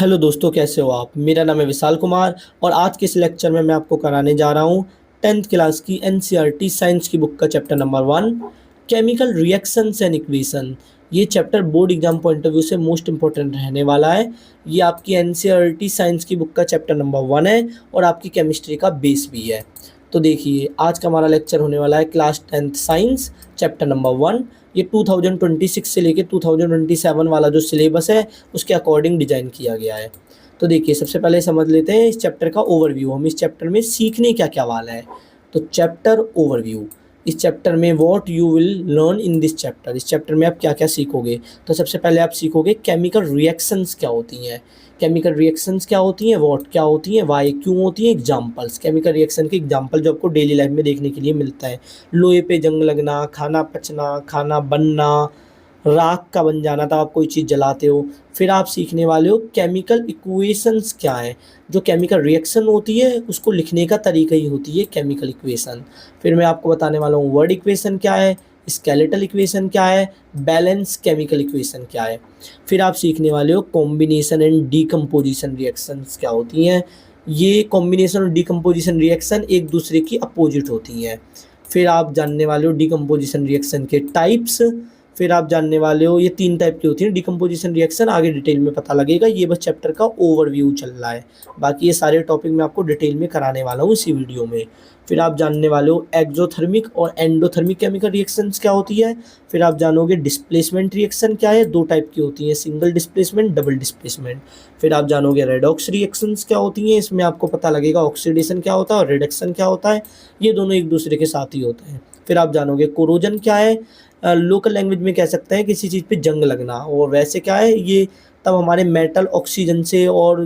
Hello दोस्तों, कैसे हो आप? मेरा नाम है विशाल कुमार और आज के इस लेक्चर में मैं आपको कराने जा रहा हूँ 10th क्लास की एनसीईआरटी साइंस की बुक का chapter number 1, chemical reactions and equation. ये chapter board exam point of view से मोस्ट इंपॉर्टेंट रहने वाला है। ये आपकी एनसीईआरटी साइंस की बुक का चैप्टर नंबर 1 है और आपकी केमिस्ट्री का बेस भी है। तो देखिए, आज का हमारा लेक्चर होने वाला है class 10th science chapter number 1। ये 2026 से लेकर 2027 वाला जो सिलेबस है उसके अकॉर्डिंग डिजाइन किया गया है। तो देखिए, सबसे पहले समझ लेते हैं इस चैप्टर का ओवरव्यू। हम इस चैप्टर में सीखने क्या क्या वाला है। तो चैप्टर ओवरव्यू, इस चैप्टर में what you will learn in this chapter. इस चैप्टर में आप क्या क्या सीखोगे। तो सबसे पहले आप सीखोगे केमिकल रिएक्शंस क्या होती हैं। केमिकल रिएक्शंस क्या होती हैं, व्हाट क्या होती हैं, वाई क्यों होती हैं, एग्जांपल्स। केमिकल रिएक्शन के एग्जांपल जो आपको डेली लाइफ में देखने के लिए मिलता है। लोहे पे जंग लगना, खाना पचना, खाना बनना, राख का बन जाना, तब आप कोई चीज़ जलाते हो। फिर आप सीखने वाले हो केमिकल इक्वेशंस क्या है। जो केमिकल रिएक्शन होती है उसको लिखने का तरीका ही होती है केमिकल इक्वेशन। फिर मैं आपको बताने वाला हूँ वर्ड इक्वेशन क्या है, स्केलेटल इक्वेशन क्या है, बैलेंस केमिकल इक्वेशन क्या है। फिर आप सीखने वाले हो कॉम्बिनेशन एंड डीकम्पोजिशन रिएक्शंस क्या होती हैं। ये कॉम्बिनेशन और डीकम्पोजिशन रिएक्शन एक दूसरे की अपोजिट होती हैं। फिर आप जानने वाले हो डीकम्पोजिशन रिएक्शन के टाइप्स। फिर आप जानने वाले हो ये 3 टाइप की होती हैं डीकम्पोजिशन रिएक्शन, आगे डिटेल में पता लगेगा। ये बस चैप्टर का ओवरव्यू चल रहा है, बाकी ये सारे टॉपिक मैं आपको डिटेल में कराने वाला हूँ इसी वीडियो में। फिर आप जानने वाले हो एक्सोथर्मिक और एंडोथर्मिक केमिकल रिएक्शंस क्या होती है। फिर आप जानोगे डिस्प्लेसमेंट रिएक्शन क्या है, 2 टाइप की होती हैं, सिंगल डिस्प्लेसमेंट, डबल डिस्प्लेसमेंट। फिर आप जानोगे रेडॉक्स रिएक्शंस क्या होती हैं, इसमें आपको पता लगेगा ऑक्सीडेशन क्या होता है और रिडक्शन क्या होता है, ये दोनों एक दूसरे के साथ ही होते हैं। फिर आप जानोगे कोरोजन क्या है, लोकल लैंग्वेज में कह सकते हैं किसी चीज़ पे जंग लगना, और वैसे क्या है ये तब हमारे मेटल ऑक्सीजन से और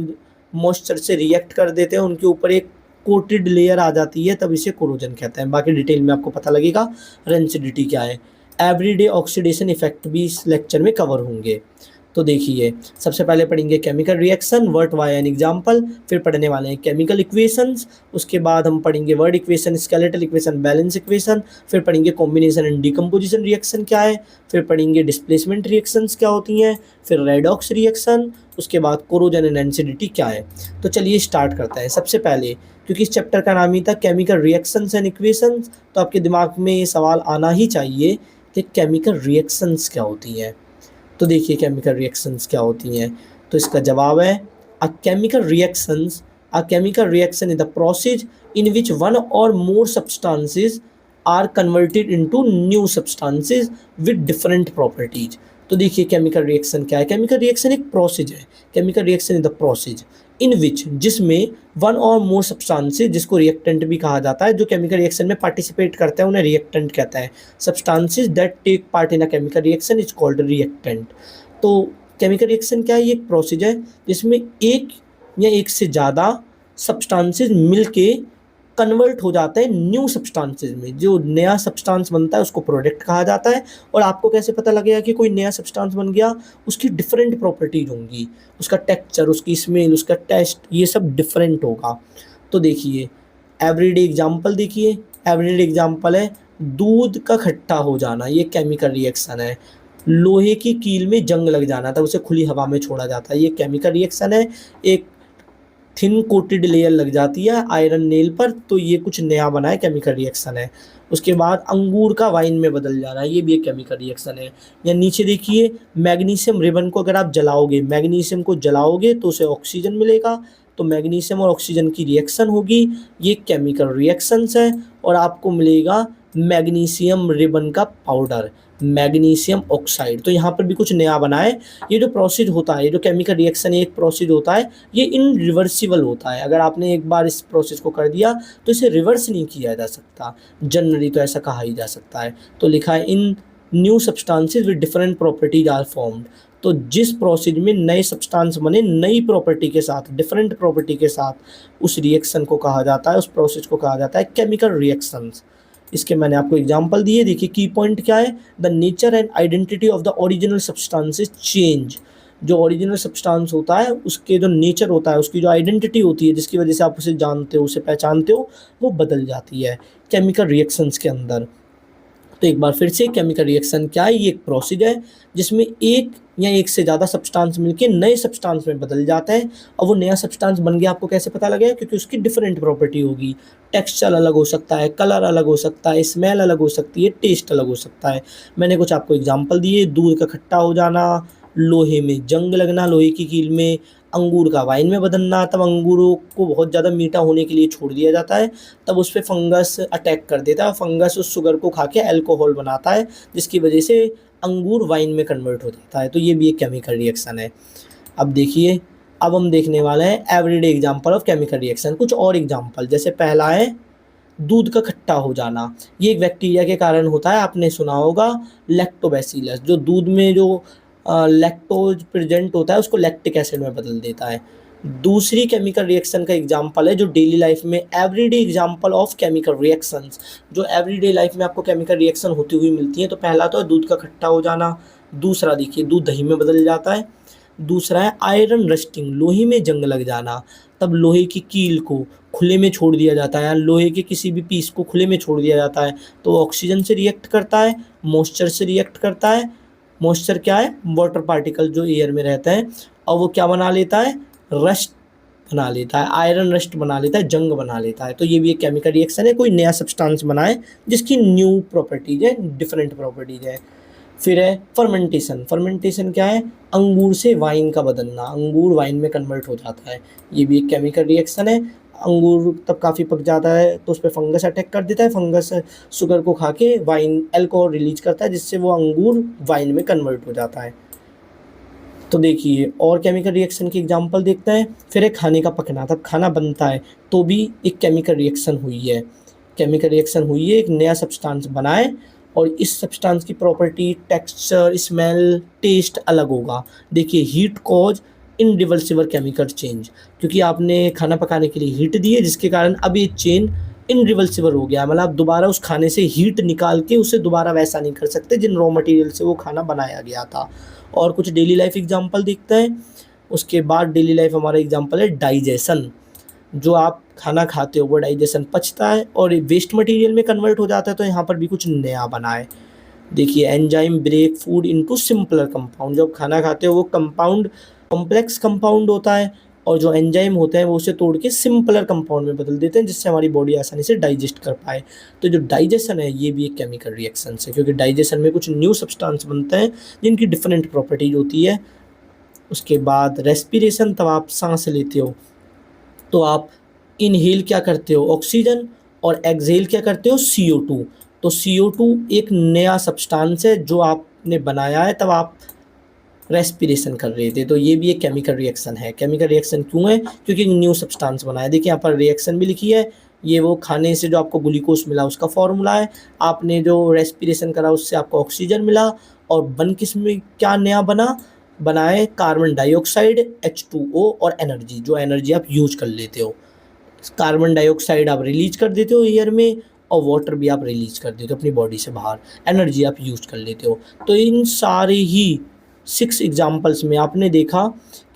मॉइस्चर से रिएक्ट कर देते हैं, उनके ऊपर एक कोटेड लेयर आ जाती है, तब इसे कोरोजन कहते हैं। बाकी डिटेल में आपको पता लगेगा रेंसिडिटी क्या है। एवरीडे ऑक्सीडेशन इफेक्ट भी इस लेक्चर में कवर होंगे। तो देखिए, सबसे पहले पढ़ेंगे chemical reaction, what why an example. फिर पढ़ने वाले हैं केमिकल इक्वेशंस, उसके बाद हम पढ़ेंगे word equation, skeletal equation, balance equation. फिर पढ़ेंगे कॉम्बिनेशन एंड डीकम्पोजिशन रिएक्शन क्या है। फिर पढ़ेंगे डिस्प्लेसमेंट रिएक्शंस क्या होती हैं। फिर रेडॉक्स रिएक्शन, उसके बाद कोरोजन एंड एसिडिटी क्या है। तो चलिए स्टार्ट करते हैं। सबसे पहले, क्योंकि इस चैप्टर का नाम ही था केमिकल रिएक्शंस एंड इक्वेशंस, तो आपके दिमाग में ये सवाल आना ही चाहिए कि केमिकल रिएक्शंस क्या होती हैं। तो देखिए, केमिकल रिएक्शंस क्या होती हैं। तो इसका जवाब है a chemical reaction is the process in which one or more substances are converted into new substances with different properties. तो देखिए, केमिकल रिएक्शन क्या है। केमिकल रिएक्शन एक प्रोसेस है। Chemical reaction is the process in which, जिसमें one or more substances, जिसको reactant भी कहा जाता है, जो केमिकल रिएक्शन में पार्टिसिपेट करते हैं उन्हें रिएक्टेंट कहते हैं। Substances that take part in a chemical reaction is called reactant. तो केमिकल रिएक्शन क्या है, ये एक प्रोसेस है जिसमें एक या एक से ज़्यादा सब्सटेंसेस मिलके कन्वर्ट हो जाता है न्यू सब्सटेंसेस में। जो नया सब्सटेंस बनता है उसको प्रोडक्ट कहा जाता है। और आपको कैसे पता लगेगा कि कोई नया सब्सटेंस बन गया, उसकी डिफरेंट प्रॉपर्टीज होंगी, उसका टेक्सचर, उसकी स्मेल, उसका टेस्ट, ये सब डिफरेंट होगा। तो देखिए, एवरीडे एग्जांपल देखिए, एवरीडे एग्जांपल है दूध का खट्टा हो जाना, ये केमिकल रिएक्शन है। लोहे की कील में जंग लग जाना था, उसे खुली हवा में छोड़ा जाता है, ये केमिकल रिएक्शन है। एक थिन कोटेड लेयर लग जाती है आयरन नेल पर, तो ये कुछ नया बना है, केमिकल रिएक्शन है। उसके बाद अंगूर का वाइन में बदल जाना, ये भी एक केमिकल रिएक्शन है। या नीचे देखिए, मैग्नीशियम रिबन को अगर आप जलाओगे, मैग्नीशियम को जलाओगे तो उसे ऑक्सीजन मिलेगा, तो मैग्नीशियम और ऑक्सीजन की रिएक्शन होगी, ये केमिकल रिएक्शंस है। और आपको मिलेगा मैग्नीशियम रिबन का पाउडर, मैग्नीशियम ऑक्साइड। तो यहाँ पर भी कुछ नया बना है। ये जो प्रोसेस होता है, ये जो केमिकल रिएक्शन एक प्रोसेस होता है, ये इनरिवर्सिबल होता है। अगर आपने एक बार इस प्रोसेस को कर दिया तो इसे रिवर्स नहीं किया जा सकता, जनरली तो ऐसा कहा ही जा सकता है। तो लिखा है in new substances with different properties are formed. तो जिस प्रोसेस में नए सब्सटेंस बने नई प्रॉपर्टी के साथ, डिफरेंट प्रॉपर्टी के साथ, उस रिएक्शन को कहा जाता है, उस प्रोसेस को कहा जाता है केमिकल रिएक्शंस। इसके मैंने आपको एग्जांपल दिए। देखिए, की पॉइंट क्या है, the nature and identity of the original substances change. जो ओरिजिनल सब्सटेंस होता है उसके जो नेचर होता है, उसकी जो आइडेंटिटी होती है, जिसकी वजह से आप उसे जानते हो, उसे पहचानते हो, वो बदल जाती है केमिकल रिएक्शंस के अंदर। तो एक बार फिर से केमिकल रिएक्शन क्या है, ये एक प्रोसेस है जिसमें एक या एक से ज़्यादा सब्सटेंस मिलके नए सब्सटेंस में बदल जाता है। और वो नया सब्सटेंस बन गया आपको कैसे पता लगेगा, क्योंकि उसकी डिफरेंट प्रॉपर्टी होगी। टेक्सचर अलग हो सकता है, कलर अलग हो सकता है, स्मेल अलग हो सकती है, टेस्ट अलग हो सकता है। मैंने कुछ आपको एग्जांपल दिए, दूध का खट्टा हो जाना, लोहे में जंग लगना, लोहे की कील में, अंगूर का वाइन में बदलना, तब अंगूरों को बहुत ज़्यादा मीठा होने के लिए छोड़ दिया जाता है, तब उस पे फंगस अटैक कर देता है, फंगस उस शुगर को खा के अल्कोहल बनाता है, जिसकी वजह से अंगूर वाइन में कन्वर्ट हो जाता है। तो ये भी एक केमिकल रिएक्शन है। अब देखिए, अब हम देखने वाले हैं everyday example of chemical reaction. कुछ और एग्जांपल, जैसे पहला है दूध का खट्टा हो जाना। ये एक बैक्टीरिया के कारण होता है, आपने सुना होगा लैक्टोबैसिलस, जो दूध में जो लैक्टोज प्रेजेंट होता है उसको लैक्टिक एसिड में बदल देता है। दूसरी केमिकल रिएक्शन का एग्जांपल है जो डेली लाइफ में everyday example of chemical reactions, जो एवरीडे लाइफ में आपको केमिकल रिएक्शन होती हुई मिलती है। तो पहला तो है दूध का खट्टा हो जाना, दूसरा देखिए दूध दही में बदल जाता है, दूसरा है आयरन रस्टिंग, लोहे में जंग लग जाना, तब लोहे की कील को खुले में छोड़ दिया जाता है, लोहे के किसी भी पीस को खुले में छोड़ दिया जाता है तो ऑक्सीजन से रिएक्ट करता है, मॉइस्चर से रिएक्ट करता है। मॉइस्चर क्या है, वाटर पार्टिकल जो एयर में रहते हैं, और वो क्या बना लेता है, रस्ट बना लेता है, आयरन रस्ट बना लेता है, जंग बना लेता है। तो ये भी एक केमिकल रिएक्शन है, कोई नया सब्सटेंस बनाए जिसकी न्यू प्रॉपर्टीज है, डिफरेंट प्रॉपर्टीज है। फिर है फर्मेंटेशन। फर्मेंटेशन क्या है, अंगूर से वाइन का बदलना, अंगूर वाइन में कन्वर्ट हो जाता है, ये भी एक केमिकल रिएक्शन है। अंगूर तब काफ़ी पक जाता है तो उस पर फंगस अटैक कर देता है, फंगस शुगर को खा के वाइन अल्कोहल रिलीज करता है, जिससे वो अंगूर वाइन में कन्वर्ट हो जाता है। तो देखिए और केमिकल रिएक्शन की एग्जांपल देखते हैं। फिर है खाने का पकना, तब खाना बनता है तो भी एक केमिकल रिएक्शन हुई है, केमिकल रिएक्शन हुई है, एक नया सब्सटेंस बना है और इस सब्सटेंस की प्रॉपर्टी, टेक्सचर, स्मेल, टेस्ट अलग होगा। देखिए हीट कॉज इनरिवर्सिबल केमिकल चेंज, क्योंकि आपने खाना पकाने के लिए हीट दी है जिसके कारण अब ये चेन इनरिवर्सिबल हो गया, मतलब आप दोबारा उस खाने से हीट निकाल के उसे दोबारा वैसा नहीं कर सकते जिन रॉ मटेरियल से वो खाना बनाया गया था। और कुछ डेली लाइफ एग्जांपल देखते हैं। उसके बाद डेली लाइफ हमारा एग्जांपल है डाइजेशन, जो आप खाना खाते हो वो डाइजेशन पचता है और वेस्ट मटेरियल में कन्वर्ट हो जाता है, तो यहाँ पर भी कुछ नया बना है। देखिए enzyme break food into simpler compound, जब खाना खाते हो वो कंपाउंड कॉम्प्लेक्स कंपाउंड होता है और जो एंजाइम होते हैं वो उसे तोड़ के सिंपलर कंपाउंड में बदल देते हैं, जिससे हमारी बॉडी आसानी से डाइजेस्ट कर पाए। तो जो डाइजेशन है ये भी एक केमिकल रिएक्शन है, क्योंकि डाइजेशन में कुछ न्यू सब्सटेंस बनते हैं जिनकी डिफरेंट प्रॉपर्टीज होती है। उसके बाद रेस्पिरेशन, तब आप सांस लेते हो तो आप इनहेल क्या करते हो, ऑक्सीजन, और एक्सहेल क्या करते हो, CO2। तो CO2 एक नया सब्सटेंस है जो आपने बनाया है, तब आप रेस्पिरेशन कर रहे थे, तो ये भी एक केमिकल रिएक्शन है। केमिकल रिएक्शन क्यों है, क्योंकि एक न्यू सब्सटेंस बना है। देखिए यहाँ पर रिएक्शन भी लिखी है, ये वो खाने से जो आपको ग्लूकोज मिला उसका फॉर्मूला है, आपने जो रेस्पिरेशन करा उससे आपको ऑक्सीजन मिला, और बन किस में क्या नया बनाए कार्बन डाइऑक्साइड, H2O और एनर्जी, जो एनर्जी आप यूज कर लेते हो। कार्बन डाइऑक्साइड आप रिलीज कर देते हो एयर में और वाटर भी आप रिलीज कर देते हो अपनी बॉडी से बाहर, एनर्जी आप यूज कर लेते हो। तो इन सारे ही 6 एग्जाम्पल्स में आपने देखा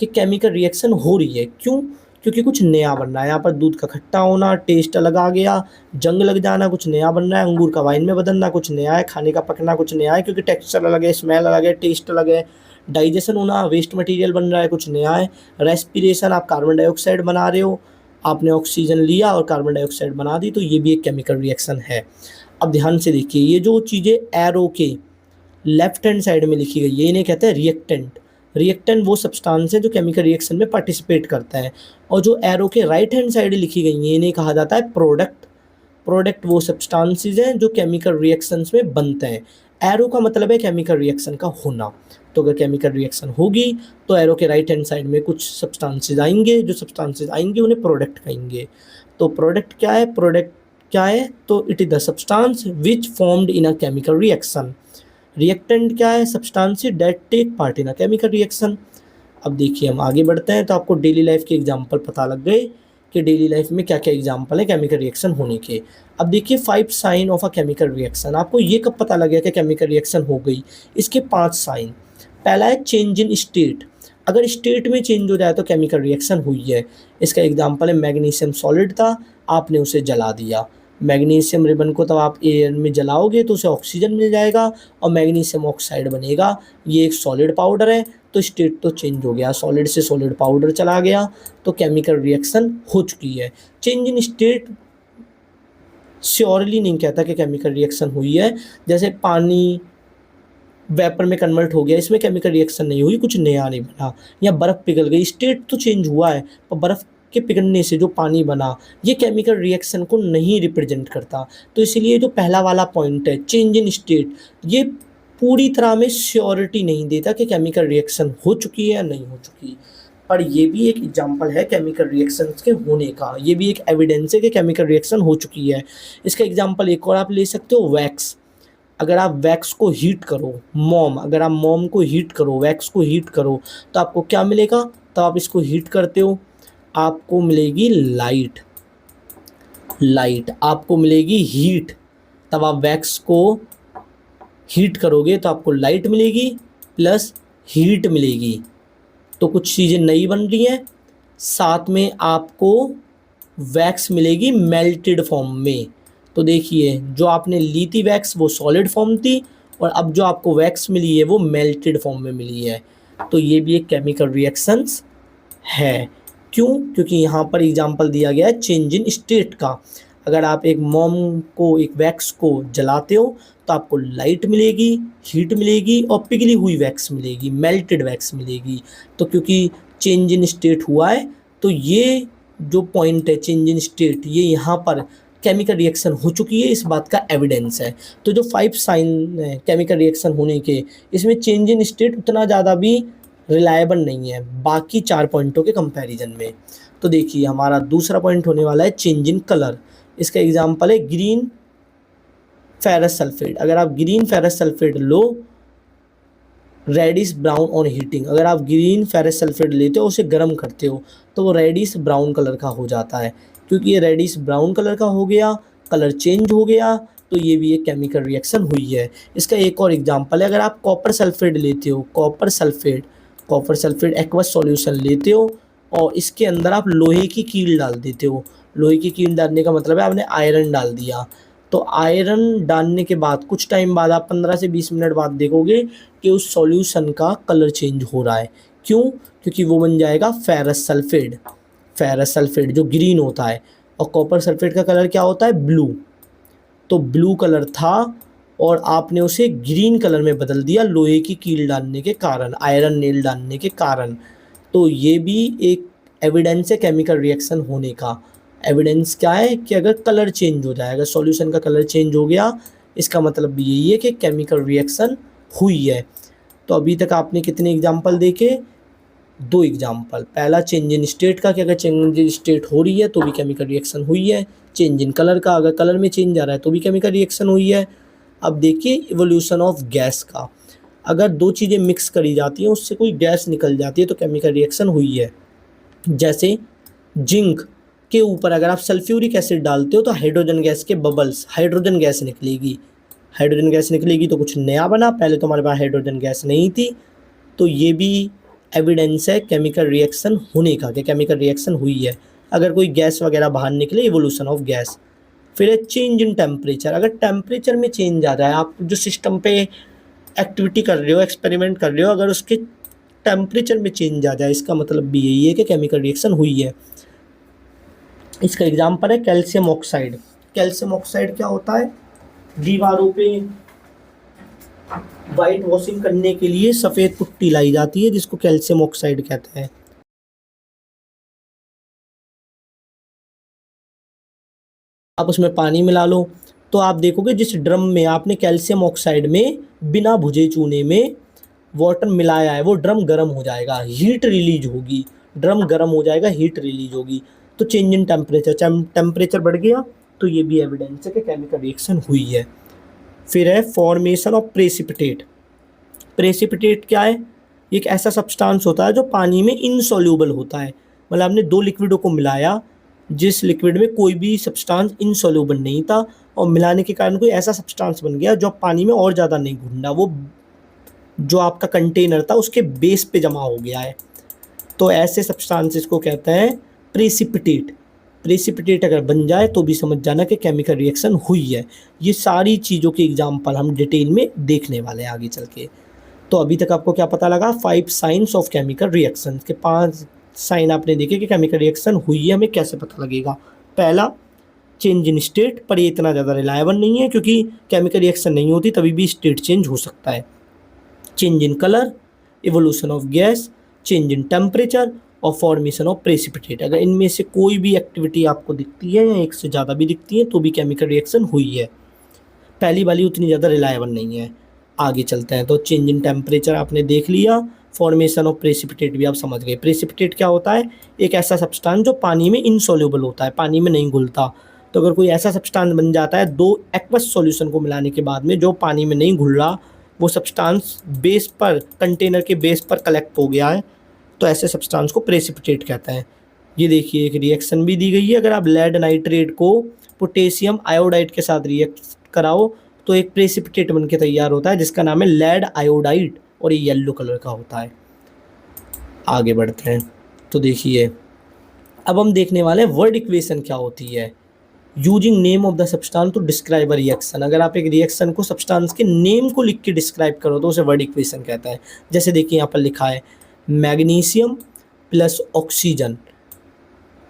कि केमिकल रिएक्शन हो रही है, क्यों, क्योंकि कुछ नया बन रहा है। यहाँ पर दूध का खट्टा होना, टेस्ट अलग आ गया, जंग लग जाना कुछ नया बन रहा है, अंगूर का वाइन में बदलना कुछ नया है, खाने का पकना कुछ नया है क्योंकि टेक्सचर अलग है, स्मेल अलग है, टेस्ट अलग है। डाइजेशन होना, वेस्ट मटेरियल बन रहा है कुछ नया है। रेस्पिरेशन, आप कार्बन डाइऑक्साइड बना रहे हो, आपने ऑक्सीजन लिया और कार्बन डाइऑक्साइड बना दी, तो ये भी एक केमिकल रिएक्शन है। अब ध्यान से देखिए, ये जो चीज़ें एरो के लेफ्ट हैंड साइड में लिखी गई है इन्हें कहते हैं रिएक्टेंट। रिएक्टेंट वो सब्सटेंस है जो केमिकल रिएक्शन में पार्टिसिपेट करता है, और जो एरो के राइट हैंड साइड लिखी गई है इन्हें कहा जाता है प्रोडक्ट। प्रोडक्ट वो सब्सटेंसेस हैं जो केमिकल रिएक्शंस में बनते हैं। एरो का मतलब है केमिकल रिएक्शन का होना, तो अगर केमिकल रिएक्शन होगी तो एरो के राइट हैंड साइड में कुछ सब्सटेंसेस आएंगे, जो सब्सटेंसेस आएंगे उन्हें प्रोडक्ट कहेंगे। तो प्रोडक्ट क्या है, प्रोडक्ट क्या है, तो it is the substance which formed in a chemical reaction. Reactant क्या है, substance that take part in a chemical reaction. अब देखिए हम आगे बढ़ते हैं, तो आपको डेली लाइफ के एग्जाम्पल पता लग गए कि डेली लाइफ में क्या क्या एग्जाम्पल है केमिकल रिएक्शन होने के। अब देखिए 5 sign of a chemical reaction, आपको ये कब पता लगे कि केमिकल रिएक्शन हो गई, इसके 5 साइन। पहला है चेंज इन स्टेट, अगर स्टेट में चेंज हो जाए तो केमिकल रिएक्शन हुई है। इसका एग्जाम्पल है मैग्नीशियम सॉलिड था, आपने उसे जला दिया, मैग्नीशियम रिबन को तब आप एयर में जलाओगे तो उसे ऑक्सीजन मिल जाएगा और मैग्नीशियम ऑक्साइड बनेगा। ये एक सॉलिड पाउडर है, तो स्टेट तो चेंज हो गया, सॉलिड से सॉलिड पाउडर चला गया, तो केमिकल रिएक्शन हो चुकी है। चेंज इन स्टेट श्योरली नहीं कहता कि केमिकल रिएक्शन हुई है। जैसे पानी वेपर में कन्वर्ट हो गया, इसमें केमिकल रिएक्शन नहीं हुई, कुछ नया नहीं बना। या बर्फ़ पिघल गई, स्टेट तो चेंज हुआ है, पर बर्फ़ के पिघलने से जो पानी बना, ये केमिकल रिएक्शन को नहीं रिप्रेजेंट करता। तो इसीलिए जो पहला वाला पॉइंट है चेंज इन स्टेट, ये पूरी तरह में श्योरिटी नहीं देता कि केमिकल रिएक्शन हो चुकी है या नहीं हो चुकी। पर ये भी एक एग्जाम्पल है केमिकल रिएक्शंस के होने का, ये भी एक एविडेंस है कि केमिकल रिएक्शन हो चुकी है। इसका एग्जाम्पल एक और आप ले सकते हो, वैक्स। अगर आप वैक्स को हीट करो, अगर आप मोम को हीट करो, वैक्स को हीट करो, तो आपको क्या मिलेगा? तो आप इसको हीट करते हो, आपको मिलेगी लाइट आपको मिलेगी हीट। तब आप वैक्स को हीट करोगे तो आपको लाइट मिलेगी प्लस हीट मिलेगी, तो कुछ चीज़ें नई बन रही हैं। साथ में आपको वैक्स मिलेगी मेल्टेड फॉर्म में। तो देखिए, जो आपने ली थी वैक्स वो सॉलिड फॉर्म थी, और अब जो आपको वैक्स मिली है वो मेल्टेड फॉर्म में मिली है। तो ये भी एक केमिकल रिएक्शंस है। क्यों? क्योंकि यहाँ पर एग्जांपल दिया गया है चेंज इन स्टेट का। अगर आप एक एक वैक्स को जलाते हो तो आपको लाइट मिलेगी, हीट मिलेगी और पिघली हुई वैक्स मिलेगी, मेल्टेड वैक्स मिलेगी। तो क्योंकि चेंज इन स्टेट हुआ है, तो ये जो पॉइंट है चेंज इन स्टेट, ये यहाँ पर केमिकल रिएक्शन हो चुकी है, इस बात का एविडेंस है। तो जो 5 साइन है केमिकल रिएक्शन होने के, इसमें चेंज इन स्टेट उतना ज़्यादा भी रिलायबल नहीं है बाकी 4 पॉइंटों के कंपैरिजन में। तो देखिए, हमारा दूसरा पॉइंट होने वाला है चेंज इन कलर। इसका एग्जांपल है ग्रीन फेरस सल्फेट। अगर आप ग्रीन फेरस सल्फेट लो, रेडिश ब्राउन ऑन हीटिंग, अगर आप ग्रीन फेरस सल्फेट लेते हो, उसे गर्म करते हो, तो वो रेडिश ब्राउन कलर का हो जाता है। क्योंकि ये रेडिश ब्राउन कलर का हो गया, कलर चेंज हो गया, तो ये भी एक केमिकल रिएक्शन हुई है। इसका एक और एग्जांपल है, अगर आप कॉपर सल्फेट लेते हो, कॉपर सल्फेट एक्वस सॉल्यूशन लेते हो और इसके अंदर आप लोहे की कील डाल देते हो। लोहे की कील डालने का मतलब है आपने आयरन डाल दिया। तो आयरन डालने के बाद कुछ टाइम बाद, आप 15 से 20 मिनट बाद देखोगे कि उस सॉल्यूशन का कलर चेंज हो रहा है। क्यों? क्योंकि वो बन जाएगा फेरस सल्फेट जो ग्रीन होता है, और कॉपर सल्फेट का कलर क्या होता है? ब्लू। तो ब्लू कलर था और आपने उसे ग्रीन कलर में बदल दिया लोहे की कील डालने के कारण, आयरन नेल डालने के कारण। तो ये भी एक एविडेंस है केमिकल रिएक्शन होने का। एविडेंस क्या है? कि अगर कलर चेंज हो जाएगा, सॉल्यूशन का कलर चेंज हो गया, इसका मतलब भी यही है कि केमिकल रिएक्शन हुई है। तो अभी तक आपने कितने एग्जाम्पल देखे? 2 एग्जाम्पल। पहला चेंज इन स्टेट का, कि अगर चेंज इन स्टेट हो रही है तो भी केमिकल रिएक्शन हुई है। चेंज इन कलर का, अगर कलर में चेंज आ रहा है तो भी केमिकल रिएक्शन हुई है। अब देखिए इवोल्यूशन ऑफ गैस का, अगर 2 चीज़ें मिक्स करी जाती हैं, उससे कोई गैस निकल जाती है तो केमिकल रिएक्शन हुई है। जैसे जिंक के ऊपर अगर आप सल्फ्यूरिक एसिड डालते हो तो हाइड्रोजन गैस के बबल्स, हाइड्रोजन गैस निकलेगी तो कुछ नया बना, पहले तो हमारे पास हाइड्रोजन गैस नहीं थी। तो ये भी एविडेंस है केमिकल रिएक्शन होने का, कि केमिकल रिएक्शन हुई है अगर कोई गैस वगैरह बाहर निकले, इवोल्यूशन ऑफ गैस। फिर है चेंज इन टेम्परेचर, अगर टेम्परेचर में चेंज आ जाए, आप जो सिस्टम पे एक्टिविटी कर रहे हो, एक्सपेरिमेंट कर रहे हो, अगर उसके टेम्परेचर में चेंज आ जाए, इसका मतलब भी यही है कि केमिकल रिएक्शन हुई है। इसका एग्जांपल है कैल्शियम ऑक्साइड। कैल्शियम ऑक्साइड क्या होता है? दीवारों पे वाइट वॉशिंग करने के लिए सफ़ेद पुट्टी लाई जाती है, जिसको कैल्शियम ऑक्साइड कहते हैं। आप उसमें पानी मिला लो तो आप देखोगे जिस ड्रम में आपने कैल्शियम ऑक्साइड में बिना भुजे चूने में वाटर मिलाया है, वो ड्रम गर्म हो जाएगा, हीट रिलीज होगी, ड्रम गर्म हो जाएगा, हीट रिलीज होगी। तो चेंज इन टेम्परेचर बढ़ गया, तो ये भी एविडेंस है कि केमिकल रिएक्शन हुई है। फिर है फॉर्मेशन ऑफ प्रेसिपिटेट। प्रेसिपिटेट क्या है? एक ऐसा सब्सटेंस होता है जो पानी में इनसॉल्यूबल होता है। मतलब आपने 2 लिक्विडों को मिलाया, जिस लिक्विड में कोई भी सब्सटेंस इनसॉल्यूबल नहीं था, और मिलाने के कारण कोई ऐसा सब्सटेंस बन गया जो पानी में और ज़्यादा नहीं घुलना, वो जो आपका कंटेनर था उसके बेस पे जमा हो गया है। तो ऐसे सब्सटेंसेस को कहते हैं प्रेसिपिटेट। प्रेसिपिटेट अगर बन जाए तो भी समझ जाना कि केमिकल रिएक्शन हुई है। ये सारी चीज़ों के एग्जाम्पल हम डिटेल में देखने वाले हैं आगे चल के। तो अभी तक आपको क्या पता लगा? 5 साइंस ऑफ केमिकल रिएक्शन के 5 साइन आपने देखे कि केमिकल रिएक्शन हुई है, हमें कैसे पता लगेगा। पहला, चेंज इन स्टेट, पर ये इतना ज़्यादा रिलायबल नहीं है क्योंकि केमिकल रिएक्शन नहीं होती तभी भी स्टेट चेंज हो सकता है। Change in colour, evolution of gas, change in temperature और फॉर्मेशन ऑफ प्रेसिपिटेट। अगर इनमें से कोई भी एक्टिविटी आपको दिखती है या एक से ज़्यादा भी दिखती है तो भी केमिकल रिएक्शन हुई है। पहली वाली उतनी ज़्यादा रिलायबल नहीं है। आगे चलते हैं। तो चेंज इन टेम्परेचर आपने देख लिया, फॉर्मेशन ऑफ प्रेसिपिटेट भी आप समझ गए। प्रेसिपिटेट क्या होता है? एक ऐसा सब्सटेंस जो पानी में इनसॉल्युबल होता है, पानी में नहीं घुलता। तो अगर कोई ऐसा सब्सटेंस बन जाता है दो एक्वस सॉल्यूशन को मिलाने के बाद में जो पानी में नहीं घुल रहा, वो सब्सटेंस बेस पर, कंटेनर के बेस पर कलेक्ट हो गया है, तो ऐसे सब्सटेंस को प्रेसिपिटेट कहते हैं। ये देखिए एक रिएक्शन भी दी गई है। अगर आप लेड नाइट्रेट को पोटेशियम आयोडाइड के साथ रिएक्ट कराओ तो एक प्रेसिपिटेट बनके तैयार होता है जिसका नाम है लेड आयोडाइड और ये येलो कलर का होता है। आगे बढ़ते हैं। तो देखिए अब हम देखने वाले हैं वर्ड इक्वेशन क्या होती है। Using name of the substance to describe a reaction. अगर आप एक रिएक्शन को सब्सटेंस के नेम को लिख के डिस्क्राइब करो तो उसे वर्ड इक्वेशन कहता है। जैसे देखिए यहाँ पर लिखा है मैग्नीशियम प्लस ऑक्सीजन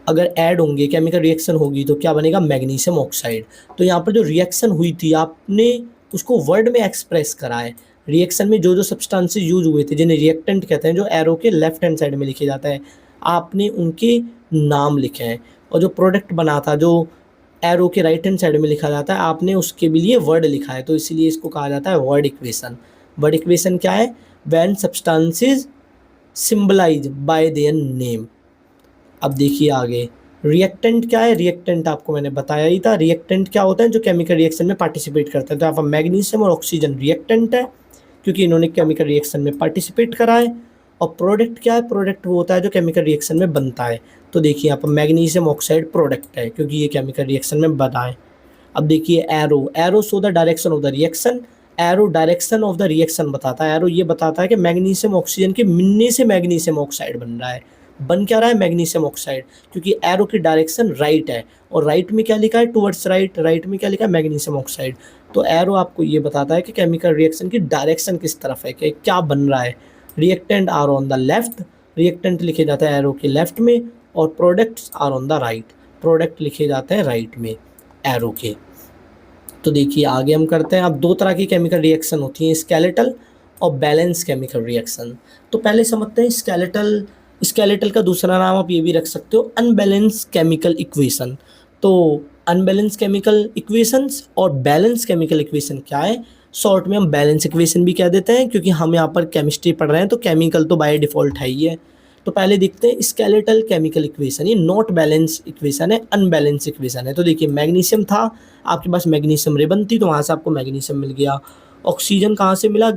अगर ऐड होंगे, केमिकल रिएक्शन होगी तो क्या बनेगा? Magnesium oxide. तो यहाँ पर जो रिएक्शन हुई थी आपने उसको वर्ड में एक्सप्रेस करा है। रिएक्शन में जो जो सब्सटेंसेस यूज हुए थे जिन्हें रिएक्टेंट कहते हैं, जो एरो के लेफ्ट हैंड साइड में लिखे जाता है, आपने उनके नाम लिखे हैं। और जो प्रोडक्ट बना था जो एरो के राइट हैंड साइड में लिखा जाता है, आपने उसके भी लिए वर्ड लिखा है, तो इसीलिए इसको कहा जाता है वर्ड इक्वेशन। वर्ड इक्वेशन क्या है? When substances symbolise by their name. अब देखिए आगे रिएक्टेंट क्या है? रिएक्टेंट आपको मैंने बताया ही था। रिएक्टेंट क्या होता है? जो केमिकल रिएक्शन में पार्टिसिपेट करते हैं। तो यहाँ पर मैग्नीशियम और ऑक्सीजन रिएक्टेंट है क्योंकि इन्होंने केमिकल रिएक्शन में पार्टिसिपेट करा है। और प्रोडक्ट क्या है? प्रोडक्ट वो होता है जो केमिकल रिएक्शन में बनता है। तो देखिए यहाँ पर मैग्नीशियम ऑक्साइड प्रोडक्ट है क्योंकि ये केमिकल रिएक्शन में बना है। अब देखिए arrow, arrow show the direction of the reaction. Arrow direction of the reaction बताता है। एरो ये बताता है कि मैग्नीशियम ऑक्सीजन के मिलने से मैग्नीशियम ऑक्साइड बन रहा है। बन क्या रहा है? मैग्नीशियम ऑक्साइड, क्योंकि एरो की डायरेक्शन राइट है। और राइट में क्या लिखा है? Towards right. राइट में क्या लिखा है? Magnesium oxide. तो एरो आपको ये बताता है कि केमिकल रिएक्शन की डायरेक्शन किस तरफ है, कि क्या बन रहा है। Reactant are on the left, reactant लिखे जाते हैं एरो के लेफ्ट में, और products are on the right, product लिखे जाते हैं राइट में एरो के। तो देखिए आगे हम करते हैं। अब दो तरह की केमिकल रिएक्शन होती हैं, स्केलेटल और बैलेंस केमिकल रिएक्शन। तो पहले समझते हैं स्केलेटल। स्केलेटल का दूसरा नाम आप ये भी रख सकते हो अनबैलेंस केमिकल इक्वेशन। तो अनबैलेंस केमिकल इक्वेशंस और बैलेंस केमिकल इक्वेशन क्या है? शॉर्ट में हम बैलेंस इक्वेशन भी कह देते हैं क्योंकि हम यहाँ पर केमिस्ट्री पढ़ रहे हैं तो केमिकल तो बाय डिफ़ॉल्ट है ही है। तो पहले देखते हैं स्केलेटल केमिकल इक्वेशन। ये नॉट बैलेंस इक्वेशन है, अनबैलेंस इक्वेशन है। तो देखिए मैग्नीशियम था, आपके पास मैग्नीशियम रिबन थी तो वहाँ से आपको मैग्नीशियम मिल गया। ऑक्सीजन कहाँ से मिला?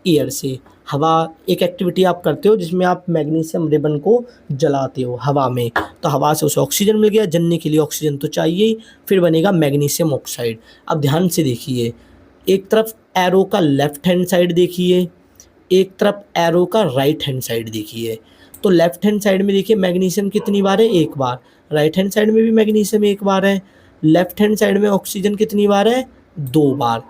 एयर से। हवा एक एक्टिविटी आप करते हो जिसमें आप मैग्नीशियम रिबन को जलाते हो हवा में, तो हवा से उसे ऑक्सीजन मिल गया। जलने के लिए ऑक्सीजन तो चाहिए ही, फिर बनेगा मैग्नीशियम ऑक्साइड। अब ध्यान से देखिए, एक तरफ एरो का लेफ्ट हैंड साइड देखिए, एक तरफ एरो का राइट हैंड साइड देखिए। तो लेफ्ट हैंड साइड में देखिए मैग्नीशियम कितनी बार है? एक बार। राइट हैंड साइड में भी मैग्नीशियम एक बार है। लेफ्ट हैंड साइड में ऑक्सीजन कितनी बार है? दो बार।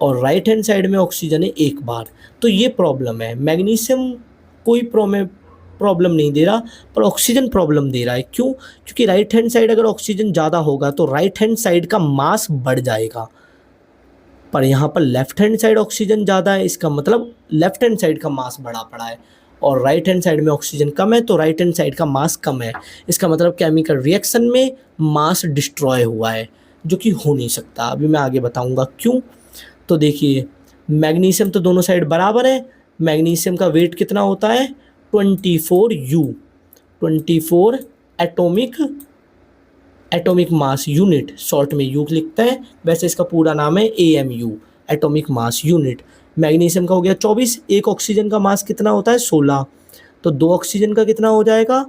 और राइट हैंड साइड में ऑक्सीजन है एक बार। तो ये प्रॉब्लम है। मैग्नीशियम कोई प्रॉब्लम नहीं दे रहा, पर ऑक्सीजन प्रॉब्लम दे रहा है। क्यों? क्योंकि राइट हैंड साइड अगर ऑक्सीजन ज़्यादा होगा तो राइट हैंड साइड का मास बढ़ जाएगा, पर यहाँ पर लेफ्ट हैंड साइड ऑक्सीजन ज़्यादा है, इसका मतलब लेफ्ट हैंड साइड का मास बढ़ा पड़ा है। और राइट हैंड साइड में ऑक्सीजन कम है तो राइट हैंड साइड का मास कम है। इसका मतलब केमिकल रिएक्शन में मास डिस्ट्रॉय हुआ है, जो कि हो नहीं सकता। अभी मैं आगे बताऊंगा क्यों। तो देखिए मैग्नीशियम तो दोनों साइड बराबर है। मैग्नीशियम का वेट कितना होता है? 24U, 24 atomic mass unit, short में यू लिखते हैं, वैसे इसका पूरा नाम है AMU, atomic mass unit. Magnesium का हो गया 24। एक ऑक्सीजन का मास कितना होता है? 16। तो दो ऑक्सीजन का कितना हो जाएगा?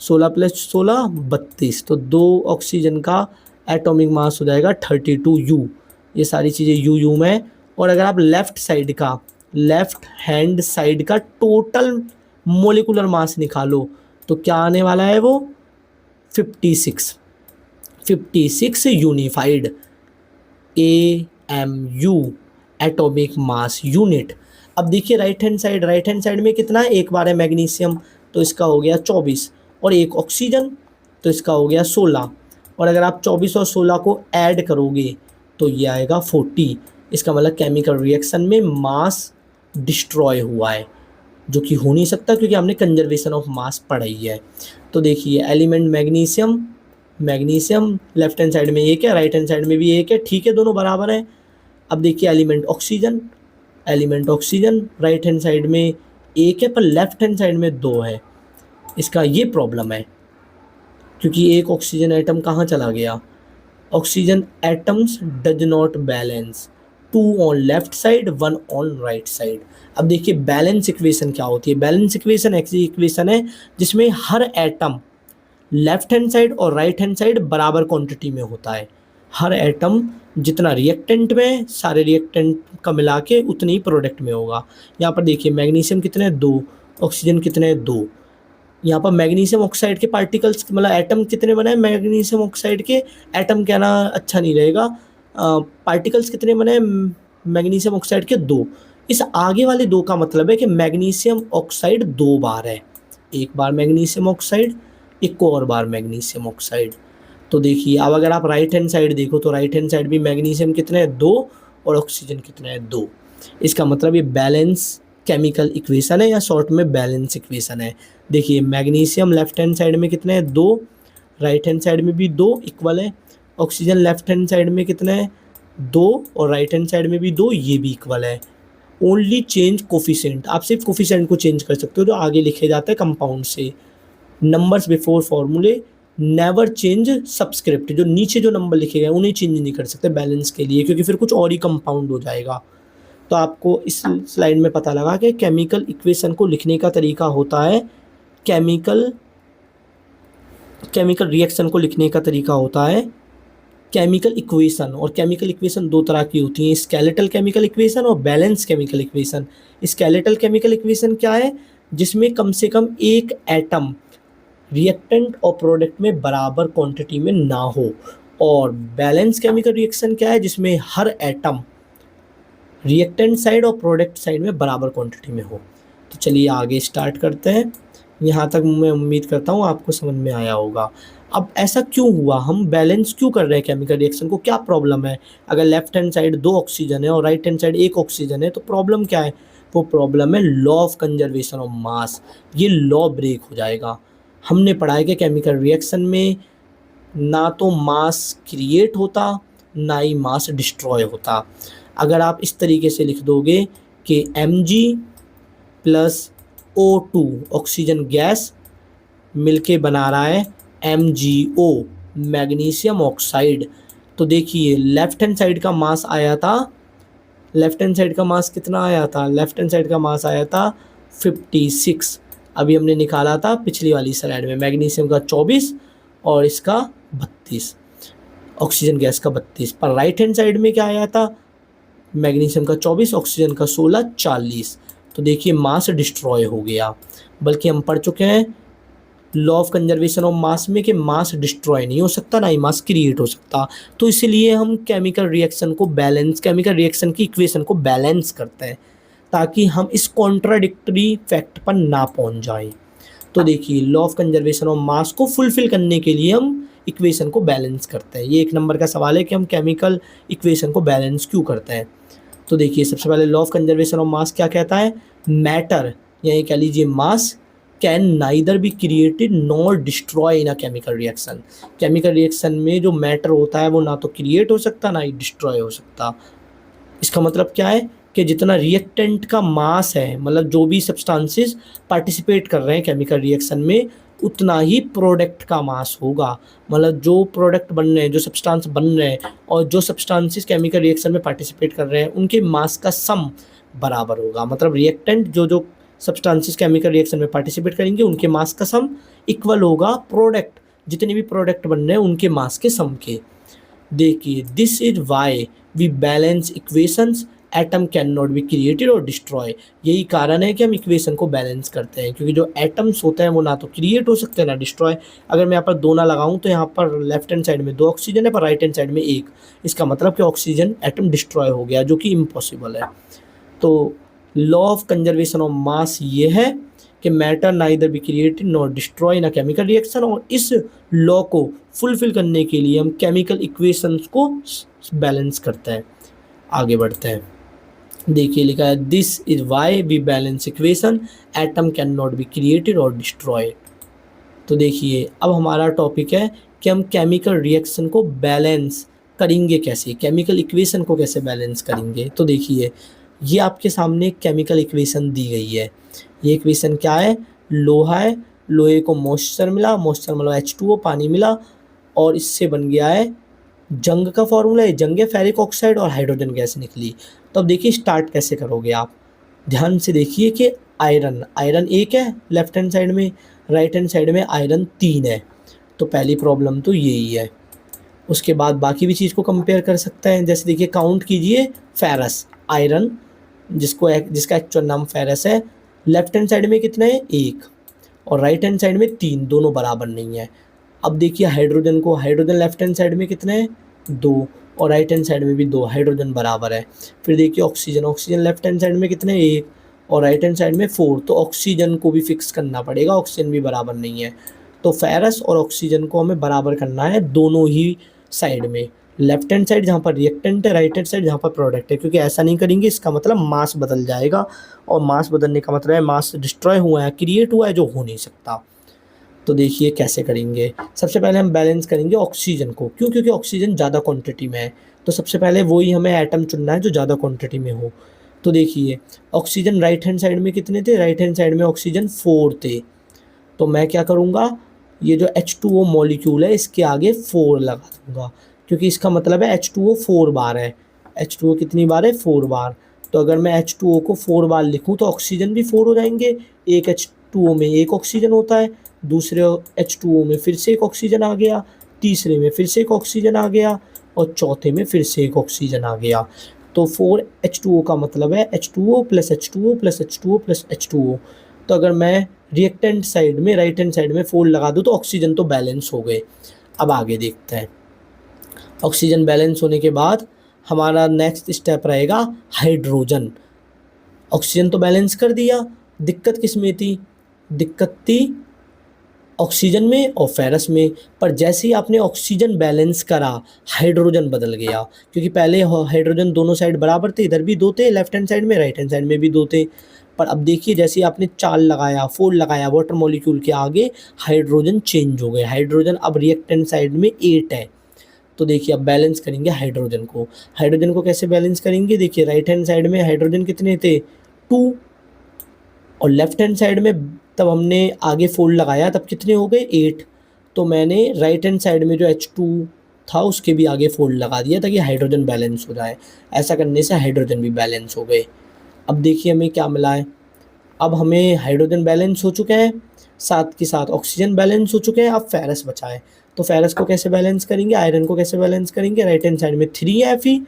16 + 16 32। तो दो ऑक्सीजन का एटॉमिक मास हो जाएगा 32U। ये सारी चीज़ें यू में। और अगर आप लेफ्ट हैंड साइड का टोटल मोलिकुलर मास निकालो तो क्या आने वाला है? वो 56। 56 unified AMU atomic mass unit. अब देखिए राइट हैंड साइड में कितना है, एक बार है मैग्नीशियम तो इसका हो गया 24 और एक ऑक्सीजन तो इसका हो गया 16, और अगर आप 24 और 16 को ऐड करोगे तो ये आएगा 40। इसका मतलब केमिकल रिएक्शन में मास डिस्ट्रॉय हुआ है, जो कि हो नहीं सकता क्योंकि हमने कंजर्वेशन ऑफ मास पढ़ाई है। तो देखिए element magnesium, magnesium left hand side में एक है, राइट हैंड साइड में भी एक है, ठीक है दोनों बराबर हैं। अब देखिए element oxygen, element oxygen right hand side में एक है पर लेफ्ट हैंड साइड में दो है। इसका ये प्रॉब्लम है क्योंकि एक ऑक्सीजन एटम कहाँ चला गया, oxygen atoms does not balance, 2 on left side 1 on right side. अब देखिए बैलेंस इक्वेशन क्या होती है, बैलेंस इक्वेशन ऐसी इक्वेशन है जिसमें हर एटम लेफ्ट हैंड साइड और राइट हैंड साइड बराबर क्वांटिटी में होता है। हर एटम जितना रिएक्टेंट में, सारे रिएक्टेंट का मिला के उतनी ही प्रोडक्ट में होगा। यहाँ पर देखिए मैग्नीशियम कितने हैं 2, ऑक्सीजन कितने हैं 2। यहाँ पर मैग्नीशियम ऑक्साइड के पार्टिकल्स मतलब एटम कितने बने हैं, मैग्नीशियम ऑक्साइड के एटम कहना अच्छा नहीं रहेगा, पार्टिकल्स कितने बने हैं मैग्नीशियम ऑक्साइड के 2। इस आगे वाले 2 का मतलब है कि मैग्नीशियम ऑक्साइड 2 बार है, एक बार मैग्नीशियम ऑक्साइड, एक और बार मैग्नीशियम ऑक्साइड। तो देखिए अब अगर आप राइट हैंड साइड देखो तो राइट हैंड साइड भी मैग्नीशियम कितने हैं 2 और ऑक्सीजन कितने हैं 2। इसका मतलब ये बैलेंस केमिकल इक्वेशन है या शॉर्ट में बैलेंस इक्वेशन है। देखिए मैग्नीशियम लेफ्ट हैंड साइड में कितने हैं 2, राइट हैंड साइड में भी 2 इक्वल है, ऑक्सीजन लेफ्ट हैंड साइड में कितने हैं 2 और राइट हैंड साइड में भी 2, ये भी इक्वल है। ओनली चेंज कोफिशिएंट, आप सिर्फ कोफिशिएंट को चेंज कर सकते हो जो आगे लिखे जाते हैं कंपाउंड से। नंबर्स बिफोर फॉर्मूले नेवर चेंज सब्सक्रिप्ट, जो नीचे जो नंबर लिखे गए उन्हें चेंज नहीं कर सकते बैलेंस के लिए, क्योंकि फिर कुछ और ही कंपाउंड हो जाएगा। तो आपको इस स्लाइड में पता लगा कि केमिकल इक्वेशन को लिखने का तरीका होता है, केमिकल रिएक्शन को लिखने का तरीका होता है केमिकल इक्वेशन। और केमिकल इक्वेशन 2 तरह की होती हैं, स्केलेटल केमिकल इक्वेशन और balance chemical equation. Skeletal chemical equation क्या है, जिसमें कम से कम एक एटम रिएक्टेंट और प्रोडक्ट में बराबर क्वांटिटी में ना हो। और बैलेंस केमिकल रिएक्शन क्या है, जिसमें हर एटम रिएक्टेंट साइड और प्रोडक्ट साइड में बराबर क्वांटिटी में हो। तो चलिए आगे स्टार्ट करते हैं। यहाँ तक मैं उम्मीद करता हूँ आपको समझ में आया होगा। अब ऐसा क्यों हुआ, हम बैलेंस क्यों कर रहे हैं केमिकल रिएक्शन को, क्या प्रॉब्लम है। अगर लेफ्ट हैंड साइड 2 ऑक्सीजन है और राइट हैंड साइड 1 ऑक्सीजन है तो प्रॉब्लम क्या है, वो प्रॉब्लम है law of conservation of mass. ये लॉ ब्रेक हो जाएगा। हमने पढ़ा है कि केमिकल रिएक्शन में ना तो मास क्रिएट होता ना ही मास डिस्ट्रॉय होता। अगर आप इस तरीके से लिख दोगे कि Mg plus O2 oxygen gas मिलके बना रहा है MgO मैग्नीशियम ऑक्साइड, तो देखिए लेफ्ट हैंड साइड का मास आया था, लेफ्ट हैंड साइड का मास कितना आया था, लेफ्ट हैंड साइड का मास आया था 56। अभी हमने निकाला था पिछली वाली स्लाइड में, मैग्नीशियम का 24 और इसका 32, ऑक्सीजन गैस का 32। पर राइट हैंड साइड में क्या आया था, मैग्नीशियम का 24, ऑक्सीजन का 16, 40। तो देखिए मास डिस्ट्रॉय हो गया। बल्कि हम पढ़ चुके हैं law of conservation of mass में कि मास डिस्ट्रॉय नहीं हो सकता ना ही मास क्रिएट हो सकता। तो इसलिए हम केमिकल रिएक्शन को बैलेंस, केमिकल रिएक्शन की इक्वेशन को बैलेंस करते हैं ताकि हम इस कॉन्ट्राडिक्टरी फैक्ट पर ना पहुंच जाए। तो देखिए law of conservation of mass को फुलफिल करने के लिए हम इक्वेशन को बैलेंस करते हैं। ये 1 नंबर का सवाल है कि हम केमिकल इक्वेशन को बैलेंस क्यों करते हैं। तो देखिए सबसे पहले law of conservation of mass क्या कहता है, मैटर या कह लीजिए मास can neither be created nor destroy in a chemical reaction. Chemical reaction में जो मैटर होता है वो ना तो क्रिएट हो सकता ना ही डिस्ट्रॉय हो सकता। इसका मतलब क्या है कि जितना रिएक्टेंट का मास है, मतलब जो भी सब्सटेंसेस पार्टिसिपेट कर रहे हैं केमिकल रिएक्शन में, उतना ही प्रोडक्ट का मास होगा। मतलब जो प्रोडक्ट बन रहे हैं, जो सब्सटेंस बन रहे हैं और जो सब्सटेंसेस केमिकल रिएक्शन में पार्टिसिपेट कर रहे हैं, उनके मास का सम बराबर होगा। मतलब रिएक्टेंट जो सब्सटेंसेस केमिकल रिएक्शन में पार्टिसिपेट करेंगे उनके मास का सम इक्वल होगा प्रोडक्ट, जितने भी प्रोडक्ट बन रहे हैं उनके मास के सम के। देखिए this is why we balance equations atom can not be created और डिस्ट्रॉय। यही कारण है कि हम इक्वेशन को बैलेंस करते हैं, क्योंकि जो एटम्स होते हैं वो ना तो क्रिएट हो सकते हैं ना डिस्ट्रॉय। अगर मैं यहाँ पर 2 ना लगाऊं तो यहाँ पर लेफ्ट हैंड साइड में 2 ऑक्सीजन है, पर राइट हैंड साइड में 1। इसका मतलब कि ऑक्सीजन एटम डिस्ट्रॉय हो गया, जो कि इम्पॉसिबल है। तो law of conservation of mass ये है कि matter neither be created not destroy in a chemical reaction, और इस लॉ को फुलफिल करने के लिए हम केमिकल इक्वेशंस को बैलेंस करते हैं। आगे बढ़ते हैं, देखिए लिखा है this is why we balance equation, atom can not be created और डिस्ट्रॉयड। तो देखिए अब हमारा टॉपिक है कि हम केमिकल रिएक्शन को बैलेंस करेंगे कैसे, केमिकल इक्वेशन को कैसे बैलेंस करेंगे। तो देखिए ये आपके सामने एक केमिकल इक्वेशन दी गई है। ये इक्वेशन क्या है, लोहा है, लोहे को मॉइस्चर मिला, मॉइस्चर मतलब H2O पानी मिला, और इससे बन गया है जंग का फॉर्मूला है, जंग है फेरिक ऑक्साइड और हाइड्रोजन गैस निकली। तो अब देखिए स्टार्ट कैसे करोगे आप, ध्यान से देखिए कि आयरन 1 है लेफ्ट हैंड साइड में, राइट हैंड साइड में आयरन 3 है। तो पहली प्रॉब्लम तो यही है। उसके बाद बाकी भी चीज़ को कंपेयर कर सकते हैं, जैसे देखिए काउंट कीजिए फेरस आयरन, जिसका एक्चुअल नाम फेरस है, लेफ्ट हैंड साइड में कितने हैं 1 और राइट हैंड साइड में 3, दोनों बराबर नहीं है। अब देखिए हाइड्रोजन को, हाइड्रोजन लेफ्ट हैंड साइड में कितने हैं 2 और राइट हैंड साइड में भी 2, हाइड्रोजन बराबर है। फिर देखिए oxygen, oxygen left hand side में कितने 1 और राइट हैंड साइड में 4, तो ऑक्सीजन को भी फिक्स करना पड़ेगा, ऑक्सीजन भी बराबर नहीं है। तो फेरस और ऑक्सीजन को हमें बराबर करना है दोनों ही साइड में, लेफ्ट हैंड साइड जहाँ पर रिएक्टेंट है, राइट हैंड साइड जहाँ पर प्रोडक्ट है, क्योंकि ऐसा नहीं करेंगे इसका मतलब मास बदल जाएगा, और मास बदलने का मतलब है मास डिस्ट्रॉय हुआ है, क्रिएट हुआ है, जो हो नहीं सकता। तो देखिए कैसे करेंगे, सबसे पहले हम बैलेंस करेंगे ऑक्सीजन को, क्यों, क्योंकि ऑक्सीजन ज़्यादा क्वांटिटी में है, तो सबसे पहले वही हमें एटम चुनना है जो ज़्यादा क्वांटिटी में हो। तो देखिए ऑक्सीजन राइट हैंड साइड में कितने थे, राइट हैंड साइड में ऑक्सीजन 4 थे। तो मैं क्या करूँगा, ये जो H2O मॉलिक्यूल है इसके आगे 4 लगा दूँगा, क्योंकि इसका मतलब है H2O 4 बार है। H2O कितनी बार है, 4 बार। तो अगर मैं H2O को 4 बार लिखूँ तो ऑक्सीजन भी 4 हो जाएंगे। एक H2O में 1 ऑक्सीजन होता है, दूसरे H2O में फिर से 1 ऑक्सीजन आ गया, तीसरे में फिर से 1 ऑक्सीजन आ गया, और चौथे में फिर से 1 ऑक्सीजन आ गया। तो 4H2O का मतलब है H2O plus H2O plus H2O plus H2O। तो अगर मैं रिएक्टेंट साइड में, राइट हैंड साइड में 4 लगा दूँ तो ऑक्सीजन तो बैलेंस हो गए। अब आगे देखते हैं, ऑक्सीजन बैलेंस होने के बाद हमारा नेक्स्ट स्टेप रहेगा हाइड्रोजन। ऑक्सीजन तो बैलेंस कर दिया, दिक्कत किस में थी, दिक्कत थी ऑक्सीजन में और फेरस में। पर जैसे ही आपने ऑक्सीजन बैलेंस करा, हाइड्रोजन बदल गया, क्योंकि पहले हाइड्रोजन दोनों साइड बराबर थे, इधर भी 2 थे लेफ्ट हैंड साइड में, राइट हैंड साइड में भी 2 थे। पर अब देखिए जैसे ही आपने 4 लगाया, 4 लगाया वाटर मॉलिक्यूल के आगे, हाइड्रोजन चेंज हो गए, हाइड्रोजन अब रिएक्टेंट साइड में 8 है। तो देखिए अब बैलेंस करेंगे हाइड्रोजन को। हाइड्रोजन को कैसे बैलेंस करेंगे, देखिए राइट हैंड साइड में हाइड्रोजन कितने थे 2, और लेफ्ट हैंड साइड में तब हमने आगे 4 लगाया तब कितने हो गए 8। तो मैंने राइट हैंड साइड में जो H2 था उसके भी आगे 4 लगा दिया ताकि हाइड्रोजन बैलेंस हो जाए। ऐसा करने से हाइड्रोजन भी बैलेंस हो गए। अब देखिए हमें क्या मिला है, अब हमें हाइड्रोजन बैलेंस हो चुके हैं, साथ के साथ ऑक्सीजन बैलेंस हो चुके हैं, अब फेरस बचा है। तो फेरस को कैसे बैलेंस करेंगे, आयरन को कैसे बैलेंस करेंगे, राइट हैंड साइड में 3 है Fe,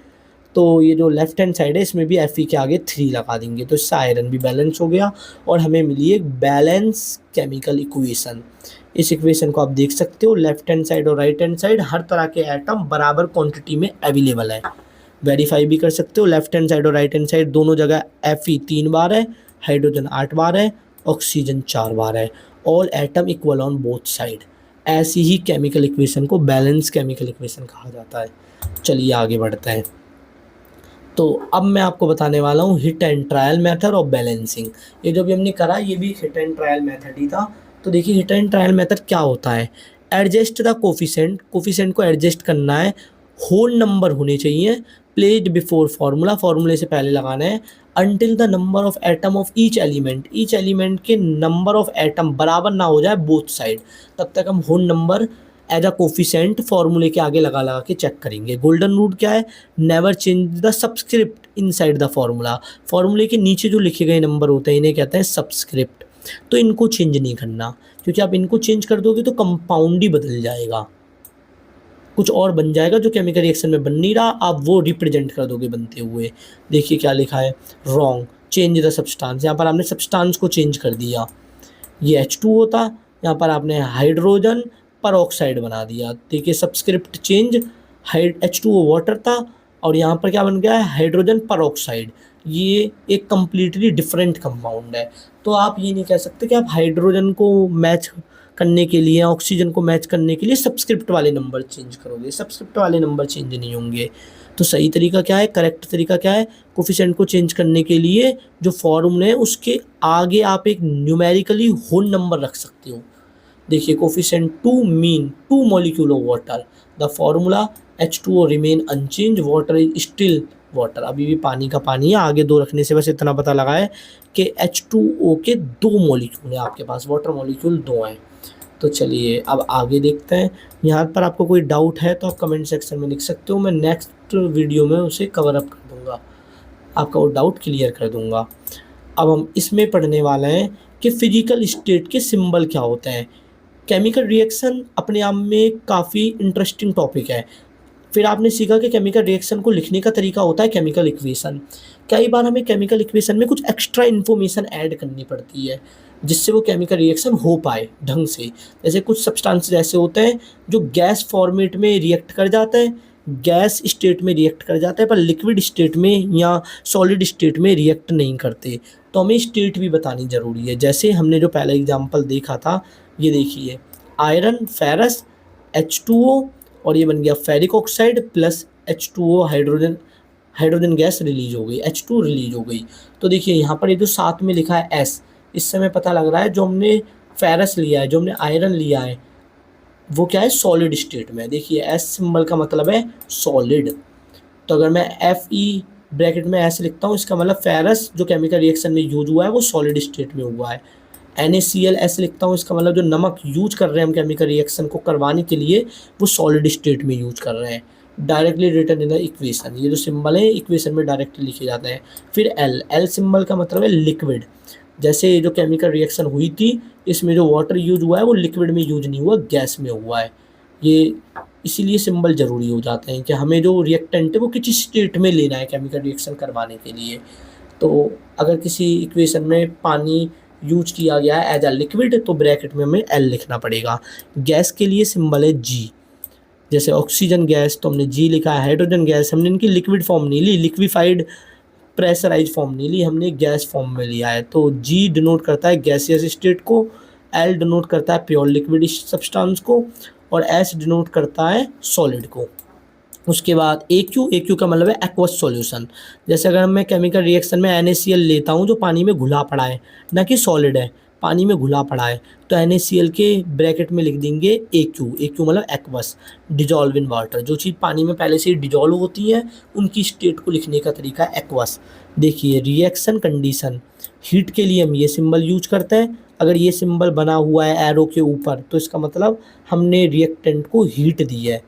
तो ये जो लेफ्ट हैंड साइड है इसमें भी Fe के आगे 3 लगा देंगे, तो इससे आयरन भी बैलेंस हो गया और हमें मिली एक बैलेंस केमिकल इक्वेशन। इस इक्वेशन को आप देख सकते हो, लेफ्ट हैंड साइड और राइट हैंड साइड हर तरह के एटम बराबर क्वांटिटी में अवेलेबल है। वेरीफाई भी कर सकते हो, लेफ्ट हैंड साइड और राइट हैंड साइड दोनों जगह Fe 3 बार है, हाइड्रोजन 8 बार है, ऑक्सीजन 4 बार है, all atom equal on both side. ऐसी ही केमिकल इक्वेशन को बैलेंस केमिकल इक्वेशन कहा जाता है। चलिए आगे बढ़ते हैं। तो अब मैं आपको बताने वाला हूँ hit and trial method of balancing. ये जो भी हमने करा ये भी हिट एंड ट्रायल मेथड ही था। तो देखिए हिट एंड ट्रायल मेथड क्या होता है, एडजस्ट द कोफिशेंट, कोफिशेंट को एडजस्ट करना है, होल नंबर होने चाहिए, प्लेस्ड बिफोर फार्मूला, फार्मूले से पहले लगाना है, until the number of atom of each element, each element के नंबर ऑफ एटम बराबर ना हो जाए बोथ साइड, तब तक हम whole number as a coefficient फार्मूले के आगे लगा लगा के चेक करेंगे। गोल्डन रूल क्या है, never change the subscript inside the formula, फार्मूले के नीचे जो लिखे गए नंबर होते हैं इन्हें कहते हैं सबस्क्रिप्ट। तो इनको चेंज नहीं करना, क्योंकि आप इनको चेंज कर दोगे तो कंपाउंड ही बदल जाएगा। कुछ और बन जाएगा जो केमिकल रिएक्शन में बन नहीं रहा, आप वो रिप्रेजेंट कर दोगे बनते हुए। देखिए क्या लिखा है, रॉन्ग, चेंज द सब्सटेंस। यहाँ पर आपने सब्सटेंस को चेंज कर दिया, ये H2O था, यहाँ पर आपने हाइड्रोजन परऑक्साइड बना दिया। देखिए सब्सक्रिप्ट चेंज, H2O वाटर था और यहाँ पर क्या बन गया है, हाइड्रोजन परऑक्साइड। ये एक कम्प्लीटली डिफरेंट कंपाउंड है। तो आप ये नहीं कह सकते कि आप हाइड्रोजन को मैच करने के लिए, ऑक्सीजन को मैच करने के लिए सब्सक्रिप्ट वाले नंबर चेंज करोगे, सब्सक्रिप्ट वाले नंबर चेंज नहीं होंगे। तो सही तरीका क्या है, करेक्ट तरीका क्या है, कोफिशिएंट को चेंज करने के लिए जो फॉर्मूला है उसके आगे आप एक न्यूमेरिकली होल नंबर रख सकते हो। देखिए coefficient two mean 2 molecule of water, the formula H2O remain unchanged, water is still water. अभी भी पानी का पानी है, आगे 2 रखने से बस इतना पता लगा है कि H2O के 2 मॉलिक्यूल हैं आपके पास, वाटर मॉलिक्यूल 2 हैं। तो चलिए अब आगे देखते हैं। यहाँ पर आपको कोई डाउट है तो आप कमेंट सेक्शन में लिख सकते हो, मैं नेक्स्ट वीडियो में उसे कवर अप कर दूँगा, आपका वो डाउट क्लियर कर दूँगा। अब हम इसमें पढ़ने वाले हैं कि फिजिकल स्टेट के सिंबल क्या होते हैं। केमिकल रिएक्शन अपने आप में काफ़ी इंटरेस्टिंग टॉपिक है। फिर आपने सीखा कि केमिकल रिएक्शन को लिखने का तरीका होता है केमिकल इक्वेशन। कई बार हमें केमिकल इक्वेशन में कुछ एक्स्ट्रा इन्फॉर्मेशन ऐड करनी पड़ती है जिससे वो केमिकल रिएक्शन हो पाए ढंग से। जैसे कुछ सब्सटेंसेस ऐसे होते हैं जो गैस फॉर्मेट में रिएक्ट कर जाते हैं, गैस स्टेट में रिएक्ट कर जाते हैं, पर लिक्विड स्टेट में या सॉलिड स्टेट में रिएक्ट नहीं करते। तो हमें स्टेट भी बतानी ज़रूरी है। जैसे हमने जो पहला एग्जाम्पल देखा था, ये देखिए आयरन फेरस H2O और ये बन गया ferric oxide plus H2O, hydrogen gas release हो गई, H2 रिलीज हो गई। तो देखिए यहाँ पर ये जो साथ में लिखा है S, इससे हमें पता लग रहा है जो हमने फेरस लिया है, जो हमने आयरन लिया है, वो क्या है, सॉलिड स्टेट में। देखिए S सिंबल का मतलब है सॉलिड। तो अगर मैं Fe ब्रैकेट में S लिखता हूँ, इसका मतलब फेरस जो केमिकल रिएक्शन में यूज हुआ है वो सॉलिड स्टेट में हुआ है। NaCl S लिखता हूँ, इसका मतलब जो नमक यूज कर रहे हैं हम केमिकल रिएक्शन को करवाने के लिए वो सॉलिड स्टेट में यूज कर रहे हैं। Directly written in the equation, ये जो सिंबल है इक्वेशन में डायरेक्टली लिखे जाते हैं। फिर L सिंबल का मतलब है लिक्विड। जैसे ये जो केमिकल रिएक्शन हुई थी इसमें जो वाटर यूज हुआ है वो लिक्विड में यूज नहीं हुआ, गैस में हुआ है। ये इसीलिए सिंबल ज़रूरी हो जाते हैं कि हमें जो रिएक्टेंट है वो किस स्टेट में लेना है केमिकल रिएक्शन करवाने के लिए। तो अगर किसी इक्वेशन में पानी यूज किया गया है एज अ लिक्विड तो ब्रैकेट में हमें L लिखना पड़ेगा। गैस के लिए सिंबल है G। जैसे ऑक्सीजन गैस तो हमने G लिखा है, हाइड्रोजन गैस हमने इनकी लिक्विड फॉर्म नहीं ली, लिक्विफाइड प्रेशराइज फॉर्म नहीं ली, हमने गैस फॉर्म में लिया है। तो G डिनोट करता है गैसियस स्टेट को, L डिनोट करता है प्योर लिक्विड सब्सटेंस को और S डिनोट करता है सॉलिड को। उसके बाद AQ का मतलब है एक्वस सॉल्यूशन। जैसे अगर मैं केमिकल रिएक्शन में NaCl लेता हूँ जो पानी में घुला पड़ा है, ना कि सॉलिड है, पानी में घुला पड़ा है, तो NaCl के ब्रैकेट में लिख देंगे AQ मतलब एक्वस, डिजॉल्व इन वाटर। जो चीज़ पानी में पहले से ही डिजॉल्व होती है उनकी स्टेट को लिखने का तरीका है एक्वस। देखिए रिएक्शन कंडीशन, हीट के लिए हम ये सिंबल यूज करते हैं। अगर ये सिंबल बना हुआ है एरो के ऊपर तो इसका मतलब हमने रिएक्टेंट को हीट दी है।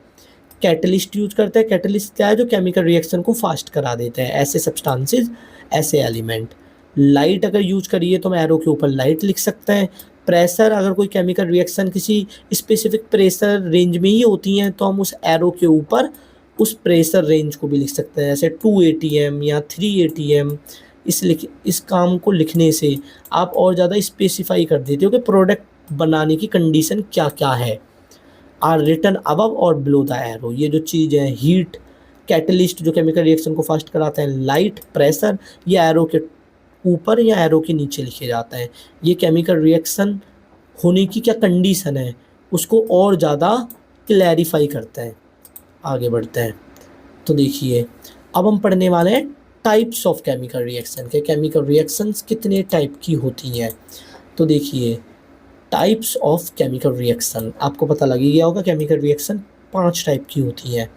कैटलिस्ट यूज करते हैं, कैटलिस्ट क्या है, जो केमिकल रिएक्शन को फास्ट करा देते हैं, ऐसे सब्सटेंसेस, ऐसे एलिमेंट। लाइट अगर यूज करिए तो हम एरो के ऊपर लाइट लिख सकते हैं। प्रेशर, अगर कोई केमिकल रिएक्शन किसी स्पेसिफिक प्रेशर रेंज में ही होती हैं तो हम उस एरो के ऊपर उस प्रेशर रेंज को भी लिख सकते हैं, जैसे 2 atm या 3 atm। इस काम को लिखने से आप और ज़्यादा स्पेसिफाई कर देते हो कि प्रोडक्ट बनाने की कंडीशन क्या क्या है। आर रिटन अबव और बिलो द एरो, ये जो चीज़ है हीट, कैटलिस्ट जो केमिकल रिएक्शन को फास्ट कराते हैं, लाइट, प्रेशर, ये एरो के ऊपर या एरो के नीचे लिखे जाते हैं। ये केमिकल रिएक्शन होने की क्या कंडीशन है उसको और ज़्यादा क्लैरिफाई करते हैं। आगे बढ़ते हैं तो देखिए अब हम पढ़ने वाले हैं टाइप्स ऑफ केमिकल रिएक्शन के, केमिकल रिएक्शंस कितने टाइप की होती हैं। तो देखिए टाइप्स ऑफ केमिकल रिएक्शन, आपको पता लग ही गया होगा केमिकल रिएक्शन 5 टाइप की होती हैं।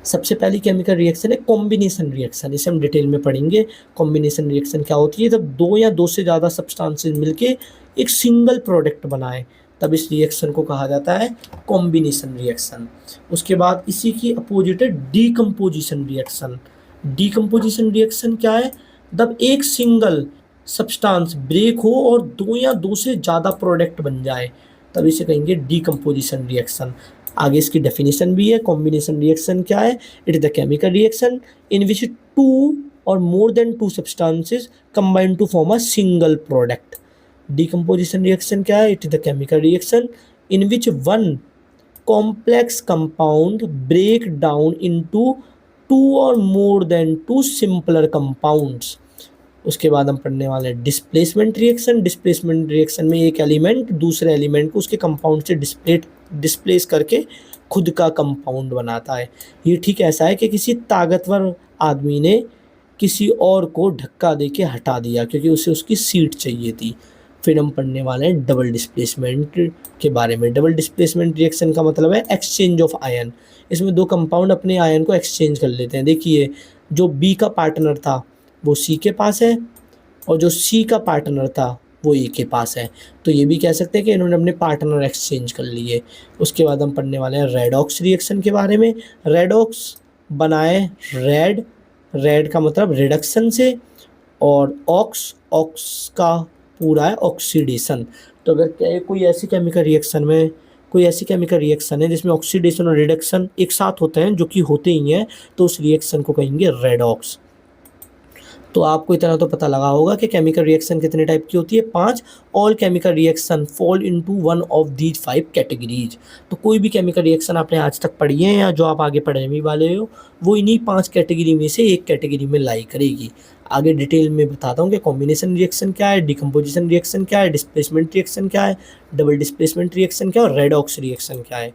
सबसे पहली केमिकल रिएक्शन है कॉम्बिनेशन रिएक्शन, इसे हम डिटेल में पढ़ेंगे। कॉम्बिनेशन रिएक्शन क्या होती है, जब 2 या 2 से ज़्यादा सब्सटेंसेस मिलके एक सिंगल प्रोडक्ट बनाए तब इस रिएक्शन को कहा जाता है कॉम्बिनेशन रिएक्शन। उसके बाद इसी की अपोजिट है डीकम्पोजिशन रिएक्शन। डीकम्पोजिशन रिएक्शन क्या है, जब एक सिंगल सब्सटेंस ब्रेक हो और 2 या 2 से ज़्यादा प्रोडक्ट बन जाए तब इसे कहेंगे डीकम्पोजिशन रिएक्शन। आगे इसकी डेफिनेशन भी है। कॉम्बिनेशन रिएक्शन क्या है? It is the chemical reaction in which two or more than two substances combine to form a single product. Decomposition reaction क्या है? It is the chemical reaction in which one complex compound break down into two or more than two simpler compounds। उसके बाद हम पढ़ने वाले हैं displacement reaction. Displacement reaction में एक एलिमेंट दूसरे एलिमेंट को उसके कंपाउंड से डिस्प्लेस करके खुद का कंपाउंड बनाता है। ये ठीक ऐसा है कि किसी ताकतवर आदमी ने किसी और को धक्का दे के हटा दिया क्योंकि उसे उसकी सीट चाहिए थी। फिर हम पढ़ने वाले हैं डबल डिस्प्लेसमेंट के बारे में। डबल डिस्प्लेसमेंट रिएक्शन का मतलब है एक्सचेंज ऑफ आयन। इसमें दो कंपाउंड अपने आयन को एक्सचेंज कर लेते हैं। देखिए, जो बी का पार्टनर था वो सी के पास है और जो सी का पार्टनर था वो ए के पास है। तो ये भी कह सकते हैं कि इन्होंने अपने पार्टनर एक्सचेंज कर लिए। उसके बाद हम पढ़ने वाले हैं रेडॉक्स रिएक्शन के बारे में। रेडॉक्स बनाए रेड, रेड का मतलब रिडक्शन से, और ऑक्स, ऑक्स का पूरा है ऑक्सीडेशन। तो अगर कोई ऐसी केमिकल रिएक्शन है जिसमें ऑक्सीडेशन और रिडक्शन एक साथ होते हैं, जो कि होते ही हैं, तो उस रिएक्शन को कहेंगे रेडॉक्स। तो आपको इतना तो पता लगा होगा कि केमिकल रिएक्शन कितने टाइप की होती है? 5। All chemical reaction fall into one of these 5 categories. तो कोई भी केमिकल रिएक्शन आपने आज तक पढ़ी है या जो आप आगे पढ़ने भी वाले हो, वो इन्हीं 5 कैटेगरी में से एक कैटेगरी में लाई करेगी। आगे डिटेल में बताता हूँ कि कॉम्बिनेशन रिएक्शन क्या है, डिकम्पोजिशन रिएक्शन क्या है, डिस्प्लेसमेंट रिएक्शन क्या है, डबल डिस्प्लेसमेंट रिएक्शन क्या है और रेडॉक्स रिएक्शन क्या है।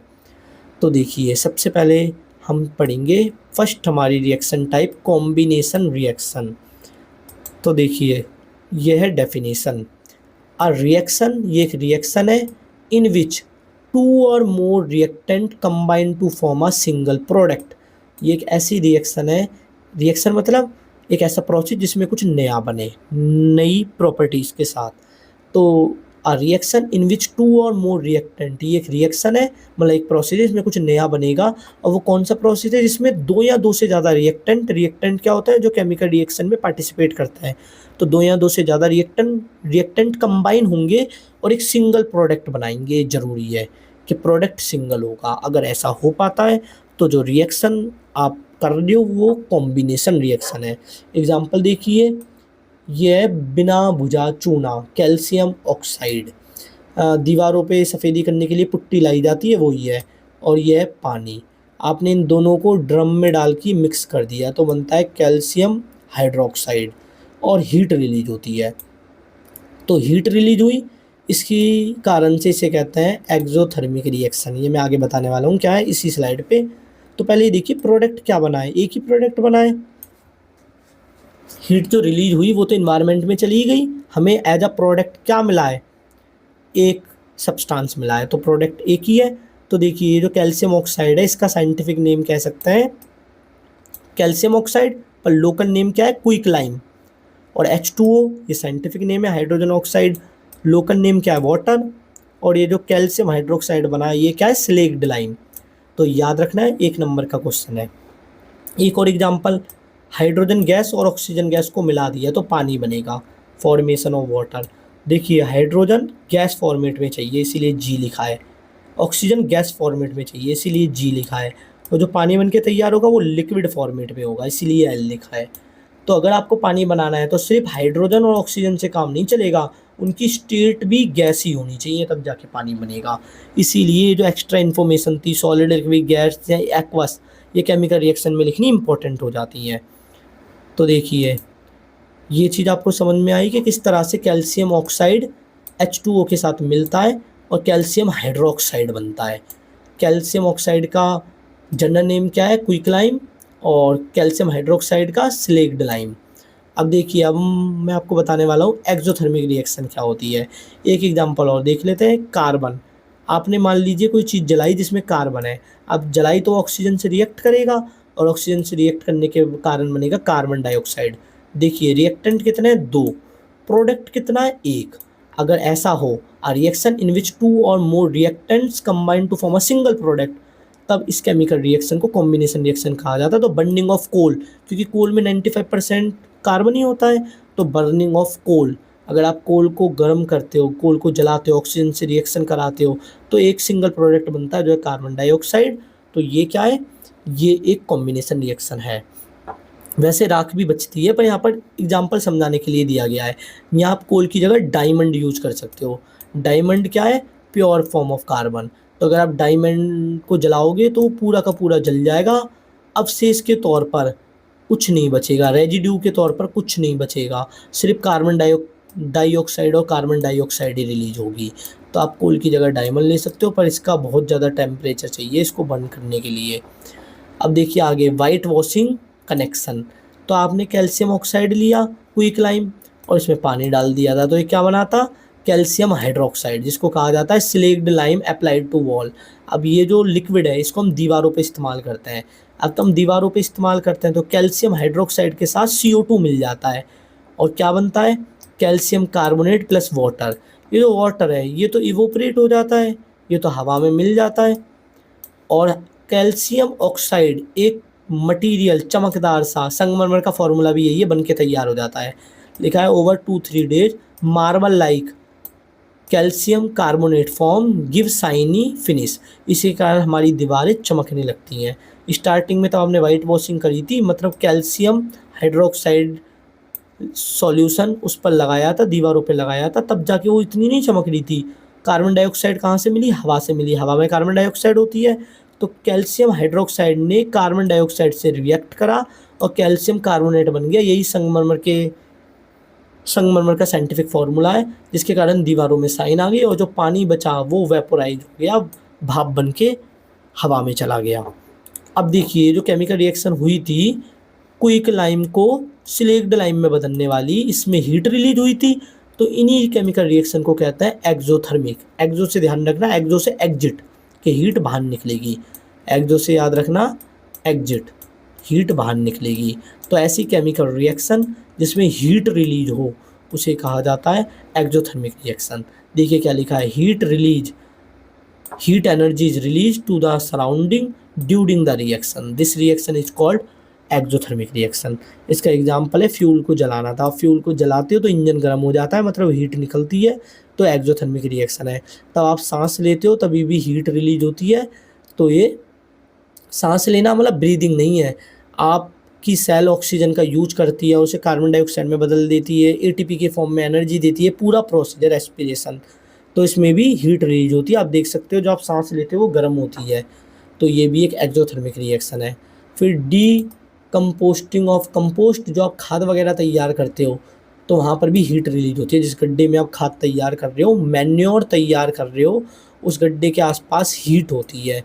तो देखिए, सबसे पहले हम पढ़ेंगे फर्स्ट हमारी रिएक्शन टाइप कॉम्बिनेशन रिएक्शन। तो देखिए, यह है डेफिनेशन। अ रिएक्शन, ये एक रिएक्शन है इन which two or more reactant combine to form a single product. ये एक ऐसी रिएक्शन है, रिएक्शन मतलब एक ऐसा प्रोसेस जिसमें कुछ नया बने, नई प्रॉपर्टीज़ के साथ। तो a reaction in which two or more reactant, ये एक रिएक्शन है, मतलब एक प्रोसेस है जिसमें कुछ नया बनेगा। और वो कौन सा प्रोसेस है? जिसमें दो या दो से ज़्यादा रिएक्टेंट, रिएक्टेंट क्या होता है? जो केमिकल रिएक्शन में पार्टिसिपेट करता है। तो दो या दो से ज़्यादा रिएक्टेंट कंबाइन होंगे और एक सिंगल प्रोडक्ट बनाएंगे। ज़रूरी है कि प्रोडक्ट सिंगल होगा। अगर ऐसा हो पाता है तो जो रिएक्शन आप कर रहे हो वो कॉम्बिनेशन रिएक्शन है। एग्जाम्पल देखिए, यह बिना बुझा चूना, कैल्शियम ऑक्साइड। दीवारों पे सफ़ेदी करने के लिए पुट्टी लाई जाती है, वही है। और यह पानी, आपने इन दोनों को ड्रम में डाल के मिक्स कर दिया तो बनता है कैल्शियम हाइड्रोक्साइड और हीट रिलीज होती है। तो हीट रिलीज हुई, इसकी कारण से इसे कहते हैं एक्सोथर्मिक रिएक्शन। ये मैं आगे बताने वाला हूँ क्या है इसी स्लाइड पे। तो पहले ये देखिए, प्रोडक्ट क्या बनाए? एक ही प्रोडक्ट बनाए। हीट जो रिलीज हुई वो तो इन्वायरमेंट में चली गई, हमें एज अ प्रोडक्ट क्या मिला है? एक सब्सटेंस मिला है, तो प्रोडक्ट एक ही है। तो देखिए, ये जो कैल्शियम ऑक्साइड है, इसका साइंटिफिक नेम कह सकते हैं कैल्शियम ऑक्साइड, पर लोकल नेम क्या है? क्विकलाइम। और H2O ये साइंटिफिक नेम है हाइड्रोजन ऑक्साइड, लोकल नेम क्या है? वाटर। और ये जो कैल्शियम हाइड्रोक्साइड बना है ये क्या है? Slaked lime. तो याद रखना है, 1 नंबर का क्वेश्चन है। एक और एग्जांपल, हाइड्रोजन गैस और ऑक्सीजन गैस को मिला दिया तो पानी बनेगा, फॉर्मेशन ऑफ वाटर। देखिए, हाइड्रोजन गैस फॉर्मेट में चाहिए इसीलिए G लिखा है, ऑक्सीजन गैस फॉर्मेट में चाहिए इसीलिए G लिखा है, और जो पानी बन के तैयार होगा वो लिक्विड फॉर्मेट में होगा इसीलिए L लिखा है। तो अगर आपको पानी बनाना है तो सिर्फ हाइड्रोजन और ऑक्सीजन से काम नहीं चलेगा, उनकी स्टेट भी गैस ही होनी चाहिए तब जाके पानी बनेगा। इसीलिए जो एक्स्ट्रा इन्फॉर्मेशन थी, सॉलिड, लिक्विड, गैस या एक्वस, ये केमिकल रिएक्शन में लिखनी इंपॉर्टेंट हो जाती है। तो देखिए, ये चीज़ आपको समझ में आई कि किस तरह से कैल्शियम ऑक्साइड H2O के साथ मिलता है और कैल्शियम हाइड्रोक्साइड बनता है। कैल्शियम ऑक्साइड का जनरल नेम क्या है? क्विकलाइम। और कैल्शियम हाइड्रोक्साइड का स्लेक्ड लाइम। अब देखिए, अब मैं आपको बताने वाला हूँ एक्सोथर्मिक रिएक्शन क्या होती है। एक एग्जांपल और देख लेते हैं। कार्बन, आपने मान लीजिए कोई चीज़ जलाई जिसमें कार्बन है, अब जलाई तो ऑक्सीजन से रिएक्ट करेगा और ऑक्सीजन से रिएक्ट करने के कारण बनेगा कार्बन डाइऑक्साइड। देखिए, रिएक्टेंट कितने हैं? 2, प्रोडक्ट कितना है? 1। अगर ऐसा हो, अ रिएक्शन इन विच 2 और more reactants combine to form a single product, तब इस केमिकल रिएक्शन को कॉम्बिनेशन रिएक्शन कहा जाता है। तो बर्निंग ऑफ कोल, क्योंकि कोल में 95% कार्बन ही होता है, तो बर्निंग ऑफ कोल अगर आप कोल को गर्म करते हो, कोल को जलाते हो, ऑक्सीजन से रिएक्शन कराते हो, तो एक सिंगल प्रोडक्ट बनता है जो है कार्बन डाइऑक्साइड। तो ये क्या है, ये एक कॉम्बिनेशन रिएक्शन है। वैसे राख भी बचती है, पर यहाँ पर एग्जाम्पल समझाने के लिए दिया गया है। यहाँ आप कोल की जगह डायमंड यूज कर सकते हो। डायमंड क्या है, प्योर फॉर्म ऑफ कार्बन। तो अगर आप डायमंड को जलाओगे तो पूरा का पूरा जल जाएगा, अवशेष के तौर पर कुछ नहीं बचेगा, रेजिड्यू के तौर पर कुछ नहीं बचेगा, सिर्फ कार्बन डाइऑक्साइड और कार्बन डाइऑक्साइड ही रिलीज होगी। तो आप कोल की जगह डायमंड ले सकते हो, पर इसका बहुत ज़्यादा टेम्परेचर चाहिए इसको बर्न करने के लिए। अब देखिए आगे, वाइट वॉशिंग कनेक्शन। तो आपने कैल्शियम ऑक्साइड लिया क्विकलाइम और इसमें पानी डाल दिया था, तो ये क्या बना था, कैल्शियम हाइड्रोक्साइड, जिसको कहा जाता है slaked lime applied to wall. अब ये जो लिक्विड है इसको हम दीवारों पे इस्तेमाल करते हैं। अब तो हम दीवारों पे इस्तेमाल करते हैं तो कैल्शियम हाइड्रोक्साइड के साथ CO2 मिल जाता है और क्या बनता है, कैल्शियम कार्बोनेट प्लस वाटर। ये जो वाटर है ये तो इवोपरेट हो जाता है, ये तो हवा में मिल जाता है। और कैल्शियम ऑक्साइड एक मटेरियल चमकदार सा, संगमरमर का फॉर्मूला भी यही है, बन के तैयार हो जाता है। लिखा है over 2-3 days marble like calcium carbonate form give shiny finish. इसी कारण हमारी दीवारें चमकने लगती हैं। स्टार्टिंग में तो आपने वाइट वॉशिंग करी थी, मतलब कैल्शियम हाइड्रोक्साइड सॉल्यूशन उस पर लगाया था, दीवारों पे लगाया था, तब जाके वो इतनी नहीं चमक रही थी। कार्बन डाइऑक्साइड कहाँ से मिली, हवा से मिली, हवा में कार्बन डाइऑक्साइड होती है। तो कैल्शियम हाइड्रोक्साइड ने कार्बन डाइऑक्साइड से रिएक्ट करा और कैल्शियम कार्बोनेट बन गया। यही संगमरमर का साइंटिफिक फॉर्मूला है, जिसके कारण दीवारों में साइन आ गई और जो पानी बचा वो वेपोराइज हो गया, भाप बन के हवा में चला गया। अब देखिए जो केमिकल रिएक्शन हुई थी क्विक लाइम को स्लेक्ड लाइम में बदलने वाली, इसमें हीट रिलीज हुई थी। तो इन्हीं केमिकल रिएक्शन को कहते हैं एक्सोथर्मिक। एक्सो से ध्यान रखना, एक्सो से एग्जिट कि हीट बाहर निकलेगी, एक्सो से याद रखना एग्जिट, हीट बाहर निकलेगी। तो ऐसी केमिकल रिएक्शन जिसमें हीट रिलीज हो उसे कहा जाता है एक्सोथर्मिक रिएक्शन। देखिए क्या लिखा है, heat energy is release to the surrounding during the reaction, this reaction is called exothermic reaction. इसका एग्जांपल है फ्यूल को जलाना था, फ्यूल को जलाते हो तो इंजन गर्म हो जाता है, मतलब हीट निकलती है, तो एक्सोथर्मिक रिएक्शन है। तब आप सांस लेते हो तभी भी हीट रिलीज होती है। तो ये सांस लेना मतलब ब्रीदिंग नहीं है, आपकी सेल ऑक्सीजन का यूज करती है, उसे कार्बन डाइऑक्साइड में बदल देती है, ATP के फॉर्म में एनर्जी देती है, पूरा प्रोसीजर रेस्पिरेशन। तो इसमें भी हीट रिलीज होती है। आप देख सकते हो जो आप सांस लेते हो वो गर्म होती है, तो ये भी एक एक्सोथर्मिक रिएक्शन है। फिर डी कंपोस्टिंग ऑफ कंपोस्ट, जो आप खाद वगैरह तैयार करते हो तो वहाँ पर भी हीट रिलीज होती है। जिस गड्ढे में आप खाद तैयार कर रहे हो, मैन्योर तैयार कर रहे हो, उस गड्ढे के आसपास हीट होती है।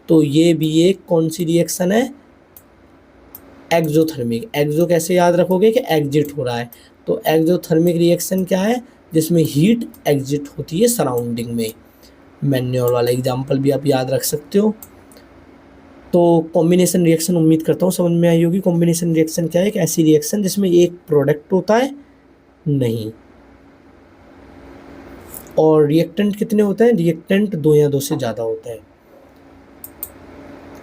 तो ये भी एक कौन सी रिएक्शन है, एक्सोथर्मिक। एक्सो कैसे याद रखोगे कि एग्जिट हो रहा है, तो एक्सोथर्मिक रिएक्शन क्या है, जिसमें हीट एग्जिट होती है सराउंडिंग में। मैन्योर वाला एग्जाम्पल भी आप याद रख सकते हो। तो कॉम्बिनेशन रिएक्शन उम्मीद करता हूँ समझ में आई होगी। कॉम्बिनेशन रिएक्शन क्या है, एक ऐसी रिएक्शन जिसमें एक प्रोडक्ट होता है नहीं, और रिएक्टेंट कितने होते हैं, रिएक्टेंट 2 या 2 से ज़्यादा होते हैं।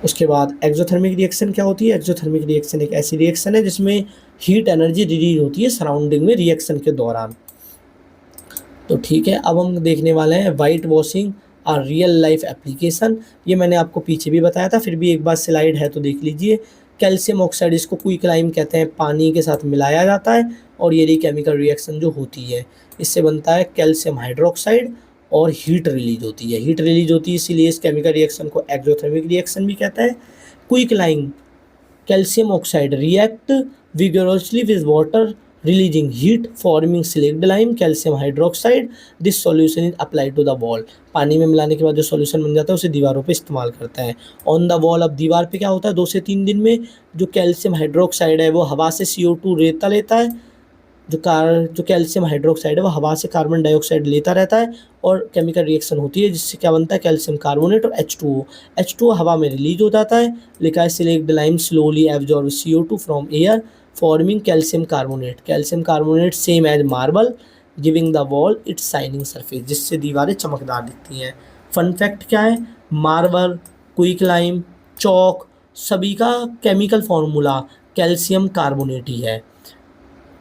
उसके बाद एक्सोथर्मिक रिएक्शन क्या होती है, एक्सोथर्मिक रिएक्शन एक ऐसी रिएक्शन है जिसमें हीट एनर्जी रिलीज होती है सराउंडिंग में रिएक्शन के दौरान। तो ठीक है, अब हम देखने वाले हैं वाइट वॉशिंग और रियल लाइफ एप्लीकेशन। ये मैंने आपको पीछे भी बताया था, फिर भी एक बार स्लाइड है तो देख लीजिए। कैल्शियम ऑक्साइड, इसको क्विकलाइम कहते हैं, पानी के साथ मिलाया जाता है और ये केमिकल रिएक्शन जो होती है इससे बनता है कैल्शियम हाइड्रोक्साइड और हीट रिलीज होती है। हीट रिलीज होती है इसीलिए इस केमिकल रिएक्शन को एक्सोथर्मिक रिएक्शन भी कहते हैं। Quicklime calcium oxide react vigorously with water releasing heat forming slaked lime calcium hydroxide, this solution is applied to the wall। पानी में मिलाने के बाद जो सॉल्यूशन बन जाता है उसे दीवारों पे इस्तेमाल करते हैं। ऑन द वॉल, अब दीवार पे क्या होता है 2 से 3 दिन में जो कैल्शियम हाइड्रोक्साइड है वो हवा से CO2 रेता लेता है, जो कैल्शियम हाइड्रोक्साइड है वो हवा से कार्बन डाइऑक्साइड लेता रहता है और केमिकल रिएक्शन होती है जिससे क्या बनता है कैल्शियम कार्बोनेट और H2O। H2O हवा में रिलीज हो जाता है। लिखा है slaked lime slowly absorb CO2 from air forming calcium carbonate. Calcium carbonate same as marble giving the wall its shining surface, जिससे दीवारें चमकदार दिखती हैं। फन फैक्ट क्या है, मार्बल, क्विकलाइम, चौक सभी का केमिकल फॉर्मूला कैल्शियम कार्बोनेट ही है।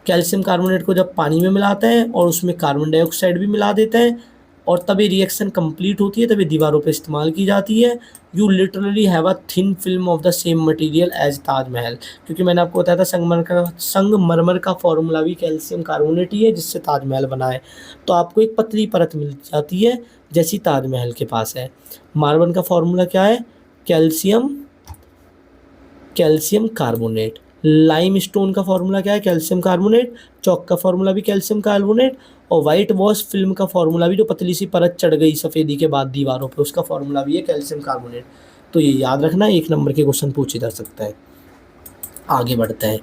कैल्शियम कार्बोनेट को जब पानी में मिलाते हैं और उसमें कार्बन डाइऑक्साइड भी मिला देते हैं और तब ये रिएक्शन कंप्लीट होती है, तब ये दीवारों पे इस्तेमाल की जाती है। You literally have a thin film of the same material as Taj Mahal, क्योंकि मैंने आपको बताया था संगमरमर का फॉर्मूला भी कैल्शियम कार्बोनेट ही है जिससे ताजमहल बना है। तो आपको एक पतली परत मिल जाती है जैसी ताजमहल के पास है। मार्बल का फॉर्मूला क्या है? Calcium carbonate. लाइम स्टोन का फॉर्मूला क्या है? Calcium carbonate. चौक का फॉर्मूला भी कैल्शियम कार्बोनेट। और वाइट वॉश फिल्म का फॉर्मूला भी, जो पतली सी परत चढ़ गई सफ़ेदी के बाद दीवारों पे, उसका फॉर्मूला भी है कैल्शियम कार्बोनेट। तो ये याद रखना, 1 नंबर के क्वेश्चन पूछे जा सकता है। आगे बढ़ते हैं।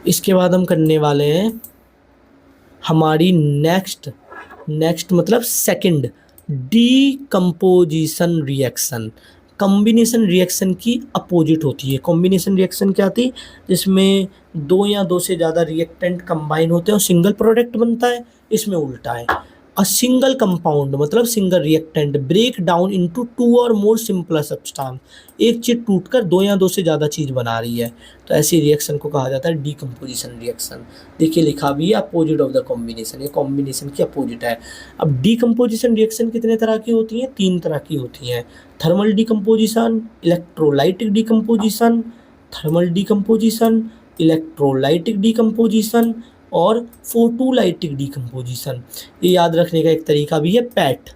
इसके बाद हम करने वाले हैं हमारी नेक्स्ट मतलब second, decomposition reaction. Combination reaction की अपोजिट होती है। कॉम्बिनेशन रिएक्शन क्या थी? जिसमें 2 या 2 से ज़्यादा रिएक्टेंट कंबाइन होते हैं और सिंगल प्रोडक्ट बनता है। इसमें उल्टा है। अ सिंगल कंपाउंड मतलब single reactant break down into 2 और मोर सिंपलर सब्सटेंस। एक चीज़ टूटकर 2 या 2 से ज़्यादा चीज़ बना रही है, तो ऐसी रिएक्शन को कहा जाता है डीकम्पोजिशन रिएक्शन। देखिए लिखा भी है अपोजिट ऑफ द कॉम्बिनेशन, ये कॉम्बिनेशन की अपोजिट है। अब डीकम्पोजिशन रिएक्शन कितने तरह की होती हैं? 3 तरह की होती हैं। Thermal decomposition, electrolytic decomposition, thermal decomposition, electrolytic decomposition और फोटोलाइटिक डीकम्पोजिशन। ये याद रखने का एक तरीका भी है पैट।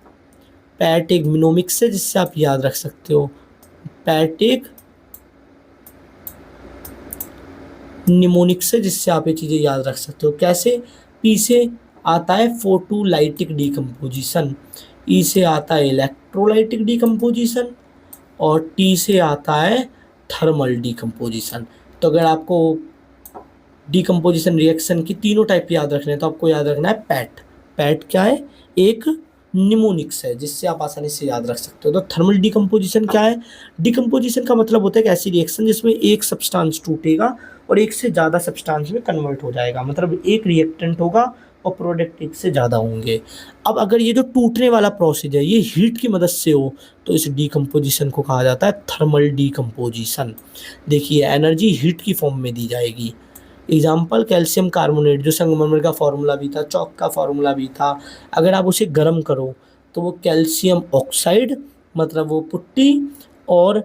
पैट एक मिनोमिक्स है जिससे आप याद रख सकते हो। पैट एक निमोनिक्स है जिससे आप ये चीज़ें याद रख सकते हो। कैसे? पी से आता है फोटोलाइटिक डीकम्पोजिशन, ई से आता है इलेक्ट्रोलाइटिक डीकम्पोजिशन और टी से आता है थर्मल डीकम्पोजिशन। तो अगर आपको डीकम्पोजिशन रिएक्शन की तीनों टाइप याद रखने हैं तो आपको याद रखना है पैट। पैट क्या है? एक निमोनिक्स है जिससे आप आसानी से याद रख सकते हो। तो थर्मल डीकम्पोजिशन क्या है? डीकम्पोजिशन का मतलब होता है एक ऐसी रिएक्शन जिसमें एक सब्सटेंस टूटेगा और एक से ज़्यादा सब्सटेंस में कन्वर्ट हो जाएगा, मतलब एक रिएक्टेंट होगा और प्रोडक्ट एक से ज़्यादा होंगे। अब अगर ये जो टूटने वाला प्रोसेस है ये हीट की मदद से हो तो इस डीकम्पोजिशन को कहा जाता है थर्मल डीकम्पोजिशन। देखिए एनर्जी हीट की फॉर्म में दी जाएगी। एग्जाम्पल कैल्शियम कार्बोनेट, जो संगमरमर का फॉर्मूला भी था, चौक का फॉर्मूला भी था, अगर आप उसे गर्म करो तो वो कैल्शियम ऑक्साइड मतलब वो पुट्टी और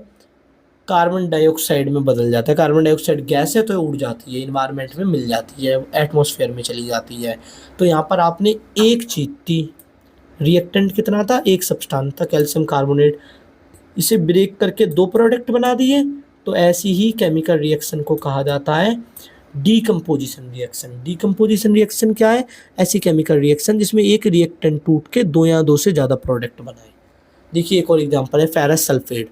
कार्बन डाइऑक्साइड में बदल जाता है। कार्बन डाइऑक्साइड गैस है तो ये उड़ जाती है, इन्वायरमेंट में मिल जाती है, एटमॉस्फेयर में चली जाती है। तो यहाँ पर आपने एक चीज़ थी, रिएक्टेंट कितना था? एक सब्सटेंस था कैल्शियम कार्बोनेट, इसे ब्रेक करके 2 प्रोडक्ट बना दिए। तो ऐसी ही केमिकल रिएक्शन को कहा जाता है डीकम्पोजिशन रिएक्शन। डीकम्पोजिशन रिएक्शन क्या है? ऐसी केमिकल रिएक्शन जिसमें एक रिएक्टेंट टूट के 2 या 2 से ज़्यादा प्रोडक्ट बनाए। देखिए एक और एग्जांपल है फेरस सल्फेट।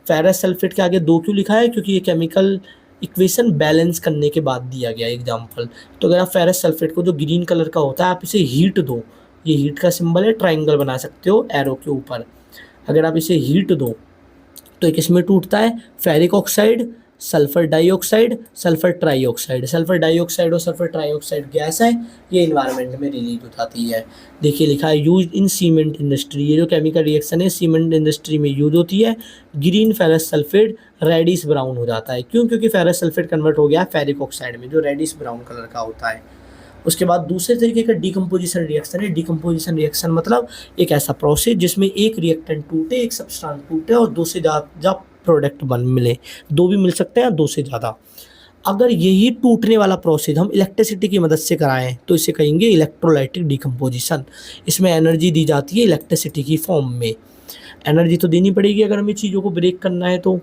फेरस सल्फेट के आगे 2 क्यों लिखा है? क्योंकि ये केमिकल इक्वेशन बैलेंस करने के बाद दिया गया एग्जांपल। तो अगर आप फेरस सल्फेट को जो ग्रीन कलर का होता है आप इसे हीट दो, ये हीट का सिंबल है, ट्राइंगल बना सकते हो एरो के ऊपर। अगर आप इसे हीट दो तो एक इसमें टूटता है ferric oxide, sulphur dioxide, sulphur trioxide. Sulphur dioxide और सल्फर ट्राइऑक्साइड गैस है, ये इन्वायरमेंट में रिलीज हो जाती है। देखिए लिखा है यूज इन सीमेंट इंडस्ट्री। ये जो केमिकल रिएक्शन है सीमेंट इंडस्ट्री में यूज होती है। Green ferrous sulphate reddish brown हो जाता है। क्यों? क्योंकि फेरस सल्फेट कन्वर्ट हो गया फेरिक ऑक्साइड में जो रेडिश ब्राउन कलर का होता है। उसके बाद दूसरे तरीके का डीकम्पोजिशन रिएक्शन है। डीकम्पोजिशन रिएक्शन मतलब एक ऐसा प्रोसेस जिसमें एक रिएक्टेंट टूटे, एक सब्सटेंस टूटे और 2 से ज़्यादा प्रोडक्ट बन मिले। 2 भी मिल सकते हैं, 2 से ज़्यादा। अगर यही टूटने वाला प्रोसेस हम इलेक्ट्रिसिटी की मदद से कराएं तो इसे कहेंगे इलेक्ट्रोलाइटिक डीकम्पोजिशन। इसमें एनर्जी दी जाती है इलेक्ट्रिसिटी की फॉर्म में। एनर्जी तो देनी पड़ेगी अगर हमें चीज़ों को ब्रेक करना है तो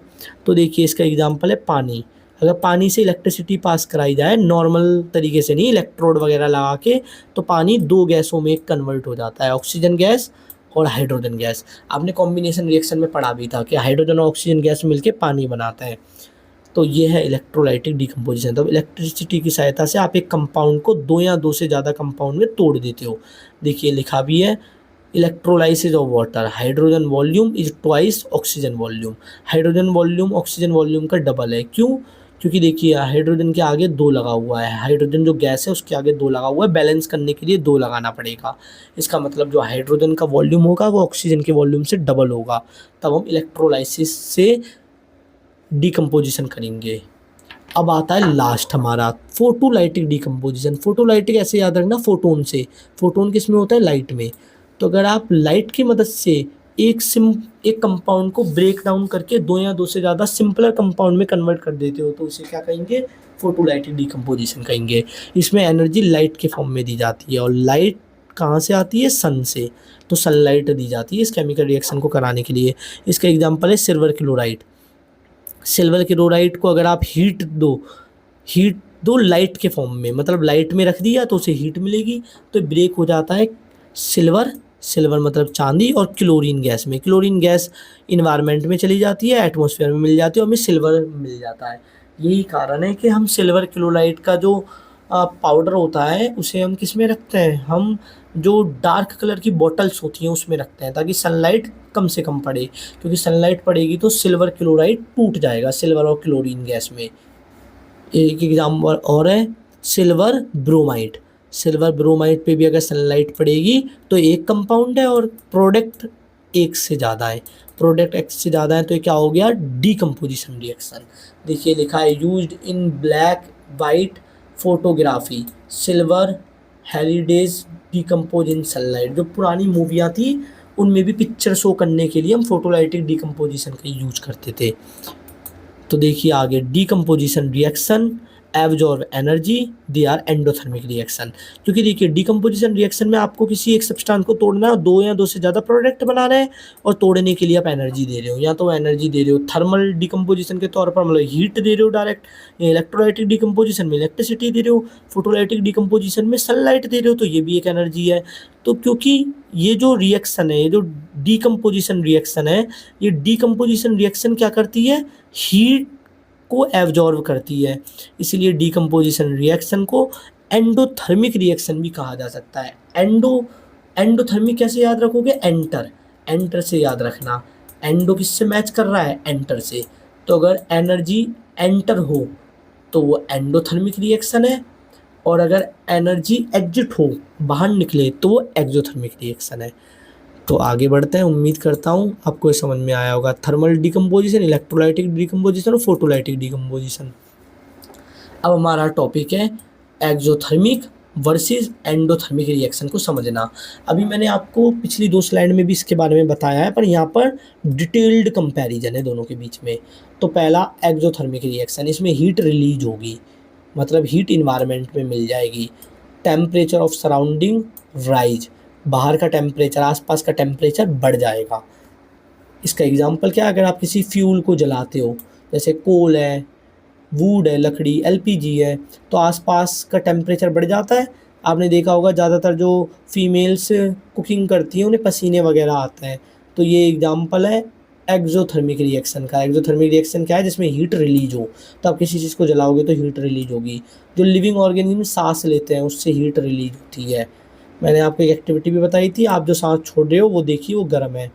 देखिए इसका एग्जांपल है पानी। अगर पानी से इलेक्ट्रिसिटी पास कराई जाए नॉर्मल तरीके से नहीं, इलेक्ट्रोड वगैरह लगा के, तो पानी 2 गैसों में कन्वर्ट हो जाता है, ऑक्सीजन गैस और हाइड्रोजन गैस। आपने कॉम्बिनेशन रिएक्शन में पढ़ा भी था कि हाइड्रोजन और ऑक्सीजन गैस मिलके पानी बनाता है। तो ये है इलेक्ट्रोलाइटिक डीकम्पोजिशन। तो इलेक्ट्रिसिटी की सहायता से आप एक कंपाउंड को 2 या 2 से ज़्यादा कंपाउंड में तोड़ देते हो। देखिए लिखा भी है electrolysis of water, hydrogen volume is twice oxygen volume. Hydrogen volume oxygen volume का डबल है। क्यों? क्योंकि देखिए हाइड्रोजन के आगे 2 लगा हुआ है, हाइड्रोजन जो गैस है उसके आगे 2 लगा हुआ है, बैलेंस करने के लिए 2 लगाना पड़ेगा। इसका मतलब जो हाइड्रोजन का वॉल्यूम होगा वो ऑक्सीजन के वॉल्यूम से डबल होगा, तब हम इलेक्ट्रोलाइसिस से डीकम्पोजिशन करेंगे। अब आता है लास्ट हमारा फोटोलाइटिक डिकम्पोजिशन। फोटोलाइटिक ऐसे याद रखना, फोटोन से। फोटोन किस में होता है? लाइट में। तो अगर आप लाइट की मदद से एक कंपाउंड को ब्रेक डाउन करके दो या दो से ज़्यादा सिंपलर कंपाउंड में कन्वर्ट कर देते हो तो उसे क्या कहेंगे? फोटोलाइटिक डिकम्पोजिशन कहेंगे। इसमें एनर्जी लाइट के फॉर्म में दी जाती है और लाइट कहाँ से आती है? सन से। तो सनलाइट दी जाती है इस केमिकल रिएक्शन को कराने के लिए। इसका एग्जाम्पल है सिल्वर क्लोराइड। सिल्वर क्लोराइड को अगर आप हीट दो लाइट के फॉर्म में, मतलब लाइट में रख दिया तो उसे हीट मिलेगी तो ब्रेक हो जाता है सिल्वर। सिल्वर मतलब चांदी, और क्लोरीन गैस में। क्लोरीन गैस इन्वायरमेंट में चली जाती है, एटमॉस्फेयर में मिल जाती है और हमें सिल्वर मिल जाता है। यही कारण है कि हम सिल्वर क्लोराइड का जो पाउडर होता है उसे हम किस में रखते हैं? हम जो डार्क कलर की बॉटल्स होती हैं उसमें रखते हैं ताकि सनलाइट कम से कम पड़े, क्योंकि सनलाइट पड़ेगी तो सिल्वर क्लोराइड टूट जाएगा सिल्वर और क्लोरीन गैस में। एक एग्जाम्पल और है सिल्वर ब्रोमाइड। सिल्वर ब्रोमाइड पे भी अगर सनलाइट पड़ेगी तो एक कंपाउंड है और प्रोडक्ट एक से ज़्यादा है। प्रोडक्ट एक से ज़्यादा है तो ये क्या हो गया? Decomposition reaction. देखिए लिखा है used in black white photography silver halides decompose in sunlight. जो पुरानी मूवियाँ थी उनमें भी पिक्चर शो करने के लिए हम फोटोलाइटिक डिकम्पोजिशन का यूज करते थे। तो देखिए आगे, decomposition reaction absorb energy, they are endothermic reaction. क्योंकि देखिए डीकम्पोजिशन रिएक्शन में आपको किसी एक सब्सटेंस को तोड़ना है और दो या दो से ज़्यादा प्रोडक्ट बना रहे हैं और तोड़ने के लिए आप एनर्जी दे रहे हो। या तो एनर्जी दे रहे हो थर्मल डीकम्पोजिशन के तौर पर, मतलब हीट दे रहे हो डायरेक्ट, या इलेक्ट्रोलाइटिक डीकम्पोजिशन में इलेक्ट्रिसिटी दे रहे हो, फोटोलाइटिक डीकम्पोजिशन में सनलाइट दे रहे हो, तो ये भी एक एनर्जी है। तो क्योंकि ये जो रिएक्शन है, ये जो डीकम्पोजिशन रिएक्शन है, ये डीकम्पोजिशन रिएक्शन क्या करती है? हीट को एब्जॉर्ब करती है। इसीलिए डीकम्पोजिशन रिएक्शन को एंडोथर्मिक रिएक्शन भी कहा जा सकता है। एंडोथर्मिक कैसे याद रखोगे? एंटर से याद रखना। एंडो किससे मैच कर रहा है? एंटर से। तो अगर एनर्जी एंटर हो तो वो एंडोथर्मिक रिएक्शन है, और अगर एनर्जी एग्जिट हो, बाहर निकले, तो वो एक्सोथर्मिक रिएक्शन है। तो आगे बढ़ते हैं। उम्मीद करता हूँ आपको ये समझ में आया होगा। थर्मल डिकम्पोजिशन, इलेक्ट्रोलाइटिक डिकम्पोजिशन और फोटोलाइटिक डिकम्पोजिशन। अब हमारा टॉपिक है एक्सोथर्मिक वर्सेस एंडोथर्मिक रिएक्शन को समझना। अभी मैंने आपको पिछली दो स्लाइड में भी इसके बारे में बताया है, पर यहाँ पर डिटेल्ड कंपैरिजन है दोनों के बीच में। तो पहला एक्सोथर्मिक रिएक्शन, इसमें हीट रिलीज होगी, मतलब हीट इन्वायरमेंट में मिल जाएगी। टेम्परेचर ऑफ सराउंडिंग राइज, बाहर का टेम्परेचर, आसपास का टेम्परेचर बढ़ जाएगा। इसका एग्जांपल क्या है? अगर आप किसी फ्यूल को जलाते हो, जैसे कोल है, वुड है, लकड़ी, एलपीजी है, तो आसपास का टेम्परेचर बढ़ जाता है। आपने देखा होगा ज़्यादातर जो फीमेल्स कुकिंग करती हैं उन्हें पसीने वगैरह आते हैं। तो ये एग्जांपल है एक्सोथर्मिक रिएक्शन का। एक्सोथर्मिक रिएक्शन क्या है? जिसमें हीट रिलीज हो। तो आप किसी चीज़ को जलाओगे तो हीट रिलीज होगी। जो लिविंग ऑर्गेनिज्म सांस लेते हैं उससे हीट रिलीज होती है। मैंने आपको एक एक्टिविटी भी बताई थी, आप जो सांस छोड़ रहे हो वो देखिए वो गर्म है।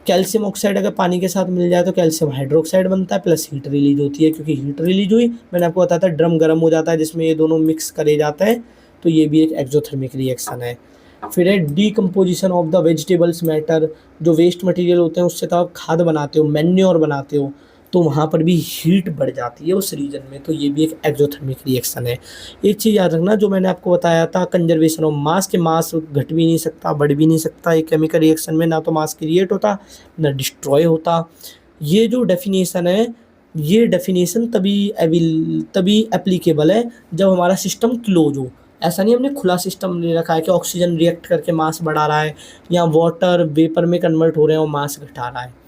कैल्शियम ऑक्साइड अगर पानी के साथ मिल जाए तो कैल्शियम हाइड्रोक्साइड बनता है, प्लस हीट रिलीज होती है। क्योंकि हीट रिलीज हुई, मैंने आपको बताया था ड्रम गर्म हो जाता है जिसमें ये दोनों मिक्स करे जाता है। तो ये भी एक एक्सोथर्मिक रिएक्शन है। फिर है decomposition of the vegetables matter. जो वेस्ट मटेरियल होते हैं उससे तो आप खाद बनाते हो, मैन्योर बनाते हो, तो वहाँ पर भी हीट बढ़ जाती है उस रीजन में। तो ये भी एक एक्सोथर्मिक रिएक्शन है। एक चीज़ याद रखना, जो मैंने आपको बताया था कंजर्वेशन ऑफ मास, के मास घट भी नहीं सकता, बढ़ भी नहीं सकता एक केमिकल रिएक्शन में। ना तो मास क्रिएट होता, ना डिस्ट्रॉय होता। ये जो डेफिनेशन है, ये डेफिनेशन तभी एप्लीकेबल है जब हमारा सिस्टम क्लोज हो। ऐसा नहीं हमने खुला सिस्टम ले रखा है कि ऑक्सीजन रिएक्ट करके मास बढ़ा रहा है, या वाटर वेपर में कन्वर्ट हो रहे हैं और मास घटा रहा है।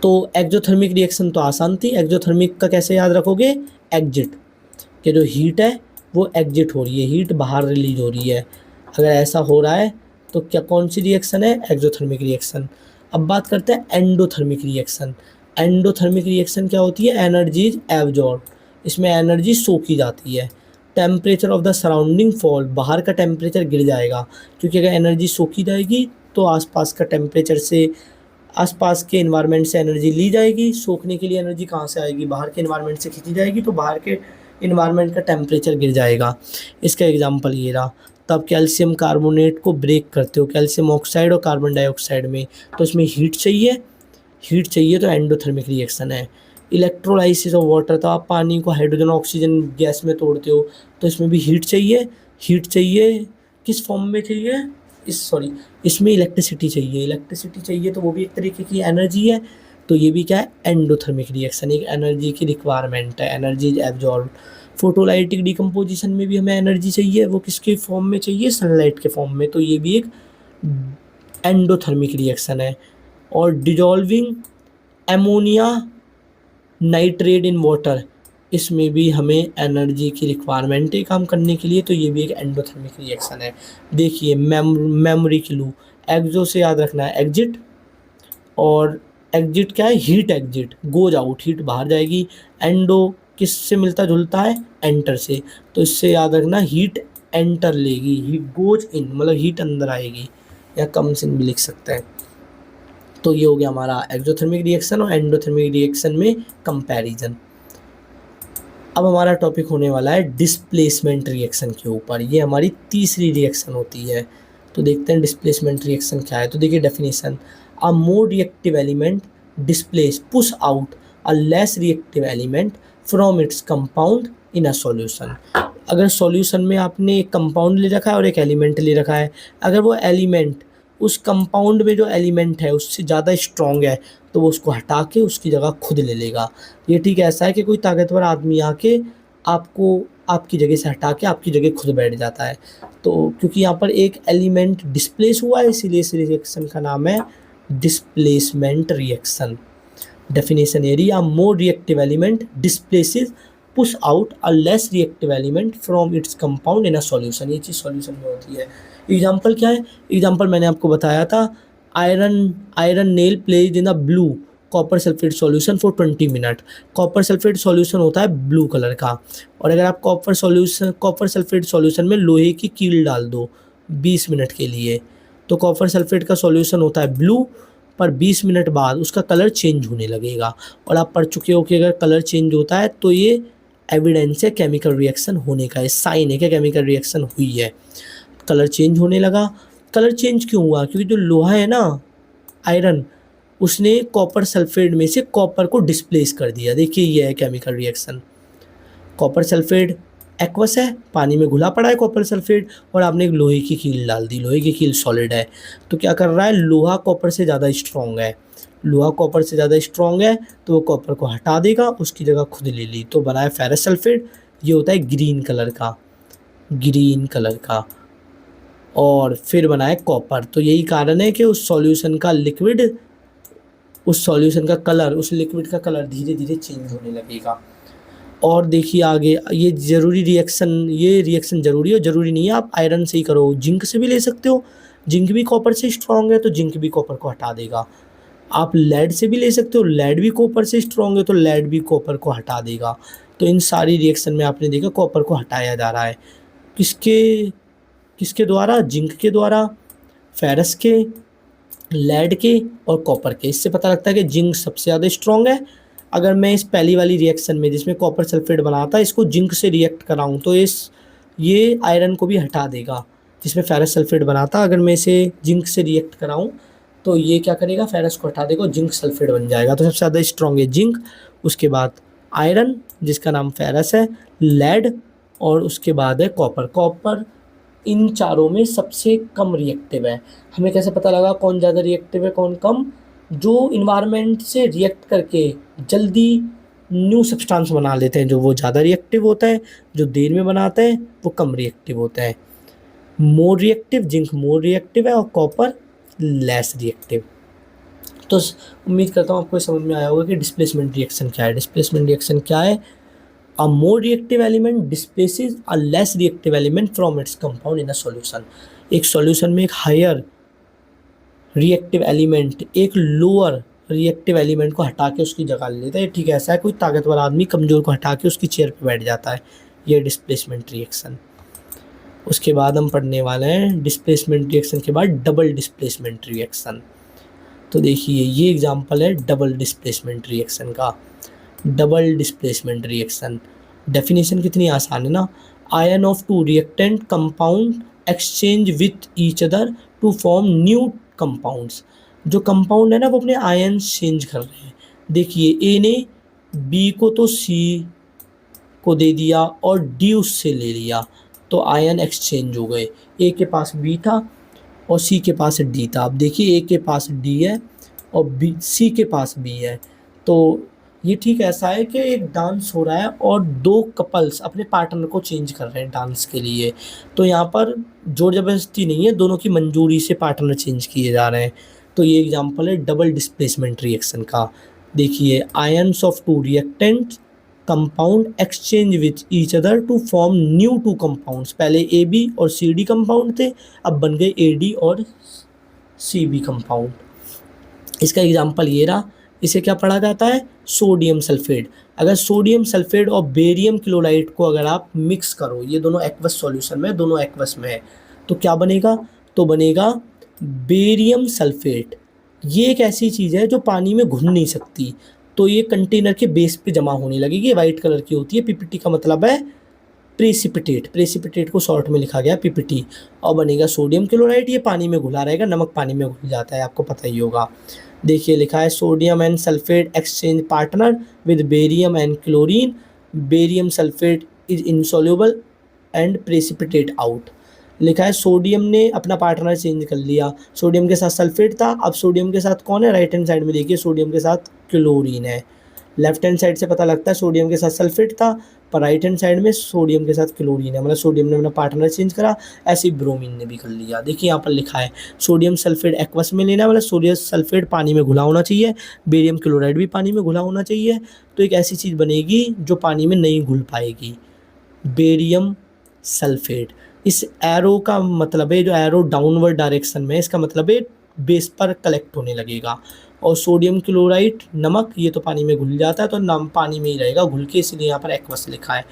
तो एक्सोथर्मिक रिएक्शन तो आसान थी। एक्सोथर्मिक का कैसे याद रखोगे? एग्जिट, कि जो हीट है वो एग्जिट हो रही है, हीट बाहर रिलीज हो रही है। अगर ऐसा हो रहा है तो क्या, कौन सी रिएक्शन है? Exothermic reaction. अब बात करते हैं एंडोथर्मिक रिएक्शन। एंडोथर्मिक रिएक्शन क्या होती है? एनर्जी इज एब्जॉर्ब, इसमें एनर्जी सोखी जाती है। Temperature of the surrounding fall, बाहर का टेम्परेचर गिर जाएगा, क्योंकि अगर एनर्जी सोखी जाएगी तो आसपास का टेम्परेचर से, आसपास के इन्वायरमेंट से एनर्जी ली जाएगी। सोखने के लिए एनर्जी कहाँ से आएगी? बाहर के इन्वायरमेंट से खींची जाएगी, तो बाहर के इन्वायरमेंट का टेम्परेचर गिर जाएगा। इसका एग्जांपल ये रहा। तब कैल्शियम कार्बोनेट को ब्रेक करते हो, कैल्शियम ऑक्साइड और कार्बन डाइऑक्साइड में, तो इसमें हीट चाहिए। हीट चाहिए तो एंडोथर्मिक रिएक्शन है। इलेक्ट्रोलाइसिस ऑफ वाटर, तो आप पानी को हाइड्रोजन ऑक्सीजन गैस में तोड़ते हो, तो इसमें भी हीट चाहिए। हीट चाहिए किस फॉर्म में चाहिए, इसमें इलेक्ट्रिसिटी चाहिए। इलेक्ट्रिसिटी चाहिए तो वो भी एक तरीके की एनर्जी है। तो ये भी क्या है, एंडोथर्मिक रिएक्शन, एक एनर्जी की रिक्वायरमेंट है, energy is absorb. Photolytic decomposition में भी हमें एनर्जी चाहिए, वो किसके फॉर्म में चाहिए, सनलाइट के फॉर्म में, तो ये भी एक एंडोथर्मिक रिएक्शन है। और dissolving ammonia nitrate in water, इसमें भी हमें एनर्जी की रिक्वायरमेंट है काम करने के लिए, तो ये भी एक एंडोथर्मिक रिएक्शन है। देखिए मेमोरी क्लू, एक्सो से याद रखना है एग्जिट, और एग्जिट क्या है, heat exit, goes out, heat बाहर जाएगी। एंडो किससे मिलता जुलता है, एंटर से, तो इससे याद रखना हीट एंटर लेगी, हीट गोज इन, मतलब हीट अंदर आएगी, या कम्स इन भी लिख सकते हैं। तो ये हो गया हमारा एक्सोथर्मिक रिएक्शन और एंडोथर्मिक रिएक्शन में कंपैरिजन। अब हमारा टॉपिक होने वाला है डिस्प्लेसमेंट रिएक्शन के ऊपर, ये हमारी तीसरी रिएक्शन होती है। तो देखते हैं डिस्प्लेसमेंट रिएक्शन क्या है। तो देखिए definition, a more reactive element displace push out a less reactive element from its compound in a solution. अगर सॉल्यूशन में आपने एक कंपाउंड ले रखा है और एक एलिमेंट ले रखा है, अगर वो एलिमेंट उस कंपाउंड में जो एलिमेंट है उससे ज़्यादा स्ट्रॉन्ग है, तो वो उसको हटा के उसकी जगह खुद ले लेगा। ये ठीक ऐसा है कि कोई ताकतवर आदमी आके आपको आपकी जगह से हटा के आपकी जगह खुद बैठ जाता है। तो क्योंकि यहाँ पर एक एलिमेंट डिस्प्लेस हुआ है, इसीलिए इस रिएक्शन का नाम है displacement reaction. Definition area, more reactive element displaces push out a less reactive element from its compound in a solution. ये चीज़ सॉल्यूशन में होती है। एग्जाम्पल क्या है, एग्जाम्पल मैंने आपको बताया था, iron nail placed in a blue copper sulphate solution for 20 minute. Copper sulphate solution होता है ब्लू कलर का, और अगर आप कॉपर सल्फेट सॉल्यूशन में लोहे की कील डाल दो 20 मिनट के लिए, तो कॉपर सल्फेट का सॉल्यूशन होता है ब्लू, पर 20 मिनट बाद उसका कलर चेंज होने लगेगा। और आप पढ़ चुके हो कि अगर कलर चेंज होता है तो ये एविडेंस है केमिकल रिएक्शन होने का, ये साइन है कि केमिकल रिएक्शन हुई है। कलर चेंज होने लगा। कलर चेंज क्यों हुआ, क्योंकि जो लोहा है ना, आयरन, उसने कॉपर सल्फेट में से कॉपर को डिस्प्लेस कर दिया। देखिए ये है chemical reaction. Copper sulphate aqueous है, पानी में घुला पड़ा है कॉपर सल्फेट, और आपने एक लोहे की कील डाल दी, लोहे की कील सॉलिड है, तो क्या कर रहा है, लोहा कॉपर से ज़्यादा स्ट्रॉन्ग है, लोहा कॉपर से ज़्यादा स्ट्रॉन्ग है, तो वो कॉपर को हटा देगा, उसकी जगह खुद ले ली, तो बना है फेरस सल्फेट। ये होता है ग्रीन कलर का, ग्रीन कलर का, और फिर बना है कॉपर। तो यही कारण है कि उस सॉल्यूशन का लिक्विड, उस सॉल्यूशन का कलर, उस लिक्विड का कलर धीरे धीरे चेंज होने लगेगा। और देखिए आगे, ये ज़रूरी रिएक्शन, ये रिएक्शन ज़रूरी है, ज़रूरी नहीं है आप आयरन से ही करो, जिंक से भी ले सकते हो, जिंक भी कॉपर से स्ट्रॉन्ग है, तो जिंक भी कॉपर को हटा देगा। आप लेड से भी ले सकते हो, लेड भी कॉपर से स्ट्रॉन्ग है, तो लेड भी कॉपर को हटा देगा। तो इन सारी रिएक्शन में आपने देखा कॉपर को हटाया जा रहा है, किसके किसके द्वारा, जिंक के द्वारा, फेरस के, लेड के और कॉपर के। इससे पता लगता है कि जिंक सबसे ज़्यादा स्ट्रॉन्ग है। अगर मैं इस पहली वाली रिएक्शन में जिसमें कॉपर सल्फेट बनाता है, इसको जिंक से रिएक्ट कराऊँ, तो ये आयरन को भी हटा देगा। जिसमें फेरस सल्फेट बनाता, अगर मैं इसे जिंक से रिएक्ट कराऊँ, तो ये क्या करेगा, फेरस को हटा देगा, जिंक सल्फेट बन जाएगा। तो सबसे ज़्यादा स्ट्रॉन्ग है जिंक, उसके बाद आयरन जिसका नाम फेरस है, लेड, और उसके बाद है कॉपर। कॉपर इन चारों में सबसे कम रिएक्टिव है। हमें कैसे पता लगा कौन ज़्यादा रिएक्टिव है कौन कम, जो इन्वायरमेंट से रिएक्ट करके जल्दी न्यू सब्सटेंस बना लेते हैं, जो वो ज़्यादा रिएक्टिव होता है, जो देर में बनाते हैं वो कम रिएक्टिव होता है। More reactive, zinc more reactive है, और कॉपर लेस रिएक्टिव। तो उम्मीद करता हूँ आपको समझ में आया होगा कि डिस्प्लेसमेंट रिएक्शन क्या है। डिस्प्लेसमेंट रिएक्शन क्या है, a more reactive element displaces a less reactive element from its compound in a solution। एक सॉल्यूशन में एक हायर रिएक्टिव एलिमेंट एक लोअर रिएक्टिव एलिमेंट को हटा के उसकी जगह ले लेता है। ठीक है, ऐसा है कोई ताकतवर आदमी कमज़ोर को हटा के उसकी चेयर पे बैठ जाता है, ये डिस्प्लेसमेंट रिएक्शन। उसके बाद हम पढ़ने वाले हैं डिस्प्लेसमेंट रिएक्शन के बाद डबल डिस्प्लेसमेंट रिएक्शन। तो देखिए ये एग्जांपल है डबल डिस्प्लेसमेंट रिएक्शन का। डबल डिस्प्लेसमेंट रिएक्शन, डेफिनेशन कितनी आसान है ना, ion of two reactant compound exchange with each other to form new compounds. जो कंपाउंड है ना वो अपने आयन चेंज कर रहे हैं। देखिए ए ने बी को तो सी को दे दिया और डी उससे ले लिया, तो आयन एक्सचेंज हो गए। ए के पास बी था और सी के पास डी था। अब देखिए ए के पास डी है और बी सी के पास बी है, तो ये ठीक ऐसा है कि एक डांस हो रहा है और दो कपल्स अपने पार्टनर को चेंज कर रहे हैं डांस के लिए, तो यहाँ पर जोर ज़बरदस्ती नहीं है, दोनों की मंजूरी से पार्टनर चेंज किए जा रहे हैं। तो ये एग्जांपल है डबल डिस्प्लेसमेंट रिएक्शन का। देखिए ions of two reactants compound exchange with each other to form new two compounds. पहले ए बी और सी डी कंपाउंड थे, अब बन गए ए डी और सी बी कंपाउंड। इसका एग्जांपल ये रहा। इसे क्या पढ़ा जाता है? Sodium sulphate. अगर सोडियम सल्फेट और बेरियम क्लोराइड को अगर आप मिक्स करो, ये दोनों एक्वस सॉल्यूशन में, दोनों एक्वस में है, तो क्या बनेगा? तो बनेगा बेरियम सल्फेट। ये एक ऐसी चीज़ है जो पानी में घुल नहीं सकती, तो ये कंटेनर के बेस पे जमा होने लगेगी। वाइट कलर की होती है। पीपीटी का मतलब है प्रेसिपिटेट। प्रेसिपिटेट को शॉर्ट में लिखा गया पीपीटी, और बनेगा सोडियम क्लोराइड। ये पानी में घुला रहेगा, नमक पानी में घुल जाता है, आपको पता ही होगा। देखिए लिखा है sodium and sulphate exchange partner with barium and chlorine. Barium sulphate is insoluble and precipitate out. लिखा है सोडियम ने अपना पार्टनर चेंज कर लिया। सोडियम के साथ सल्फेट था, अब सोडियम के साथ कौन है? राइट हैंड साइड में देखिए सोडियम के साथ क्लोरीन है। लेफ्ट हैंड साइड से पता लगता है सोडियम के साथ सल्फेट था, पर राइट हैंड साइड में सोडियम के साथ क्लोरीन है, मतलब सोडियम ने अपना पार्टनर चेंज करा। ऐसे ही ब्रोमीन ने भी कर लिया। देखिए यहाँ पर लिखा है सोडियम सल्फेट एक्वस में लेना है, मतलब सोडियम सल्फेट पानी में घुला होना चाहिए, बेरियम क्लोराइड भी पानी में घुला होना चाहिए, तो एक ऐसी चीज़ बनेगी जो पानी में नहीं घुल पाएगी, बेरियम सल्फेट। इस एरो का मतलब है, जो एरो डाउनवर्ड डायरेक्शन में है, इसका मतलब है बेस पर कलेक्ट होने लगेगा। और सोडियम क्लोराइड नमक, ये तो पानी में घुल जाता है, तो नाम पानी में ही रहेगा घुल के, इसलिए यहाँ पर एक्वस लिखा है।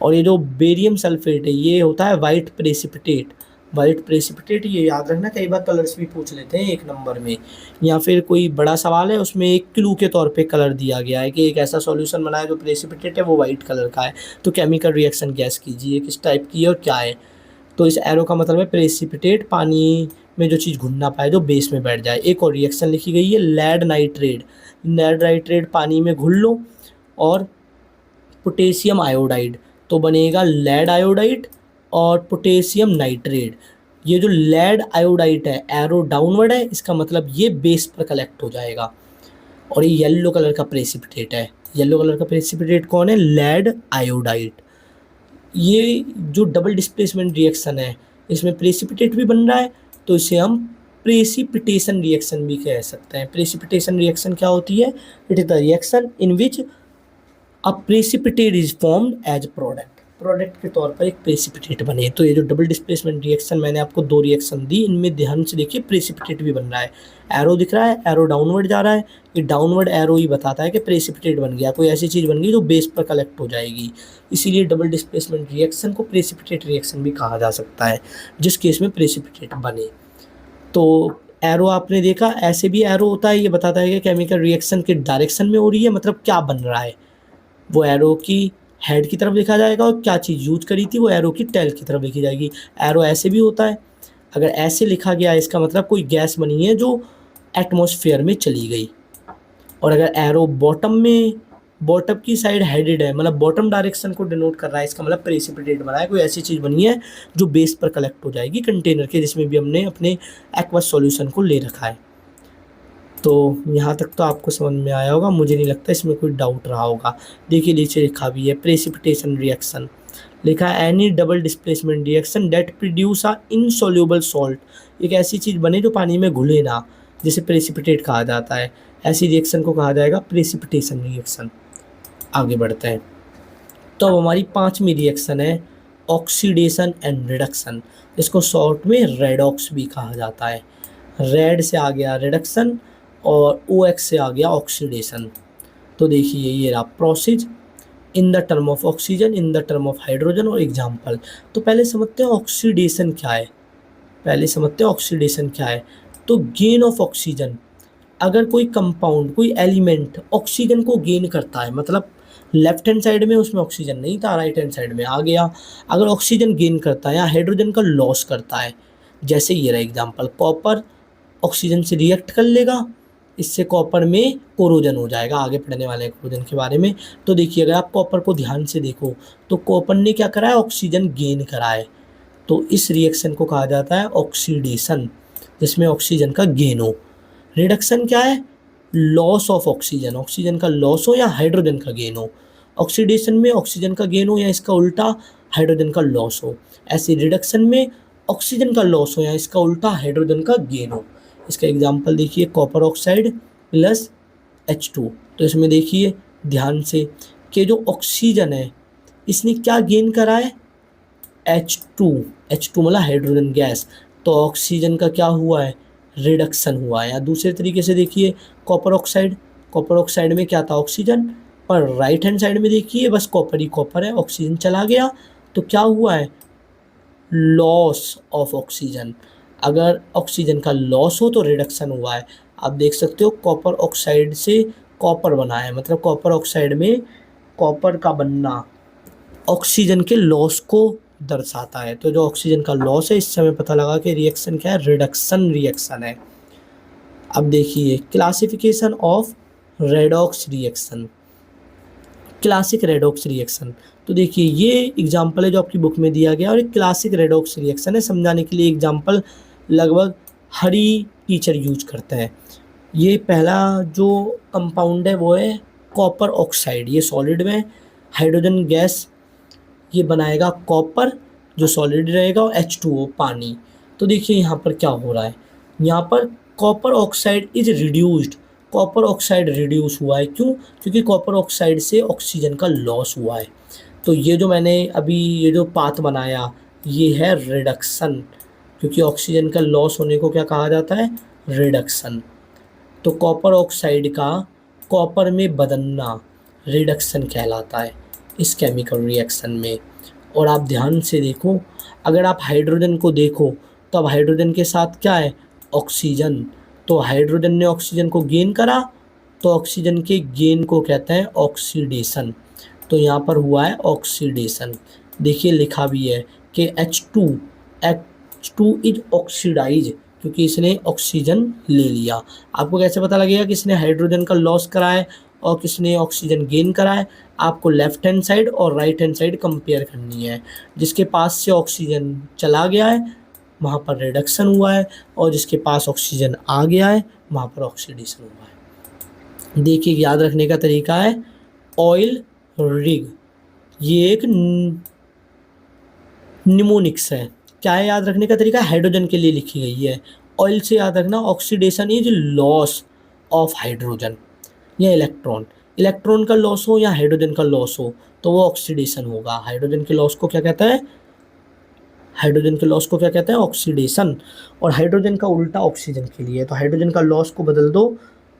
और ये जो बेरियम सल्फेट है, ये होता है वाइट प्रेसिपिटेट। वाइट प्रेसिपिटेट, ये याद रखना, कई बार कलर्स भी पूछ लेते हैं एक नंबर में, या फिर कोई बड़ा सवाल है उसमें एक क्लू के तौर पे कलर दिया गया है कि एक ऐसा सॉल्यूशन बना है जो प्रेसिपिटेट है, वो वाइट कलर का है, तो केमिकल रिएक्शन गैस कीजिए किस टाइप की है और क्या है। तो इस एरो का मतलब है प्रेसिपिटेट, पानी में जो चीज़ घुल ना पाए, जो बेस में बैठ जाए। एक और रिएक्शन लिखी गई है लेड नाइट्रेट। लेड नाइट्रेट पानी में घुल लो और पोटेशियम आयोडाइड, तो बनेगा लेड आयोडाइड और पोटेशियम नाइट्रेट। ये जो लेड आयोडाइड है, एरो डाउनवर्ड है, इसका मतलब ये बेस पर कलेक्ट हो जाएगा। और ये येलो कलर का प्रेसिपिटेट है। येलो कलर का प्रेसिपिटेट कौन है? Lead iodide. ये जो डबल डिस्प्लेसमेंट रिएक्शन है, इसमें प्रेसिपिटेट भी बन रहा है, तो इसे हम प्रेसिपिटेशन रिएक्शन भी कह सकते हैं। प्रेसिपिटेशन रिएक्शन क्या होती है? It is the reaction in which a precipitate is formed as product. Product के तौर पर एक प्रेसिपिटेट बने। तो ये जो डबल डिस्प्लेसमेंट रिएक्शन, मैंने आपको दो रिएक्शन दी, इनमें ध्यान से देखिए प्रेसिपिटेट भी बन रहा है। एरो दिख रहा है, एरो डाउनवर्ड जा रहा है, ये डाउनवर्ड एरो ही बताता है कि प्रेसिपिटेट बन गया, कोई ऐसी चीज़ बन गई जो बेस पर कलेक्ट हो जाएगी। इसीलिए डबल डिस्प्लेसमेंट रिएक्शन को प्रेसिपिटेट रिएक्शन भी कहा जा सकता है, जिस केस में प्रेसिपिटेट बने। तो एरो आपने देखा, ऐसे भी एरो होता है, ये बताता है कि केमिकल रिएक्शन के डायरेक्शन में हो रही है, मतलब क्या बन रहा है। वो एरो की हेड की तरफ लिखा जाएगा और क्या चीज़ यूज करी थी वो एरो की टेल की तरफ लिखी जाएगी। एरो ऐसे भी होता है, अगर ऐसे लिखा गया है इसका मतलब कोई गैस बनी है जो एटमॉस्फेयर में चली गई। और अगर एरो बॉटम में, बॉटम की साइड हेडेड है, मतलब बॉटम डायरेक्शन को डिनोट कर रहा है, इसका मतलब प्रेसिपिटेट बना है, कोई ऐसी चीज़ बनी है जो बेस पर कलेक्ट हो जाएगी कंटेनर के, जिसमें भी हमने अपने एक्वस सॉल्यूशन को ले रखा है। तो यहाँ तक तो आपको समझ में आया होगा, मुझे नहीं लगता इसमें कोई डाउट रहा होगा। देखिए नीचे लिखा भी है प्रेसिपिटेशन रिएक्शन, लिखा है any double displacement reaction that produce a insoluble salt. एक ऐसी चीज़ बने जो पानी में घुले ना, जिसे प्रेसिपिटेट कहा जाता है। ऐसी रिएक्शन को कहा जाएगा प्रेसिपिटेशन रिएक्शन। आगे बढ़ते हैं। तो अब हमारी पांचवी रिएक्शन है ऑक्सीडेशन एंड रिडक्शन। इसको शॉर्ट में रेडॉक्स भी कहा जाता है। रेड से आ गया रिडक्शन और OX से आ गया ऑक्सीडेशन। तो देखिए ये रहा process in the term of oxygen, in the term of hydrogen और एग्जाम्पल। तो पहले समझते हैं ऑक्सीडेशन क्या है। ऑक्सीडेशन क्या है। तो गेन ऑफ ऑक्सीजन, अगर कोई कंपाउंड, कोई एलिमेंट ऑक्सीजन को गेन करता है, मतलब लेफ्ट हैंड साइड में उसमें ऑक्सीजन नहीं था, राइट हैंड साइड में आ गया, अगर ऑक्सीजन गेन करता है या हाइड्रोजन का लॉस करता है, जैसे ये रहा एग्जाम्पल, कॉपर ऑक्सीजन से रिएक्ट कर लेगा, इससे कॉपर में कोरोजन हो जाएगा। आगे पढ़ने वाले हैं कोरोजन के बारे में। तो देखिए अगर आप कॉपर को ध्यान से देखो तो कॉपर ने क्या करा है, ऑक्सीजन गेन करा है। तो इस रिएक्शन को कहा जाता है ऑक्सीडेशन, जिसमें ऑक्सीजन का गेन हो। रिडक्शन क्या है, लॉस ऑफ ऑक्सीजन, ऑक्सीजन का लॉस हो या हाइड्रोजन का गेन हो। ऑक्सीडेशन में ऑक्सीजन का गेन हो या इसका उल्टा हाइड्रोजन का लॉस हो। ऐसे रिडक्शन में ऑक्सीजन का लॉस हो या इसका उल्टा हाइड्रोजन का गेन हो। इसका एग्जांपल देखिए कॉपर ऑक्साइड प्लस H2। तो इसमें देखिए ध्यान से कि जो ऑक्सीजन है इसने क्या गेन करा है, H2 मतलब हाइड्रोजन गैस। तो ऑक्सीजन का क्या हुआ है, रिडक्शन हुआ है। या दूसरे तरीके से देखिए कॉपर ऑक्साइड में क्या था, ऑक्सीजन, पर राइट हैंड साइड में देखिए बस कॉपर ही कॉपर है, ऑक्सीजन चला गया तो क्या हुआ है, लॉस ऑफ ऑक्सीजन। अगर ऑक्सीजन का लॉस हो तो रिडक्शन हुआ है। आप देख सकते हो कॉपर ऑक्साइड से कॉपर बना है, मतलब कॉपर ऑक्साइड में कॉपर का बनना ऑक्सीजन के लॉस को दर्शाता है। तो जो ऑक्सीजन का लॉस है, इससे हमें पता लगा कि रिएक्शन क्या है, रिडक्शन रिएक्शन है। अब देखिए classification of redox reaction, classic redox reaction. तो देखिए ये एग्जाम्पल है जो आपकी बुक में दिया गया और एक क्लासिक रेडॉक्स रिएक्शन है। समझाने के लिए एग्जाम्पल लगभग हर ही टीचर यूज करते हैं। ये पहला जो कंपाउंड है वो है कॉपर ऑक्साइड, ये सॉलिड में, हाइड्रोजन गैस ये बनाएगा कॉपर जो सॉलिड रहेगा, और H2O पानी। तो देखिए यहाँ पर क्या हो रहा है, यहाँ पर copper oxide is reduced, copper oxide reduce हुआ है। क्यों, क्योंकि कॉपर ऑक्साइड से ऑक्सीजन का लॉस हुआ है। तो ये जो मैंने अभी ये जो पाथ बनाया ये है रिडक्शन, क्योंकि ऑक्सीजन का लॉस होने को क्या कहा जाता है, रिडक्शन। तो कॉपर ऑक्साइड का कॉपर में बदलना रिडक्शन कहलाता है इस केमिकल रिएक्शन में। और आप ध्यान से देखो, अगर आप हाइड्रोजन को देखो तो अब हाइड्रोजन के साथ क्या है, ऑक्सीजन। तो हाइड्रोजन ने ऑक्सीजन को गेन करा तो ऑक्सीजन के गेन को कहते हैं ऑक्सीडेशन। तो यहाँ पर हुआ है ऑक्सीडेशन। देखिए लिखा भी है कि H2 इज ऑक्सीडाइज, क्योंकि इसने ऑक्सीजन ले लिया। आपको कैसे पता लगेगा कि इसने हाइड्रोजन का लॉस करा है और किसने ऑक्सीजन गेन करा है। आपको लेफ्ट हैंड साइड और राइट हैंड साइड कंपेयर करनी है। जिसके पास से ऑक्सीजन चला गया है वहाँ पर रिडक्शन हुआ है, और जिसके पास ऑक्सीजन आ गया है वहाँ पर ऑक्सीडेशन हुआ है। देखिए याद रखने का तरीका है ऑयल रिग, ये एक निमोनिक्स है। क्या है याद रखने का तरीका, हाइड्रोजन के लिए लिखी गई है। ऑयल से याद रखना oxidation is loss of hydrogen या इलेक्ट्रॉन, इलेक्ट्रॉन का लॉस हो या हाइड्रोजन का लॉस हो तो वो ऑक्सीडेशन होगा। हाइड्रोजन के लॉस को क्या कहता है, हाइड्रोजन के लॉस को क्या कहते हैं, ऑक्सीडेशन। और हाइड्रोजन का उल्टा ऑक्सीजन के लिए, तो हाइड्रोजन का लॉस को बदल दो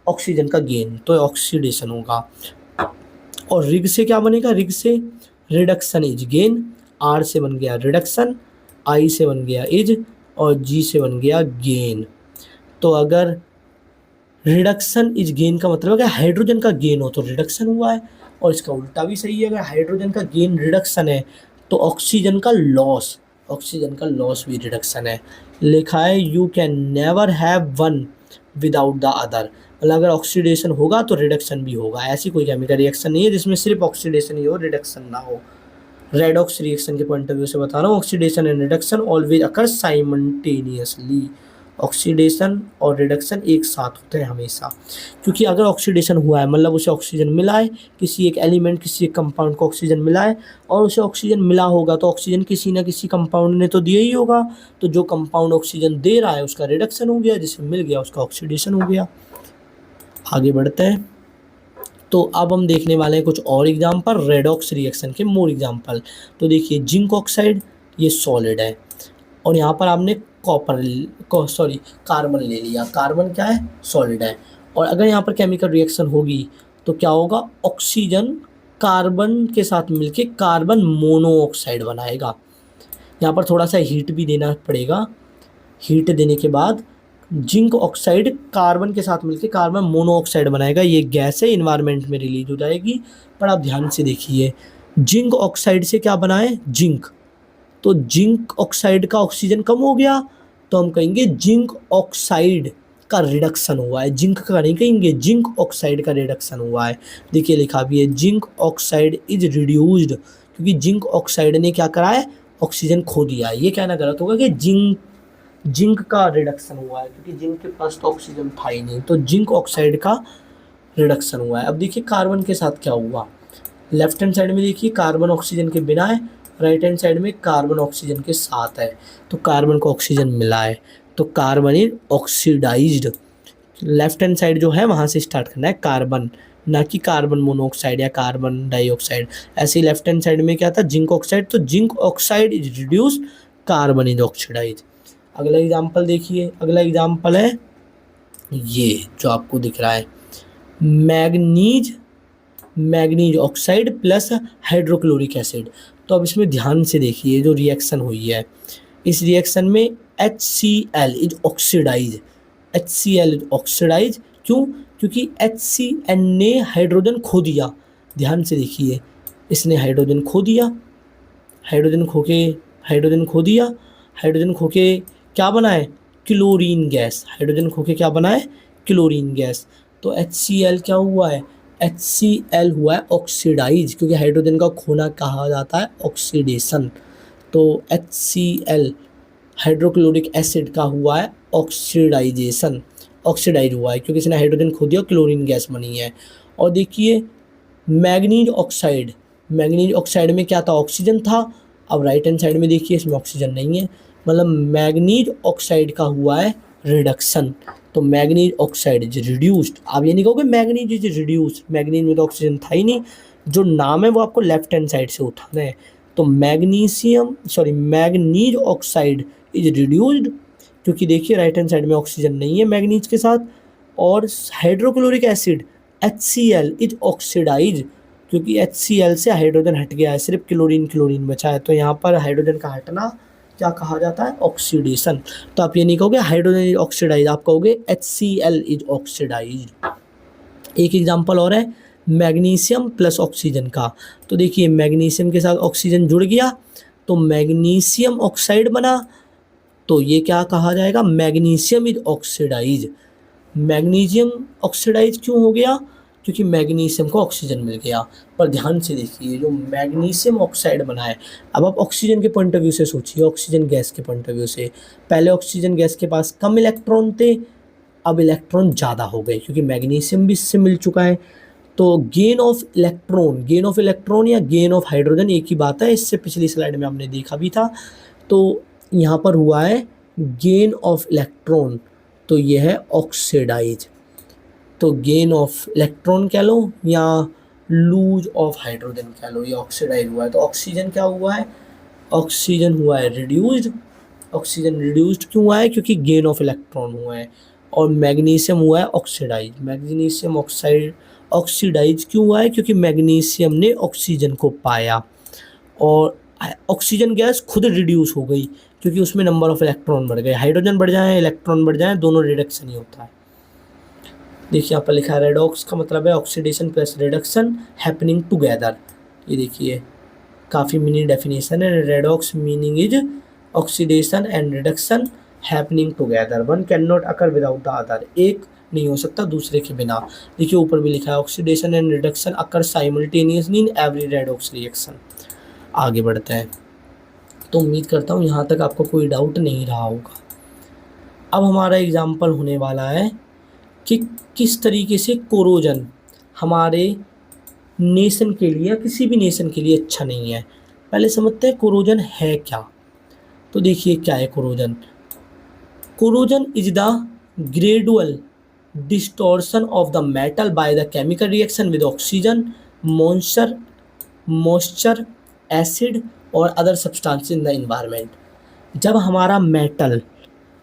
ऑक्सीजन का गेन, तो ऑक्सीडेशन होगा। और रिग से क्या बनेगा, रिग से रिडक्शन इज गेन, आर से बन गया रिडक्शन, आई से बन गया इज, और जी से बन गया गेन। तो अगर रिडक्शन इज गेन का मतलब है कि हाइड्रोजन का गेन हो तो रिडक्शन हुआ है, और इसका उल्टा भी सही है, अगर हाइड्रोजन का गेन रिडक्शन है तो ऑक्सीजन का लॉस, ऑक्सीजन का लॉस भी रिडक्शन है। लिखा है you can never have one without the other, मतलब अगर ऑक्सीडेशन होगा तो रिडक्शन भी होगा। ऐसी कोई केमिकल रिएक्शन नहीं है जिसमें सिर्फ ऑक्सीडेशन ही हो, रिडक्शन ना हो। रेडॉक्स रिएक्शन के पॉइंट ऑफ व्यू से बता रहा हूँ, oxidation and reduction always occur simultaneously, oxidation और रिडक्शन एक साथ होते हैं हमेशा। क्योंकि अगर ऑक्सीडेशन हुआ है मतलब उसे ऑक्सीजन मिला है, किसी एक एलिमेंट किसी एक कंपाउंड को ऑक्सीजन मिला है, और उसे ऑक्सीजन मिला होगा तो ऑक्सीजन किसी ना किसी कंपाउंड ने तो दिया ही होगा। तो जो कंपाउंड ऑक्सीजन दे रहा है उसका रिडक्शन हो गया, जिसे मिल गया उसका ऑक्सीडेशन हो गया। आगे बढ़ते हैं। तो अब हम देखने वाले हैं कुछ और एग्जाम्पल रेडॉक्स रिएक्शन के, मोर एग्जाम्पल। तो देखिए जिंक ऑक्साइड ये सॉलिड है, और यहाँ पर आपने कार्बन ले लिया। कार्बन क्या है, सॉलिड है। और अगर यहाँ पर केमिकल रिएक्शन होगी तो क्या होगा, ऑक्सीजन कार्बन के साथ मिलके कार्बन मोनोऑक्साइड बनाएगा। यहाँ पर थोड़ा सा हीट भी देना पड़ेगा। हीट देने के बाद जिंक ऑक्साइड कार्बन के साथ मिलकर कार्बन मोनोऑक्साइड बनाएगा। ये गैस है, इन्वायरमेंट में रिलीज हो जाएगी। पर आप ध्यान से देखिए, जिंक ऑक्साइड से क्या बना है, जिंक। तो जिंक ऑक्साइड का ऑक्सीजन कम हो गया तो हम कहेंगे जिंक ऑक्साइड का रिडक्शन हुआ है, जिंक का नहीं कहेंगे, जिंक ऑक्साइड का रिडक्शन हुआ है। देखिए लिखा भी है जिंक ऑक्साइड इज रिड्यूस्ड, क्योंकि जिंक ऑक्साइड ने क्या करा है, ऑक्सीजन खो दिया है। ये कहना गलत होगा कि जिंक का रिडक्शन हुआ है, क्योंकि जिंक के पास तो ऑक्सीजन था ही नहीं, तो जिंक ऑक्साइड का रिडक्शन हुआ है। अब देखिए कार्बन के साथ क्या हुआ, लेफ्ट हैंड साइड में देखिए कार्बन ऑक्सीजन के बिना है, राइट हैंड साइड में कार्बन ऑक्सीजन के साथ है, तो कार्बन को ऑक्सीजन मिला है, तो carbon is oxidized. Left hand side जो है वहाँ से स्टार्ट करना है, कार्बन, ना कि कार्बन मोनोऑक्साइड या कार्बन डाइऑक्साइड। ऐसे ही लेफ्ट हैंड साइड में क्या था, जिंक ऑक्साइड, तो zinc oxide is reduced, carbon is oxidized. अगला एग्जाम्पल देखिए, अगला एग्जाम्पल है ये जो आपको दिख रहा है, manganese oxide plus hydrochloric acid. तो अब इसमें ध्यान से देखिए जो रिएक्शन हुई है, इस रिएक्शन में HCl is oxidize, HCl is oxidize. क्यों? क्योंकि HCl ने हाइड्रोजन खो दिया। ध्यान से देखिए, इसने हाइड्रोजन खो दिया, हाइड्रोजन खो के क्या बना है, क्लोरीन गैस। हाइड्रोजन खो के क्या बना है, क्लोरीन गैस। तो HCl क्या हुआ है, HCl हुआ है ऑक्सीडाइज, क्योंकि हाइड्रोजन का खोना कहा जाता है ऑक्सीडेशन। तो HCl हाइड्रोक्लोरिक एसिड का हुआ है ऑक्सीडाइजेशन, ऑक्सीडाइज हुआ है क्योंकि इसने हाइड्रोजन खो दिया, क्लोरीन गैस बनी है। और देखिए मैग्नीज ऑक्साइड में क्या था, ऑक्सीजन था। अब राइट हैंड साइड में देखिए इसमें ऑक्सीजन नहीं है, मतलब मैग्नीज ऑक्साइड का हुआ है रिडक्शन, तो मैग्नीज ऑक्साइड इज रिड्यूस्ड। आप ये नहीं कहोगे मैग्नीज इज रिड्यूस्ड, मैग्नीज में तो ऑक्सीजन था ही नहीं, जो नाम है वो आपको लेफ्ट हैंड साइड से उठाना है। तो मैग्नीज ऑक्साइड इज रिड्यूस्ड, क्योंकि देखिए राइट हैंड साइड में ऑक्सीजन नहीं है मैग्नीज के साथ। और hydrochloric acid HCl is oxidize, क्योंकि HCl से हाइड्रोजन हट गया है, सिर्फ क्लोरीन बचा है, तो यहाँ पर हाइड्रोजन का हटना क्या कहा जाता है, ऑक्सीडेशन। तो आप ये नहीं कहोगे हाइड्रोजन इज ऑक्सीडाइज, आप कहोगे HCl इज ऑक्सीडाइज। एक एग्जांपल और है मैग्नीशियम प्लस ऑक्सीजन का। तो देखिए मैग्नीशियम के साथ ऑक्सीजन जुड़ गया तो मैग्नीशियम ऑक्साइड बना, तो ये क्या कहा जाएगा, magnesium is oxidize. Magnesium oxidize क्यों हो गया, क्योंकि मैग्नीशियम को ऑक्सीजन मिल गया। पर ध्यान से देखिए जो मैग्नीशियम ऑक्साइड बना है, अब आप ऑक्सीजन के पॉइंट ऑफ व्यू से सोचिए, ऑक्सीजन गैस के पॉइंट ऑफ व्यू से, पहले ऑक्सीजन गैस के पास कम इलेक्ट्रॉन थे, अब इलेक्ट्रॉन ज़्यादा हो गए क्योंकि मैग्नीशियम भी इससे मिल चुका है। तो गेन ऑफ इलेक्ट्रॉन या गेन ऑफ हाइड्रोजन एक ही बात है, इससे पिछली स्लाइड में हमने देखा भी था। तो यहाँ पर हुआ है गेन ऑफ इलेक्ट्रॉन, तो यह है ऑक्सीडाइज। तो गेन ऑफ इलेक्ट्रॉन कह लो या लूज ऑफ हाइड्रोजन कह लो, ये ऑक्सीडाइज हुआ है। तो ऑक्सीजन क्या हुआ है, ऑक्सीजन हुआ है रिड्यूस्ड। ऑक्सीजन रिड्यूस्ड क्यों हुआ है, क्योंकि गेन ऑफ इलेक्ट्रॉन हुआ है। और मैग्नीशियम हुआ है ऑक्सीडाइज, मैग्नीशियम ऑक्साइड ऑक्सीडाइज क्यों हुआ है, क्योंकि मैग्नीशियम ने ऑक्सीजन को पाया और ऑक्सीजन गैस खुद रिड्यूस हो गई क्योंकि उसमें नंबर ऑफ इलेक्ट्रॉन बढ़ गए। हाइड्रोजन बढ़ जाए इलेक्ट्रॉन बढ़ जाए, दोनों रिडक्शन ही होता है। देखिए यहाँ पर लिखा है रेडॉक्स का मतलब है oxidation plus reduction happening together. ये देखिए काफ़ी मिनी डेफिनेशन है, redox meaning is oxidation and reduction happening together, one can not occur without the other, एक नहीं हो सकता दूसरे के बिना। देखिए ऊपर भी लिखा है oxidation and reduction occur simultaneously in every redox reaction. आगे बढ़ते हैं, तो उम्मीद करता हूँ यहाँ तक आपको कोई डाउट नहीं रहा होगा। अब हमारा एग्जाम्पल होने वाला है कि किस तरीके से कोरोजन हमारे नेशन के लिए या किसी भी नेशन के लिए अच्छा नहीं है। पहले समझते हैं कोरोजन है क्या। तो देखिए क्या है corrosion. Corrosion is the gradual distortion of the metal by the chemical reaction with oxygen, moisture, acid और other substances in the environment. जब हमारा मेटल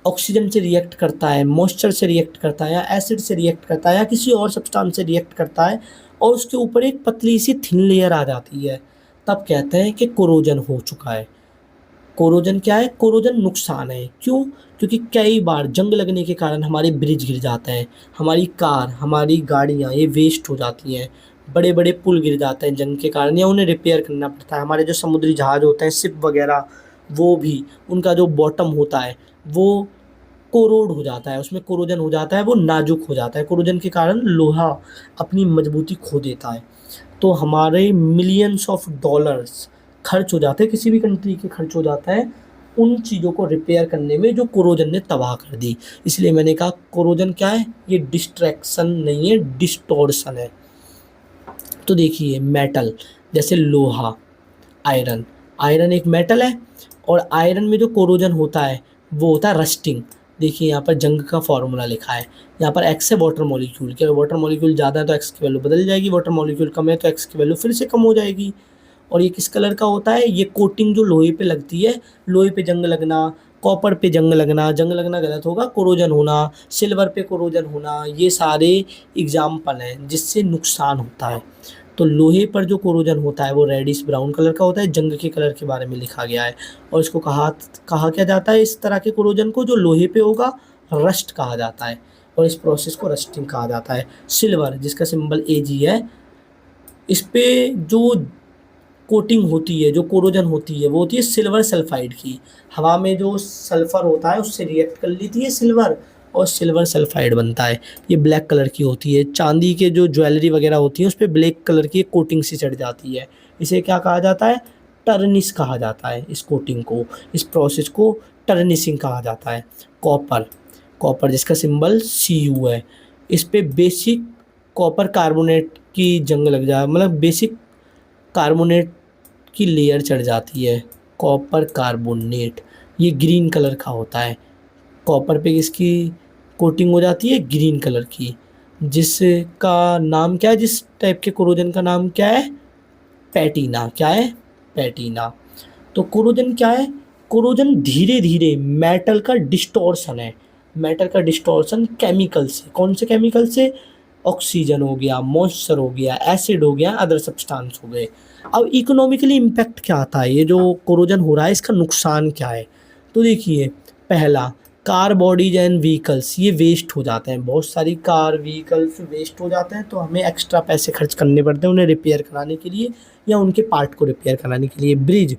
ऑक्सीजन से रिएक्ट करता है, मॉइस्चर से रिएक्ट करता है या एसिड से रिएक्ट करता है या किसी और सब्सटेंस से रिएक्ट करता है और उसके ऊपर एक पतली सी थिन लेयर आ जाती है, तब कहते हैं कि कोरोजन हो चुका है। कोरोजन क्या है, कोरोजन नुकसान है। क्यों? क्योंकि कई बार जंग लगने के कारण हमारे ब्रिज गिर जाते हैं, हमारी कार, हमारी गाड़ियाँ ये वेस्ट हो जाती हैं, बड़े बड़े पुल गिर जाते हैं जंग के कारण या उन्हें रिपेयर करना पड़ता है। हमारे जो समुद्री जहाज़ होते हैं, शिप वगैरह, वो भी उनका जो बॉटम होता है वो कोरोड हो जाता है, उसमें कोरोजन हो जाता है, वो नाजुक हो जाता है। कोरोजन के कारण लोहा अपनी मजबूती खो देता है। तो हमारे मिलियंस ऑफ डॉलर्स खर्च हो जाते हैं, किसी भी कंट्री के खर्च हो जाता है उन चीज़ों को रिपेयर करने में जो कोरोजन ने तबाह कर दी। इसलिए मैंने कहा कोरोजन क्या है, ये डिस्ट्रैक्शन नहीं है, डिस्टॉर्शन है। तो देखिए मेटल, जैसे लोहा, आयरन, आयरन एक मेटल है और आयरन में जो कोरोजन होता है वो होता है रस्टिंग। देखिए यहाँ पर जंग का फॉर्मूला लिखा है, यहाँ पर एक्स है वाटर मॉलिक्यूल के, वाटर मॉलिक्यूल ज़्यादा है तो एक्स की वैल्यू बदल जाएगी, वाटर मॉलिक्यूल कम है तो एक्स की वैल्यू फिर से कम हो जाएगी। और ये किस कलर का होता है, ये कोटिंग जो लोहे पे लगती है, लोहे पे जंग लगना, कॉपर पे जंग लगना गलत होगा, कोरोजन होना, सिल्वर पे कोरोजन होना, ये सारे एग्जाम्पल हैं जिससे नुकसान होता है। तो लोहे पर जो कोरोजन होता है वो रेडिश ब्राउन कलर का होता है, जंग के कलर के बारे में लिखा गया है। और इसको कहा क्या जाता है, इस तरह के कोरोजन को जो लोहे पे होगा, रस्ट कहा जाता है, और इस प्रोसेस को रस्टिंग कहा जाता है। सिल्वर, जिसका सिंबल एजी है, इस पे जो कोटिंग होती है, जो कोरोजन होती है, वो होती है सिल्वर सल्फाइड की। हवा में जो सल्फर होता है उससे रिएक्ट कर लेती है सिल्वर, और सिल्वर सल्फाइड बनता है। ये ब्लैक कलर की होती है। चांदी के जो ज्वेलरी वगैरह होती है उस पर ब्लैक कलर की एक कोटिंग सी चढ़ जाती है। इसे क्या कहा जाता है, टर्निश कहा जाता है। इस कोटिंग को, इस प्रोसेस को टर्निशिंग कहा जाता है। कॉपर, कॉपर जिसका सिंबल Cu है, इस पे बेसिक कॉपर कार्बोनेट की जंग लग जाए, मतलब बेसिक कार्बोनेट की लेयर चढ़ जाती है। कॉपर कार्बोनेट, ये ग्रीन कलर का होता है। कॉपर पे इसकी कोटिंग हो जाती है ग्रीन कलर की, जिसका नाम क्या है, जिस टाइप के कोरोजन का नाम क्या है, पैटीना। क्या है, पैटीना। तो कोरोजन क्या है, कोरोजन धीरे धीरे मेटल का डिस्टॉर्शन है। मेटल का डिस्टॉर्शन केमिकल से, कौन से केमिकल से, ऑक्सीजन हो गया, मॉइस्चर हो गया, एसिड हो गया, अदर सब्सटेंस हो गए। अब इकोनॉमिकली इम्पैक्ट क्या आता है, ये जो कोरोजन हो रहा है इसका नुकसान क्या है। तो देखिए, पहला, कार बॉडीज एंड व्हीकल्स, ये वेस्ट हो जाते हैं। बहुत सारी कार व्हीकल्स वेस्ट हो जाते हैं, तो हमें एक्स्ट्रा पैसे खर्च करने पड़ते हैं उन्हें रिपेयर कराने के लिए, या उनके पार्ट को रिपेयर कराने के लिए। ब्रिज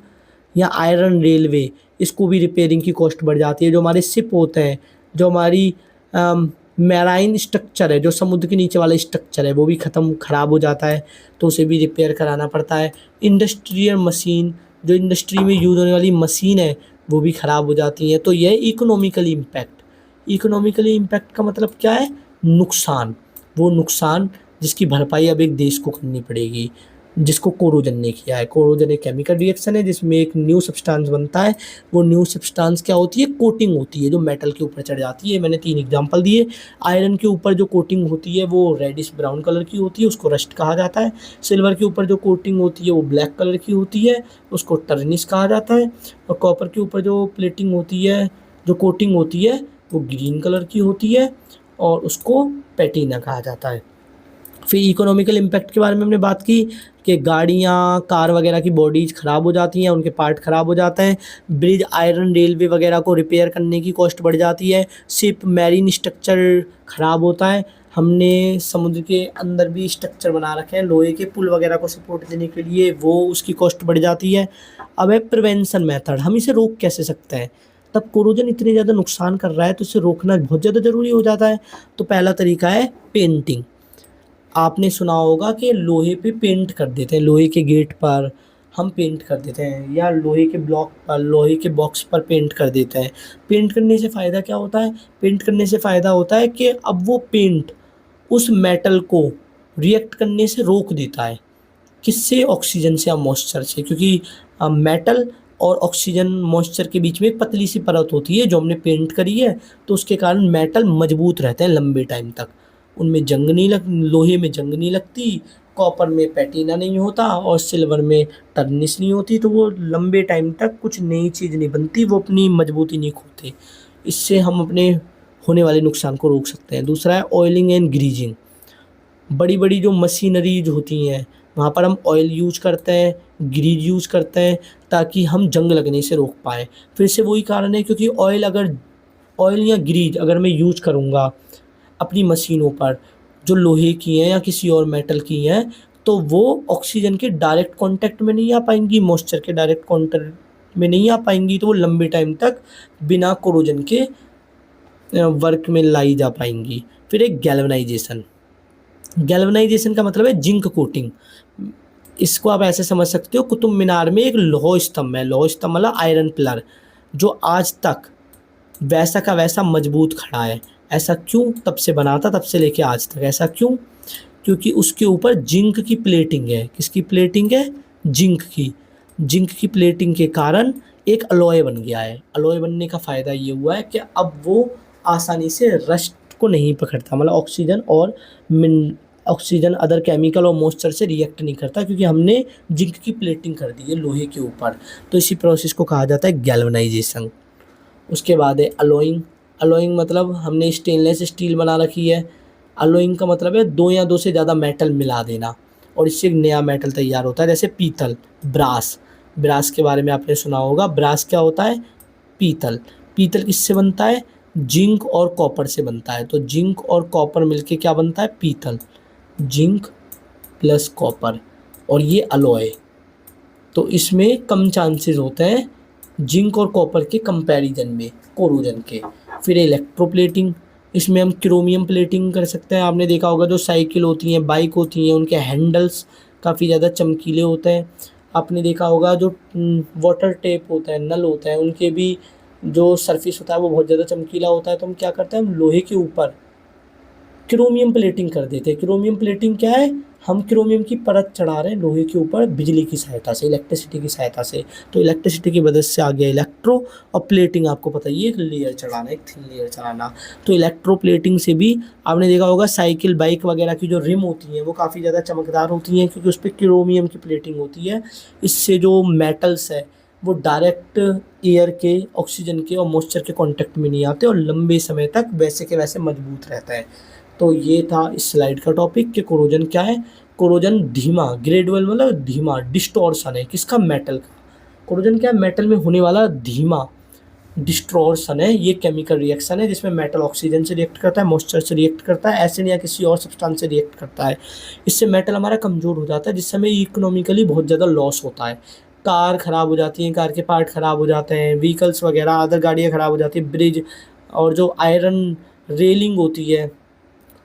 या आयरन रेलवे, इसको भी रिपेयरिंग की कॉस्ट बढ़ जाती है। जो हमारे शिप होते हैं, जो हमारी मैराइन स्ट्रक्चर है, जो समुद्र के नीचे वाला स्ट्रक्चर है, वो भी ख़राब हो जाता है, तो उसे भी रिपेयर कराना पड़ता है। इंडस्ट्रियल मशीन, जो इंडस्ट्री में यूज़ होने वाली मशीन है, वो भी ख़राब हो जाती हैं। तो यह इकोनॉमिकली इम्पैक्ट। इकोनॉमिकली इम्पैक्ट का मतलब क्या है, नुकसान। वो नुकसान जिसकी भरपाई अब एक देश को करनी पड़ेगी, जिसको कोरोजन ने किया है। कोरोजन एक केमिकल रिएक्शन है जिसमें एक न्यू सब्सटेंस बनता है। वो न्यू सब्सटेंस क्या होती है, कोटिंग होती है जो मेटल के ऊपर चढ़ जाती है। मैंने 3 एग्जांपल दिए। आयरन के ऊपर जो कोटिंग होती है वो रेडिश ब्राउन कलर की होती है, उसको रस्ट कहा जाता है। सिल्वर के ऊपर जो कोटिंग होती है वो ब्लैक कलर की होती है, उसको टर्निश कहा जाता है। और कॉपर के ऊपर जो प्लेटिंग होती है, जो कोटिंग होती है, वो ग्रीन कलर की होती है और उसको पैटीना कहा जाता है। फिर इकोनॉमिकल इम्पैक्ट के बारे में हमने बात की कि गाड़ियाँ, कार वगैरह की बॉडीज़ ख़राब हो जाती हैं, उनके पार्ट ख़राब हो जाते हैं। ब्रिज, आयरन, रेलवे वगैरह को रिपेयर करने की कॉस्ट बढ़ जाती है। शिप, मैरीन स्ट्रक्चर ख़राब होता है। हमने समुद्र के अंदर भी स्ट्रक्चर बना रखे हैं लोहे के, पुल वगैरह को सपोर्ट देने के लिए, वो उसकी कॉस्ट बढ़ जाती है। अब है प्रिवेंशन मेथड, हम इसे रोक कैसे सकते हैं। तब कोरोजन इतने ज़्यादा नुकसान कर रहा है तो इसे रोकना बहुत ज़्यादा ज़रूरी हो जाता है। तो पहला तरीका है पेंटिंग। आपने सुना होगा कि लोहे पे पेंट कर देते हैं, लोहे के गेट पर हम पेंट कर देते हैं, या लोहे के ब्लॉक पर, लोहे के बॉक्स पर पेंट कर देते हैं। पेंट करने से फ़ायदा क्या होता है, पेंट करने से फ़ायदा होता है कि अब वो पेंट उस मेटल को रिएक्ट करने से रोक देता है। किससे, ऑक्सीजन से या मॉइस्चर से, क्योंकि मेटल और ऑक्सीजन मॉइस्चर के बीच में एक पतली सी परत होती है जो हमने पेंट करी है, तो उसके कारण मेटल मजबूत रहते हैं लंबे टाइम तक। उनमें जंग नहीं लग लोहे में जंग नहीं लगती, कॉपर में पैटीना नहीं होता और सिल्वर में टर्निश नहीं होती, तो वो लंबे टाइम तक कुछ नई चीज़ नहीं बनती, वो अपनी मजबूती नहीं खोते। इससे हम अपने होने वाले नुकसान को रोक सकते हैं। दूसरा है ऑयलिंग एंड ग्रीजिंग। बड़ी बड़ी जो मशीनरीज होती हैं वहाँ पर हम ऑयल यूज करते हैं, ग्रीज यूज करते हैं, ताकि हम जंग लगने से रोक पाएँ। फिर से वही कारण है, क्योंकि ऑयल या ग्रीज अगर मैं यूज करूँगा अपनी मशीनों पर जो लोहे की हैं या किसी और मेटल की हैं, तो वो ऑक्सीजन के डायरेक्ट कांटेक्ट में नहीं आ पाएंगी, मॉइस्चर के डायरेक्ट कांटेक्ट में नहीं आ पाएंगी, तो वो लंबे टाइम तक बिना कोरोजन के वर्क में लाई जा पाएंगी। फिर एक गैल्वेनाइजेशन। गैल्वेनाइजेशन का मतलब है जिंक कोटिंग। इसको आप ऐसे समझ सकते हो, कुतुब मीनार में एक लौह स्तंभ है, लौह स्तंभ मतलब आयरन पिलर, जो आज तक वैसा का वैसा मजबूत खड़ा है। ऐसा क्यों? तब से बना था, तब से लेके आज तक। ऐसा क्यों? क्योंकि उसके ऊपर जिंक की प्लेटिंग है। किसकी प्लेटिंग है? जिंक की। जिंक की प्लेटिंग के कारण एक अलॉय बन गया है। अलॉय बनने का फ़ायदा ये हुआ है कि अब वो आसानी से रस्ट को नहीं पकड़ता, मतलब ऑक्सीजन और मिन ऑक्सीजन अदर केमिकल और मॉइस्चर से रिएक्ट नहीं करता, क्योंकि हमने जिंक की प्लेटिंग कर दी है लोहे के ऊपर। तो इसी प्रोसेस को कहा जाता है गैल्वेनाइजेशन। उसके बाद है अलॉइंग। अलॉइंग मतलब हमने स्टेनलेस स्टील बना रखी है। अलॉइंग का मतलब है दो या दो से ज़्यादा मेटल मिला देना और इससे एक नया मेटल तैयार होता है, जैसे पीतल, ब्रास। ब्रास के बारे में आपने सुना होगा। ब्रास क्या होता है? पीतल। पीतल किससे बनता है? जिंक और कॉपर से बनता है। तो जिंक और कॉपर मिलके क्या बनता है? पीतल। जिंक प्लस कॉपर, और ये अलॉय। तो इसमें कम चांसेस होते हैं जिंक और कॉपर के कंपैरिजन में, कोरोजन के। फिर इलेक्ट्रोप्लेटिंग। इसमें हम क्रोमियम प्लेटिंग कर सकते हैं। आपने देखा होगा जो साइकिल होती हैं, बाइक होती हैं, उनके हैंडल्स काफ़ी ज़्यादा चमकीले होते हैं। आपने देखा होगा जो वाटर टेप होता है, नल होता है, उनके भी जो सरफेस होता है वो बहुत ज़्यादा चमकीला होता है। तो हम क्या करते हैं? हम लोहे के ऊपर क्रोमियम प्लेटिंग कर देते हैं। क्रोमियम प्लेटिंग क्या है? हम क्रोमियम की परत चढ़ा रहे हैं लोहे के ऊपर बिजली की सहायता से, इलेक्ट्रिसिटी की सहायता से। तो इलेक्ट्रिसिटी की मदद से आ गया इलेक्ट्रो, और प्लेटिंग आपको पता ही है, एक लेयर चढ़ाना, एक थिन लेयर चढ़ाना। तो इलेक्ट्रो प्लेटिंग से भी आपने देखा होगा साइकिल बाइक वगैरह की जो रिम होती हैं वो काफ़ी ज़्यादा चमकदार होती हैं, क्योंकि उस पर क्रोमियम की प्लेटिंग होती है। इससे जो मेटल्स है वो डायरेक्ट एयर के, ऑक्सीजन के और मॉइस्चर के कांटेक्ट में नहीं आते और लंबे समय तक वैसे के वैसे मजबूत रहता है। तो ये था इस स्लाइड का टॉपिक कि कोरोजन क्या है। कोरोजन धीमा, ग्रेजुअल मतलब धीमा, डिस्टॉर्शन है किसका? मेटल का। कोरोजन क्या है? मेटल में होने वाला धीमा डिस्टॉर्शन है। ये केमिकल रिएक्शन है जिसमें मेटल ऑक्सीजन से रिएक्ट करता है, मॉइस्चर से रिएक्ट करता है, एसिड या किसी और सब्सटेंस से रिएक्ट करता है। इससे मेटल हमारा कमज़ोर हो जाता है, जिससे हमें इकोनॉमिकली बहुत ज़्यादा लॉस होता है। कार ख़राब हो जाती हैं, कार के पार्ट ख़राब हो जाते हैं, व्हीकल्स वगैरह अदर गाड़ियाँ ख़राब हो जाती हैं, ब्रिज और जो आयरन रेलिंग होती है,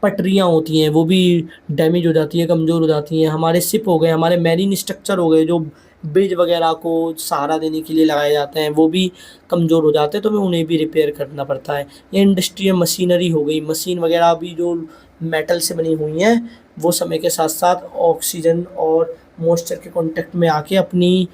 पटरियाँ होती हैं, वो भी डैमेज हो जाती हैं, कमज़ोर हो जाती हैं। हमारे शिप हो गए, हमारे मैरीन स्ट्रक्चर हो गए, जो ब्रिज वगैरह को सहारा देने के लिए लगाए जाते हैं, वो भी कमज़ोर हो जाते हैं, तो हमें उन्हें भी रिपेयर करना पड़ता है। या इंडस्ट्रियल मशीनरी हो गई, मशीन वगैरह भी जो मेटल से बनी हुई हैं, वो समय के साथ साथ ऑक्सीजन और मॉइस्चर के कॉन्टेक्ट में आके अपनी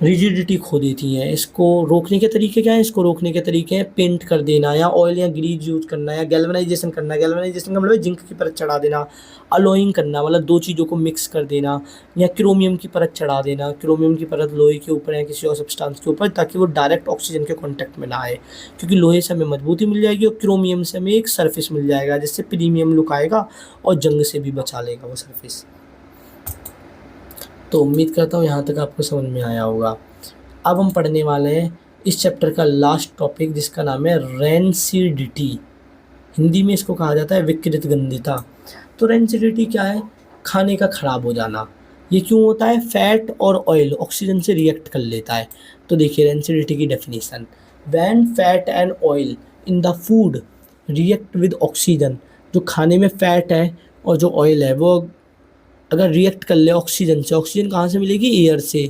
रिजिडिटी खो देती हैं। इसको रोकने के तरीके क्या हैं? इसको रोकने के तरीके हैं पेंट कर देना, या ऑयल या ग्रीज यूज़ करना, या गैल्वेनाइजेशन करना। गैल्वेनाइजेशन का मतलब है जिंक की परत चढ़ा देना। अलॉइंग करना मतलब दो चीज़ों को मिक्स कर देना, या क्रोमियम की परत चढ़ा देना। क्रोमियम की परत लोहे के ऊपर या किसी और सब्सटेंस के ऊपर, ताकि वो डायरेक्ट ऑक्सीजन के कॉन्टैक्ट में ना आए, क्योंकि लोहे से हमें मजबूती मिल जाएगी और क्रोमियम से हमें एक सरफेस मिल जाएगा, जिससे प्रीमियम लुक आएगा और जंग से भी बचा लेगा वो सरफेस। तो उम्मीद करता हूँ यहाँ तक आपको समझ में आया होगा। अब हम पढ़ने वाले हैं इस चैप्टर का लास्ट टॉपिक, जिसका नाम है रेंसिडिटी। हिंदी में इसको कहा जाता है विकृत गंधिता। तो रेंसिडिटी क्या है? खाने का खराब हो जाना। ये क्यों होता है? फैट और ऑयल ऑक्सीजन से रिएक्ट कर लेता है। तो देखिए रेंसिडिटी की definition, when fat and oil in the food react with oxygen. जो खाने में फैट है और जो ऑयल है वो अगर रिएक्ट कर ले ऑक्सीजन से, ऑक्सीजन कहाँ से मिलेगी? एयर से,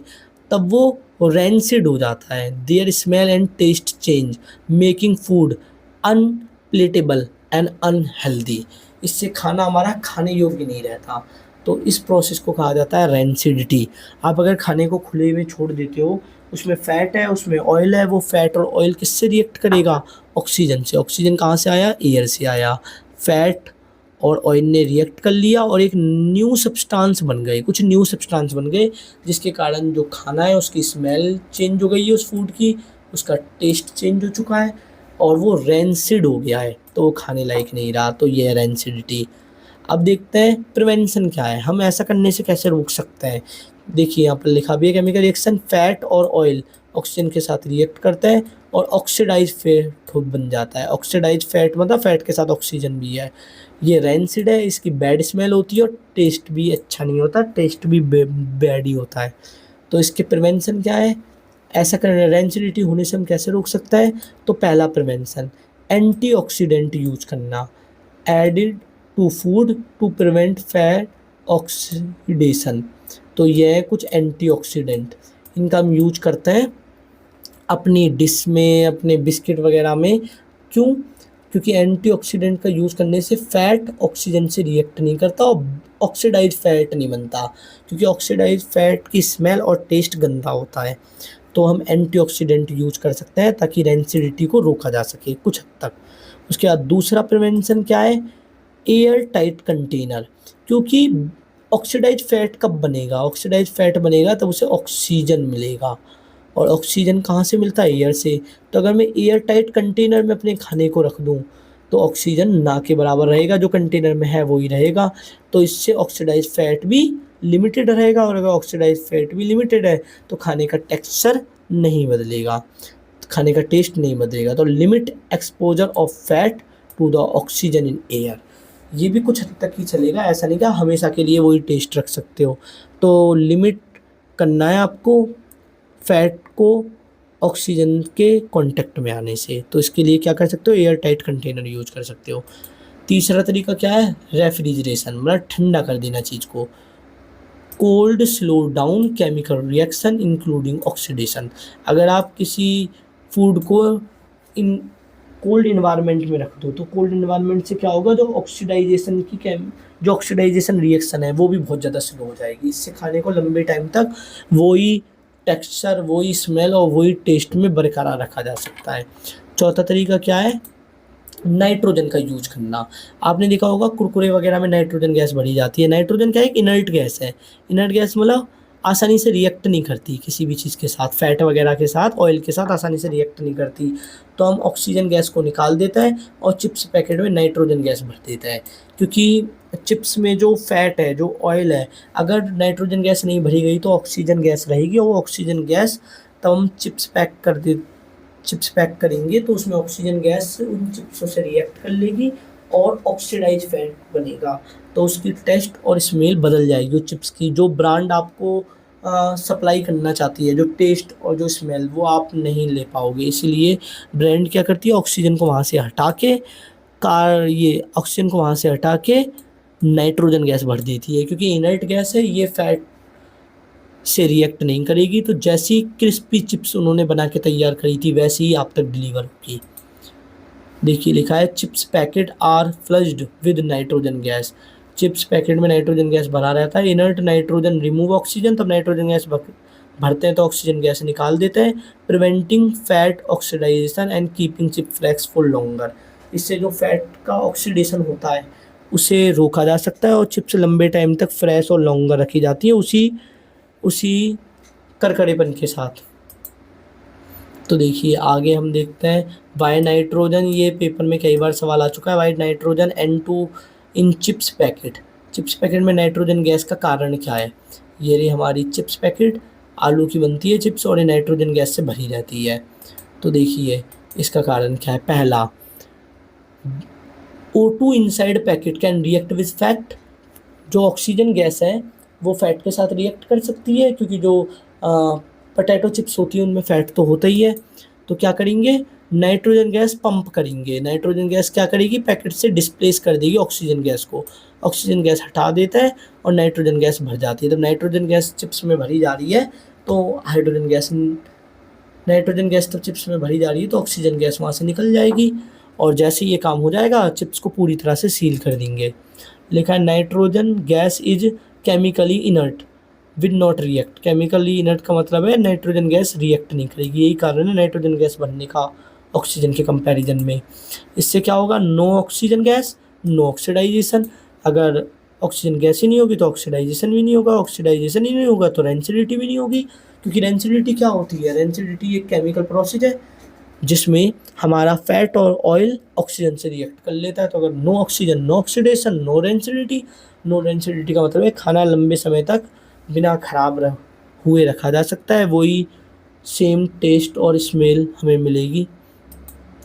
तब वो रेंसिड हो जाता है। Their smell and taste change, making food unpalatable and unhealthy. इससे खाना हमारा खाने योग्य नहीं रहता। तो इस प्रोसेस को कहा जाता है रेंसिडिटी। आप अगर खाने को खुले में छोड़ देते हो, उसमें फ़ैट है, उसमें ऑयल है, वो फैट और ऑयल किससे रिएक्ट करेगा? ऑक्सीजन से। ऑक्सीजन कहाँ से आया? एयर से आया। फैट और ऑयल ने रिएक्ट कर लिया और एक न्यू सब्सटेंस बन गए, कुछ न्यू सब्सटेंस बन गए, जिसके कारण जो खाना है उसकी स्मेल चेंज हो गई है, उस फूड की, उसका टेस्ट चेंज हो चुका है और वो रेंसिड हो गया है, तो वो खाने लायक नहीं रहा। तो ये है रेंसिडिटी। अब देखते हैं प्रिवेंशन क्या है, हम ऐसा करने से कैसे रोक सकते हैं। देखिए यहाँ पर लिखा भी है, केमिकल रिएक्शन फैट और ऑयल ऑक्सीजन के साथ रिएक्ट करते हैं और ऑक्सीडाइज फैट बन जाता है। ऑक्सीडाइज फैट मतलब फैट के साथ ऑक्सीजन भी है। ये रेंसिड है, इसकी बैड स्मेल होती है और टेस्ट भी अच्छा नहीं होता, टेस्ट भी बैड ही होता है। तो इसके प्रिवेंशन क्या है? ऐसा करने रेंसिडिटी होने से हम कैसे रोक सकते हैं? तो पहला प्रिवेंशन, एंटीऑक्सीडेंट यूज करना, added to food to prevent fat oxidation. तो ये है कुछ एंटीऑक्सीडेंट, इनका हम यूज करते हैं अपनी डिश में, अपने बिस्किट वगैरह में। क्यों? क्योंकि एंटीऑक्सीडेंट का यूज़ करने से फैट ऑक्सीजन से रिएक्ट नहीं करता और ऑक्सीडाइज फैट नहीं बनता, क्योंकि ऑक्सीडाइज फैट की स्मेल और टेस्ट गंदा होता है। तो हम एंटीऑक्सीडेंट यूज कर सकते हैं ताकि रेंसिडिटी को रोका जा सके कुछ हद तक। उसके बाद दूसरा प्रिवेंशन क्या है? Air tight container. क्योंकि ऑक्सीडाइज फैट कब बनेगा? ऑक्सीडाइज फैट बनेगा तब उसे ऑक्सीजन मिलेगा, और ऑक्सीजन कहाँ से मिलता है? एयर से। तो अगर मैं एयर टाइट कंटेनर में अपने खाने को रख दूँ तो ऑक्सीजन ना के बराबर रहेगा, जो कंटेनर में है वही रहेगा। तो इससे ऑक्सीडाइज फैट भी लिमिटेड रहेगा, और अगर ऑक्सीडाइज फैट भी लिमिटेड है तो खाने का टेक्सचर नहीं बदलेगा, खाने का टेस्ट नहीं बदलेगा। तो limit exposure of fat to the oxygen in air, ये भी कुछ हद तक ही चलेगा, ऐसा नहीं कि हमेशा के लिए वही टेस्ट रख सकते हो। तो लिमिट करना है आपको फैट को ऑक्सीजन के कांटेक्ट में आने से। तो इसके लिए क्या कर सकते हो? एयर टाइट कंटेनर यूज कर सकते हो। तीसरा तरीका क्या है? रेफ्रिजरेशन, मतलब ठंडा कर देना चीज़ को। Cold slow down chemical reaction including oxidation. अगर आप किसी फूड को इन कोल्ड इन्वायरमेंट में रख दो तो कोल्ड इन्वायरमेंट से क्या होगा? जो ऑक्सीडाइजेशन रिएक्शन है वो भी बहुत ज़्यादा स्लो हो जाएगी। इससे खाने को लंबे टाइम तक वही टेक्सचर, वही स्मेल और वही टेस्ट में बरकरार रखा जा सकता है। चौथा तरीका क्या है? नाइट्रोजन का यूज करना। आपने देखा होगा कुरकुरे वगैरह में नाइट्रोजन गैस भरी जाती है। नाइट्रोजन क्या है? एक इनर्ट गैस है। इनर्ट गैस मतलब आसानी से रिएक्ट नहीं करती किसी भी चीज़ के साथ, फैट वगैरह के साथ, ऑयल के साथ आसानी से रिएक्ट नहीं करती। तो हम ऑक्सीजन गैस को निकाल देता है और चिप्स पैकेट में नाइट्रोजन गैस भर देता है, क्योंकि चिप्स में जो फैट है, जो ऑयल है, अगर नाइट्रोजन गैस नहीं भरी गई तो ऑक्सीजन गैस रहेगी, और वो ऑक्सीजन गैस तब हम चिप्स पैक करेंगे तो उसमें ऑक्सीजन गैस उन चिप्सों से रिएक्ट कर लेगी और ऑक्सीडाइज फैट बनेगा। तो उसकी टेस्ट और स्मेल बदल जाएगी। चिप्स की जो ब्रांड आपको सप्लाई करना चाहती है, जो टेस्ट और जो स्मेल, वो आप नहीं ले पाओगे। इसीलिए ब्रांड क्या करती है? ऑक्सीजन को वहाँ से हटा के नाइट्रोजन गैस भर देती है, क्योंकि इनर्ट गैस है, ये फैट से रिएक्ट नहीं करेगी। तो जैसी क्रिस्पी चिप्स उन्होंने बना के तैयार करी थी वैसे ही आप तक डिलीवर होगी। देखिए लिखा है chips packet are flushed with nitrogen gas. Chips packet में नाइट्रोजन गैस भरा रहता है। इनर्ट नाइट्रोजन रिमूव ऑक्सीजन, तब नाइट्रोजन गैस भरते हैं तो ऑक्सीजन गैस निकाल देते हैं, preventing fat oxidization and keeping chip flakes for longer. इससे जो फैट का ऑक्सीडेशन होता है उसे रोका जा सकता है और चिप्स लंबे टाइम तक फ्रेश और लॉन्गर रखी जाती है उसी करकरेपन के साथ। तो देखिए आगे हम देखते हैं वाई नाइट्रोजन, ये पेपर में कई बार सवाल आ चुका है। वाई नाइट्रोजन N2 इन चिप्स पैकेट में नाइट्रोजन गैस का कारण क्या है? ये रही हमारी चिप्स पैकेट, आलू की बनती है चिप्स और ये नाइट्रोजन गैस से भरी रहती है। तो देखिए इसका कारण क्या है? पहला, O2 inside packet can react with fat. जो ऑक्सीजन गैस है वो फैट के साथ रिएक्ट कर सकती है, क्योंकि जो पोटैटो चिप्स होती है उनमें फ़ैट तो होता ही है। तो क्या करेंगे? नाइट्रोजन गैस पंप करेंगे। नाइट्रोजन गैस क्या करेगी? पैकेट से डिस्प्लेस कर देगी ऑक्सीजन गैस को। ऑक्सीजन गैस हटा देता है और नाइट्रोजन गैस भर जाती है। तो नाइट्रोजन गैस चिप्स में भरी जा रही है तो नाइट्रोजन गैस तो चिप्स में भरी जा रही है तो ऑक्सीजन गैस वहाँ से निकल जाएगी, और जैसे ये काम हो जाएगा चिप्स को पूरी तरह से सील कर देंगे। लिखा है nitrogen gas is chemically inert with not react. Chemically inert का मतलब है नाइट्रोजन गैस रिएक्ट नहीं करेगी, यही कारण है नाइट्रोजन गैस बनने का ऑक्सीजन के कंपैरिजन में। इससे क्या होगा? No oxygen gas no oxidization. अगर ऑक्सीजन गैस ही नहीं होगी तो ऑक्सीडाइजेशन भी नहीं होगा, ऑक्सीडाइजेशन ही नहीं होगा तो रेंसिडिटी भी नहीं होगी। क्योंकि रेंसिडिटी क्या होती है? रेंसिडिटी एक केमिकल प्रोसेस है जिसमें हमारा फैट और ऑयल ऑक्सीजन से रिएक्ट कर लेता है। तो अगर no oxygen no oxidation no rancidity. No rancidity का मतलब है खाना लंबे समय तक बिना खराब हुए रखा जा सकता है, वही सेम टेस्ट और स्मेल हमें मिलेगी।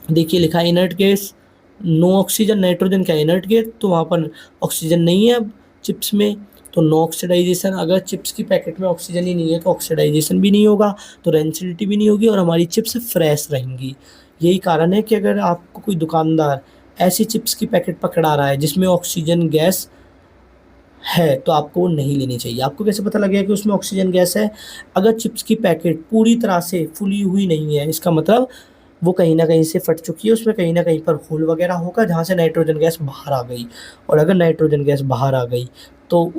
देखिए लिखा है inert gas no oxygen. Nitrogen क्या इनर्ट गैस, तो वहाँ पर ऑक्सीजन नहीं है अब चिप्स में, तो नो ऑक्सीडाइजेशन। अगर चिप्स की पैकेट में ऑक्सीजन ही नहीं है तो ऑक्सीडाइजेशन भी नहीं होगा, तो रेंसिडिटी भी नहीं होगी और हमारी चिप्स फ्रेश रहेंगी। यही कारण है कि अगर आपको कोई दुकानदार ऐसी चिप्स की पैकेट पकड़ा रहा है जिसमें ऑक्सीजन गैस है, तो आपको वो नहीं लेनी चाहिए। आपको कैसे पता लगेगा कि उसमें ऑक्सीजन गैस है? अगर चिप्स की पैकेट पूरी तरह से फुली हुई नहीं है, इसका मतलब वो कहीं न कहीं से फट चुकी है, उसमें कहीं न कहीं पर होल वगैरह होगा जहाँ से नाइट्रोजन गैस बाहर आ गई, और अगर नाइट्रोजन गैस बाहर आ गई तो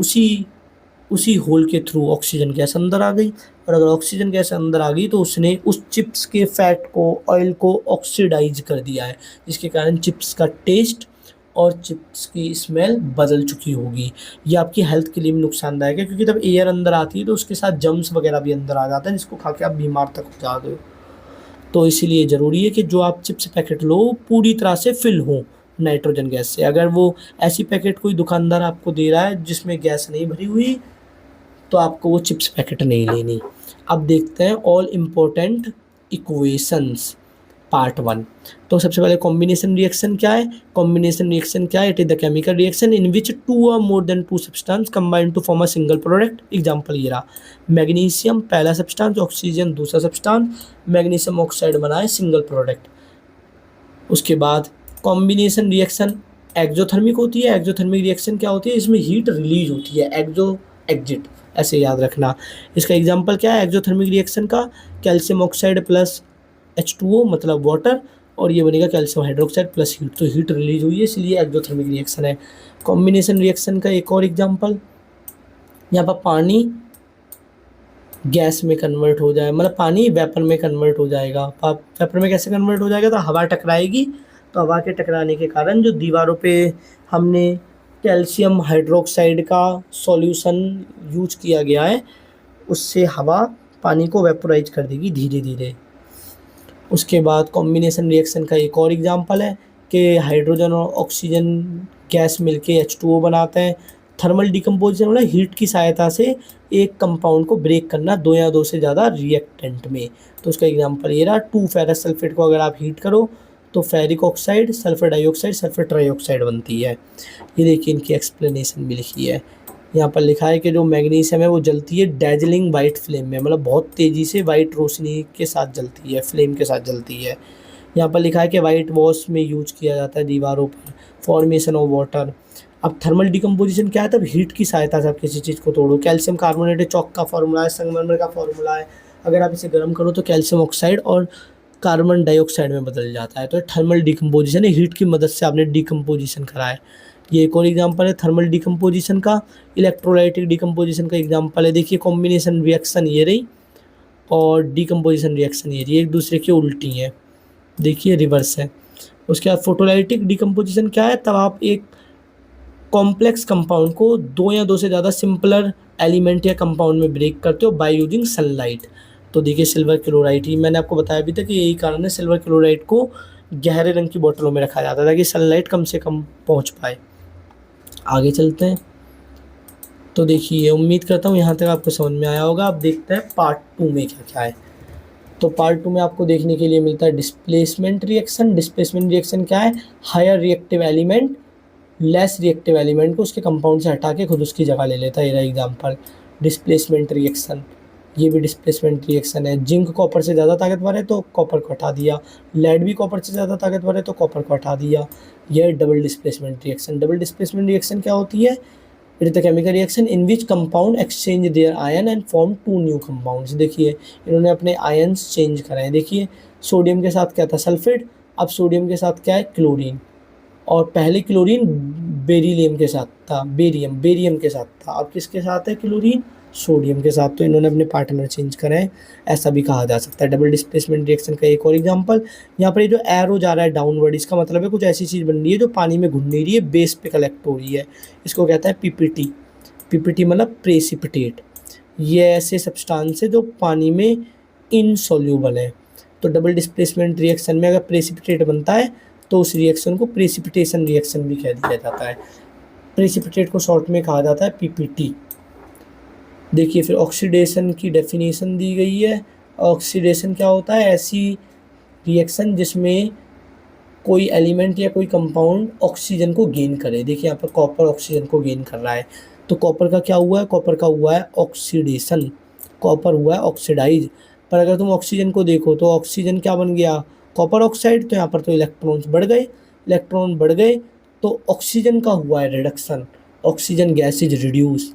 उसी होल के थ्रू ऑक्सीजन गैस अंदर आ गई, और अगर ऑक्सीजन गैस अंदर आ गई तो उसने उस चिप्स के फैट को, ऑयल को ऑक्सीडाइज़ कर दिया है, जिसके कारण चिप्स का टेस्ट और चिप्स की स्मेल बदल चुकी होगी। ये आपकी हेल्थ के लिए भी नुकसानदायक है, क्योंकि जब एयर अंदर आती है तो उसके साथ जर्म्स वगैरह भी अंदर आ जाते हैं, जिसको खा के आप बीमार तक हो जाते हो। तो इसीलिए ज़रूरी है कि जो आप चिप्स पैकेट लो पूरी तरह से फिल हो नाइट्रोजन गैस से। अगर वो ऐसी पैकेट कोई दुकानदार आपको दे रहा है जिसमें गैस नहीं भरी हुई, तो आपको वो चिप्स पैकेट नहीं लेनी। अब देखते हैं ऑल इम्पोर्टेंट इक्वेशंस पार्ट 1। तो सबसे पहले कॉम्बिनेशन रिएक्शन क्या है? कॉम्बिनेशन रिएक्शन क्या है? It is the chemical reaction in which two or more than two substance combine to form a single product. Example ये रहा, मैग्नीशियम पहला सब्सटेंस, ऑक्सीजन दूसरा सब्सटेंस, मैग्नीशियम ऑक्साइड बनाए सिंगल प्रोडक्ट। उसके बाद कॉम्बिनेशन रिएक्शन एक्जोथर्मिक होती है। Exothermic reaction क्या होती है? इसमें हीट रिलीज होती है, एक्जो एग्जिट, ऐसे याद रखना। इसका एग्जांपल क्या है एक्जोथर्मिक रिएक्शन का? कैल्शियम ऑक्साइड प्लस H2O मतलब वाटर, और ये बनेगा कैल्शियम हाइड्रोक्साइड प्लस हीट, तो हीट रिलीज हुई है, इसलिए एक्जोथर्मिक रिएक्शन है। कॉम्बिनेशन रिएक्शन का एक और एग्जांपल, यहाँ पर पानी गैस में कन्वर्ट हो जाए, मतलब पानी वेपर में कन्वर्ट हो जाएगा। अब वेपर में कैसे कन्वर्ट हो जाएगा? तो हवा टकराएगी, तो हवा के टकराने के कारण जो दीवारों पे हमने कैल्शियम हाइड्रोक्साइड का सॉल्यूशन यूज किया गया है, उससे हवा पानी को वेपोराइज कर देगी धीरे धीरे। उसके बाद कॉम्बिनेशन रिएक्शन का एक और एग्जांपल है कि हाइड्रोजन और ऑक्सीजन गैस मिलके H2O बनाते हैं। थर्मल डिकम्पोजिशन मतलब हीट की सहायता से एक कंपाउंड को ब्रेक करना दो या दो से ज़्यादा रिएक्टेंट में। तो उसका एग्जांपल ये रहा, 2 फेरस सल्फेट को अगर आप हीट करो तो ferric oxide, sulphur dioxide, sulphur trioxide बनती है। ये देखिए इनकी एक्सप्लेनेशन भी लिखी है। यहाँ पर लिखा है कि जो मैग्नीशियम है वो जलती है डैजलिंग वाइट फ्लेम में, मतलब बहुत तेज़ी से वाइट रोशनी के साथ जलती है, फ्लेम के साथ जलती है। यहाँ पर लिखा है कि वाइट वॉश में यूज किया जाता है दीवारों पर, फॉर्मेशन ऑफ वाटर। अब थर्मल डिकम्पोजिशन क्या है? तब हीट की सहायता से आप किसी चीज़ को तोड़ो। कैल्शियम कार्बोनेट चॉक का फॉर्मूला है, संगमरमर का फॉर्मूला है, अगर आप इसे गर्म करो तो कैल्शियम ऑक्साइड और कार्बन डाइऑक्साइड में बदल जाता है। तो थर्मल डिकम्पोजिशन है, हीट की मदद से आपने डिकम्पोजिशन करा है। ये एक और एग्जांपल है थर्मल डिकम्पोजिशन का। इलेक्ट्रोलाइटिक डिकम्पोजिशन का एग्जांपल है, देखिए कॉम्बिनेशन रिएक्शन ये रही और डिकम्पोजिशन रिएक्शन ये रही, एक दूसरे की उल्टी है, देखिए रिवर्स है। उसके बाद फोटोलाइटिक डिकम्पोजिशन क्या है? तब आप एक कॉम्प्लेक्स कंपाउंड को दो या दो से ज़्यादा सिंपलर एलिमेंट या कंपाउंड में ब्रेक करते हो बाय यूजिंग सनलाइट। तो देखिए सिल्वर क्लोराइड ही मैंने आपको बताया भी था कि यही कारण है सिल्वर क्लोराइड को गहरे रंग की बोतलों में रखा जाता था कि सनलाइट कम से कम पहुंच पाए। आगे चलते हैं। तो देखिए उम्मीद करता हूँ यहाँ तक आपको समझ में आया होगा। अब देखते हैं पार्ट 2 में क्या क्या है। तो पार्ट 2 में आपको देखने के लिए मिलता है डिस्प्लेसमेंट रिएक्शन। डिस्प्लेसमेंट रिएक्शन क्या है? Higher reactive element less reactive element को उसके कंपाउंड से हटा के खुद उसकी जगह ले लेता है। ये रहा एग्जांपल डिस्प्लेसमेंट रिएक्शन। ये भी डिस्प्लेसमेंट रिएक्शन है। जिंक कॉपर से ज़्यादा ताकतवर है तो कॉपर को हटा दिया, लेड भी कॉपर से ज़्यादा ताकतवर है तो कॉपर को हटा दिया। यह double displacement reaction. Double displacement reaction क्या होती है? It is the chemical reaction in which compound exchange there ion and form 2 new compounds. देखिए इन्होंने अपने आयन्स चेंज कराए हैं। देखिए सोडियम के साथ क्या था? सल्फेट। अब सोडियम के साथ क्या है? क्लोरीन। और पहले क्लोरीन बेरिलियम के साथ था, बेरियम के साथ था। अब किसके साथ है क्लोरीन? सोडियम के साथ। तो इन्होंने अपने पार्टनर चेंज करे हैं, ऐसा भी कहा जा सकता है। डबल डिस्प्लेसमेंट रिएक्शन का एक और एग्जांपल, यहाँ पर ये जो एरो जा रहा है डाउनवर्ड, इसका मतलब है कुछ ऐसी चीज़ बन रही है जो पानी में घुल नहीं रही है, बेस पे कलेक्ट हो रही है। इसको कहता है पीपीटी। पीपीटी मतलब प्रेसिपिटेट। ये ऐसे सब्सटेंस है जो पानी में इनसॉल्यूबल है। तो डबल डिस्प्लेसमेंट रिएक्शन में अगर प्रेसिपिटेट बनता है तो उस रिएक्शन को प्रेसिपिटेशन रिएक्शन भी कह दिया जाता है। प्रेसिपिटेट को शॉर्ट में कहा जाता है पीपीटी। देखिए फिर ऑक्सीडेशन की डेफिनेशन दी गई है। ऑक्सीडेशन क्या होता है? ऐसी रिएक्शन जिसमें कोई एलिमेंट या कोई कंपाउंड ऑक्सीजन को गेन करे। देखिए यहाँ पर कॉपर ऑक्सीजन को गेन कर रहा है, तो कॉपर का क्या हुआ है? कॉपर का हुआ है ऑक्सीडेशन, कॉपर हुआ है ऑक्सीडाइज। पर अगर तुम ऑक्सीजन को देखो तो ऑक्सीजन क्या बन गया? कॉपर ऑक्साइड, तो यहाँ पर तो इलेक्ट्रॉन्स बढ़ गए, इलेक्ट्रॉन बढ़ गए तो ऑक्सीजन का हुआ है reduction, oxygen gas is reduce.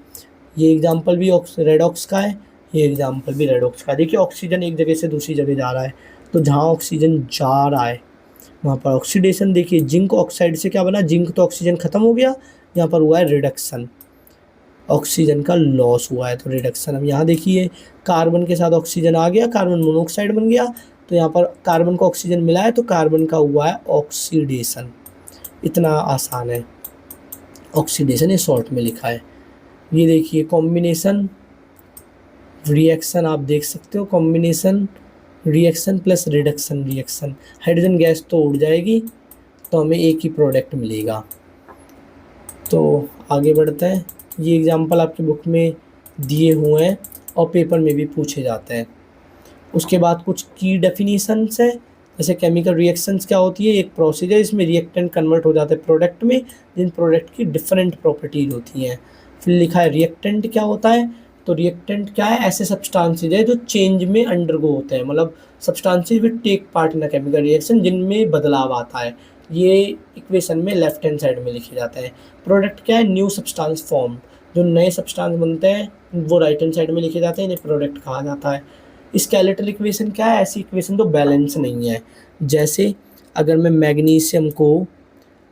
ये एग्जाम्पल भी रेडॉक्स का है, ये एग्जाम्पल भी रेडॉक्स का है। देखिए ऑक्सीजन एक जगह से दूसरी जगह जा रहा है, तो जहाँ ऑक्सीजन जा रहा है वहाँ पर ऑक्सीडेशन। देखिए जिंक ऑक्साइड से क्या बना, जिंक तो ऑक्सीजन खत्म हो गया, यहाँ पर हुआ है रिडक्शन, ऑक्सीजन का लॉस हुआ है तो रिडक्शन। अब यहाँ देखिए कार्बन के साथ ऑक्सीजन आ गया, कार्बन मोनोऑक्साइड बन गया, तो यहाँ पर कार्बन को ऑक्सीजन मिला है तो कार्बन का हुआ है ऑक्सीडेशन। इतना आसान है, ऑक्सीडेशन ये शॉर्ट में लिखा है। ये देखिए कॉम्बिनेशन रिएक्शन आप देख सकते हो, combination reaction plus reduction reaction, hydrogen gas तो उड़ जाएगी तो हमें एक ही प्रोडक्ट मिलेगा। तो आगे बढ़ते हैं, ये एग्जांपल आपकी बुक में दिए हुए हैं और पेपर में भी पूछे जाते हैं। उसके बाद कुछ की डेफिनेशंस है, जैसे केमिकल रिएक्शंस क्या होती है, एक प्रोसीजर इसमें रिएक्टेंट कन्वर्ट हो जाते हैं प्रोडक्ट में, जिन प्रोडक्ट की डिफरेंट प्रॉपर्टीज होती हैं। फिर लिखा है रिएक्टेंट क्या होता है, तो रिएक्टेंट क्या है, ऐसे सब्सटेंसेज है जो चेंज में अंडरगो होते हैं, मतलब substances will take part in a chemical reaction, जिनमें बदलाव आता है। ये इक्वेशन में लेफ्ट हैंड साइड में लिखे जाते हैं। प्रोडक्ट क्या है, न्यू सब्सटेंस फॉर्म, जो नए सब्सटेंस बनते हैं वो राइट हैंड साइड में लिखे जाते हैं, इन्हें प्रोडक्ट कहा जाता है। स्केलेटल इक्वेशन क्या है, ऐसी इक्वेशन तो बैलेंस नहीं है। जैसे अगर मैं मैग्नीशियम को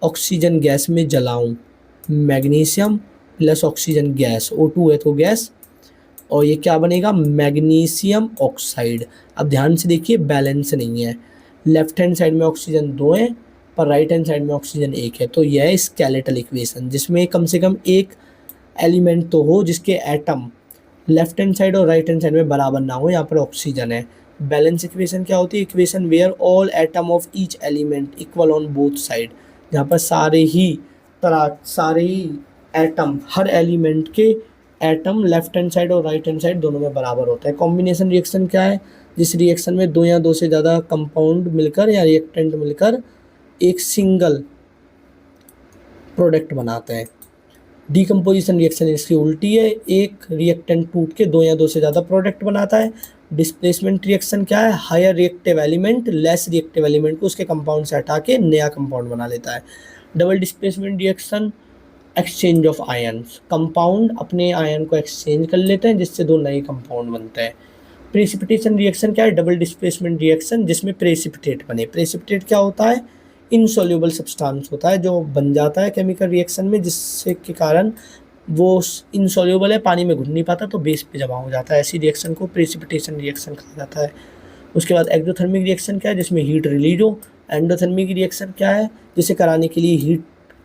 ऑक्सीजन गैस में जलाऊं, magnesium plus oxygen gas, O2 है तो गैस, और ये क्या बनेगा, मैग्नीशियम ऑक्साइड। अब ध्यान से देखिए बैलेंस नहीं है, लेफ्ट हैंड साइड में ऑक्सीजन 2 है पर राइट हैंड साइड में ऑक्सीजन 1 है, तो यह है स्केलेटल इक्वेशन, जिसमें कम से कम एक एलिमेंट तो हो जिसके एटम लेफ्ट हैंड साइड और राइट हैंड साइड में बराबर ना हो, यहाँ पर ऑक्सीजन है। बैलेंस इक्वेशन क्या होती है, equation where all atom of each element equal on both side, जहाँ पर सारे ही एटम, हर एलिमेंट के एटम लेफ्ट हैंड साइड और राइट हैंड साइड दोनों में बराबर होता है। कॉम्बिनेशन रिएक्शन क्या है, जिस रिएक्शन में दो या दो से ज़्यादा कंपाउंड मिलकर या रिएक्टेंट मिलकर एक सिंगल प्रोडक्ट बनाते हैं। डिकम्पोजिशन रिएक्शन इसकी उल्टी है, एक रिएक्टेंट टूट के दो या दो से ज़्यादा प्रोडक्ट बनाता है। डिस्प्लेसमेंट रिएक्शन क्या है, higher reactive element less reactive element को उसके कंपाउंड से हटा के नया कंपाउंड बना लेता है। Double displacement reaction exchange of ions, compound अपने आयन को एक्सचेंज कर लेते हैं जिससे दो नए कंपाउंड बनते हैं। प्रेसिपिटेशन रिएक्शन क्या है, डबल डिस्प्लेसमेंट रिएक्शन जिसमें प्रेसिपिटेट बने। प्रेसिपिटेट क्या होता है, इनसॉल्युबल सब्सटेंस होता है जो बन जाता है केमिकल रिएक्शन में, जिससे के कारण वो इनसॉल्युबल है, पानी में घुल नहीं पाता तो बेस पे जमा हो जाता है। ऐसी रिएक्शन को प्रेसिपिटेशन रिएक्शन कहा जाता है। उसके बाद एक्सोथर्मिक रिएक्शन क्या है, जिसमें हीट रिलीज हो। एंडोथर्मिक रिएक्शन क्या है, जिसे कराने के लिए हीट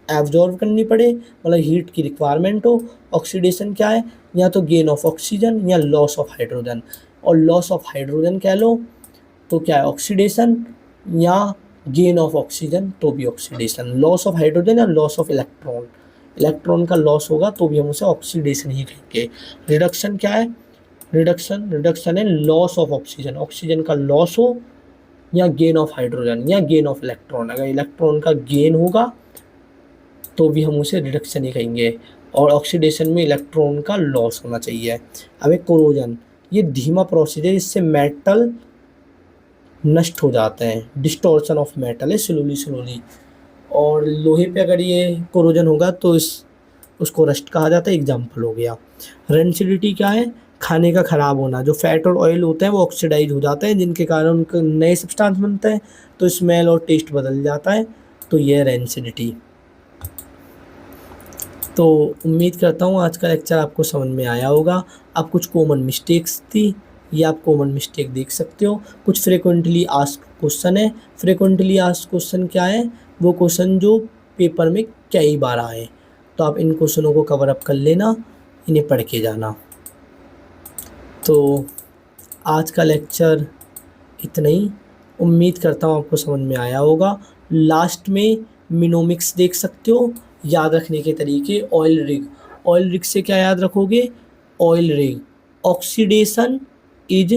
एब्जॉर्ब करनी पड़े, मतलब हीट की रिक्वायरमेंट हो। ऑक्सीडेशन क्या है, या तो गेन ऑफ ऑक्सीजन या लॉस ऑफ हाइड्रोजन, और लॉस ऑफ हाइड्रोजन कह लो तो क्या है ऑक्सीडेशन, या गेन ऑफ ऑक्सीजन तो भी ऑक्सीडेशन। लॉस ऑफ हाइड्रोजन या लॉस ऑफ इलेक्ट्रॉन, इलेक्ट्रॉन का लॉस होगा तो भी हम उसे ऑक्सीडेशन ही कहेंगे। रिडक्शन क्या है, रिडक्शन है लॉस ऑफ ऑक्सीजन, ऑक्सीजन का लॉस हो, या गेन ऑफ हाइड्रोजन या गेन ऑफ इलेक्ट्रॉन। अगर इलेक्ट्रॉन का गेन होगा तो भी हम उसे रिडक्शन ही कहेंगे, और ऑक्सीडेशन में इलेक्ट्रॉन का लॉस होना चाहिए। अब एक कोरोजन, ये धीमा प्रोसीजर, इससे मेटल नष्ट हो जाते हैं, डिस्टॉर्शन ऑफ मेटल है स्लोली। और लोहे पे अगर ये कोरोजन होगा तो उसको रस्ट कहा जाता है, एग्जाम्पल हो गया। रेंसिडिटी क्या है, खाने का ख़राब होना, जो फैट और ऑयल होते हैं वो ऑक्सीडाइज हो जाते हैं जिनके कारण उनके नए सब्सटेंस बनते हैं तो स्मेल और टेस्ट बदल जाता है, तो ये रेंसिडिटी। तो उम्मीद करता हूँ आज का लेक्चर आपको समझ में आया होगा। अब कुछ कॉमन मिस्टेक्स थी, ये आप कॉमन मिस्टेक देख सकते हो। कुछ फ्रिक्वेंटली आस्क्ड क्वेश्चन है। फ्रिक्वेंटली आस्क्ड क्वेश्चन क्या है, वो क्वेश्चन जो पेपर में कई बार आए, तो आप इन क्वेश्चनों को कवर अप कर लेना, इन्हें पढ़ के जाना। तो आज का लेक्चर इतना ही, उम्मीद करता हूँ आपको समझ में आया होगा। लास्ट में मिनोमिक्स देख सकते हो। याद रखने के तरीके, ऑयल रिग से क्या याद रखोगे, oil rig oxidation is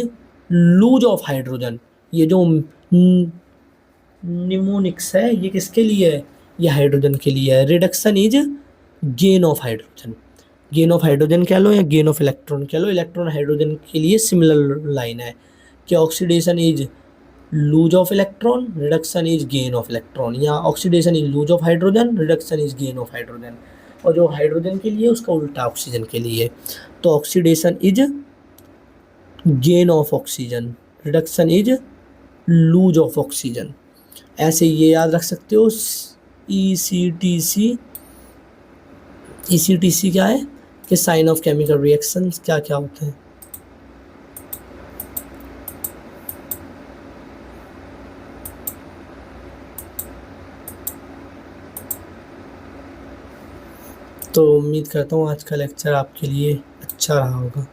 lose of hydrogen. ये जो निमोनिक्स है ये किसके लिए है, ये हाइड्रोजन के लिए है। Reduction is gain of hydrogen, gain of hydrogen कह लो या गेन ऑफ इलेक्ट्रॉन कह लो, इलेक्ट्रॉन हाइड्रोजन के लिए सिमिलर लाइन है कि oxidation is lose of electron, reduction is gain of electron. यहाँ oxidation is lose of hydrogen, reduction is gain of hydrogen. और जो हाइड्रोजन के लिए उसका उल्टा ऑक्सीजन के लिए। तो oxidation is gain of oxygen, reduction is lose of oxygen. ऐसे ये याद रख सकते हो। ECTC, ECTC क्या है कि साइन ऑफ केमिकल रिएक्शंस क्या क्या होते हैं। तो उम्मीद करता हूँ आज का लेक्चर आपके लिए अच्छा रहा होगा।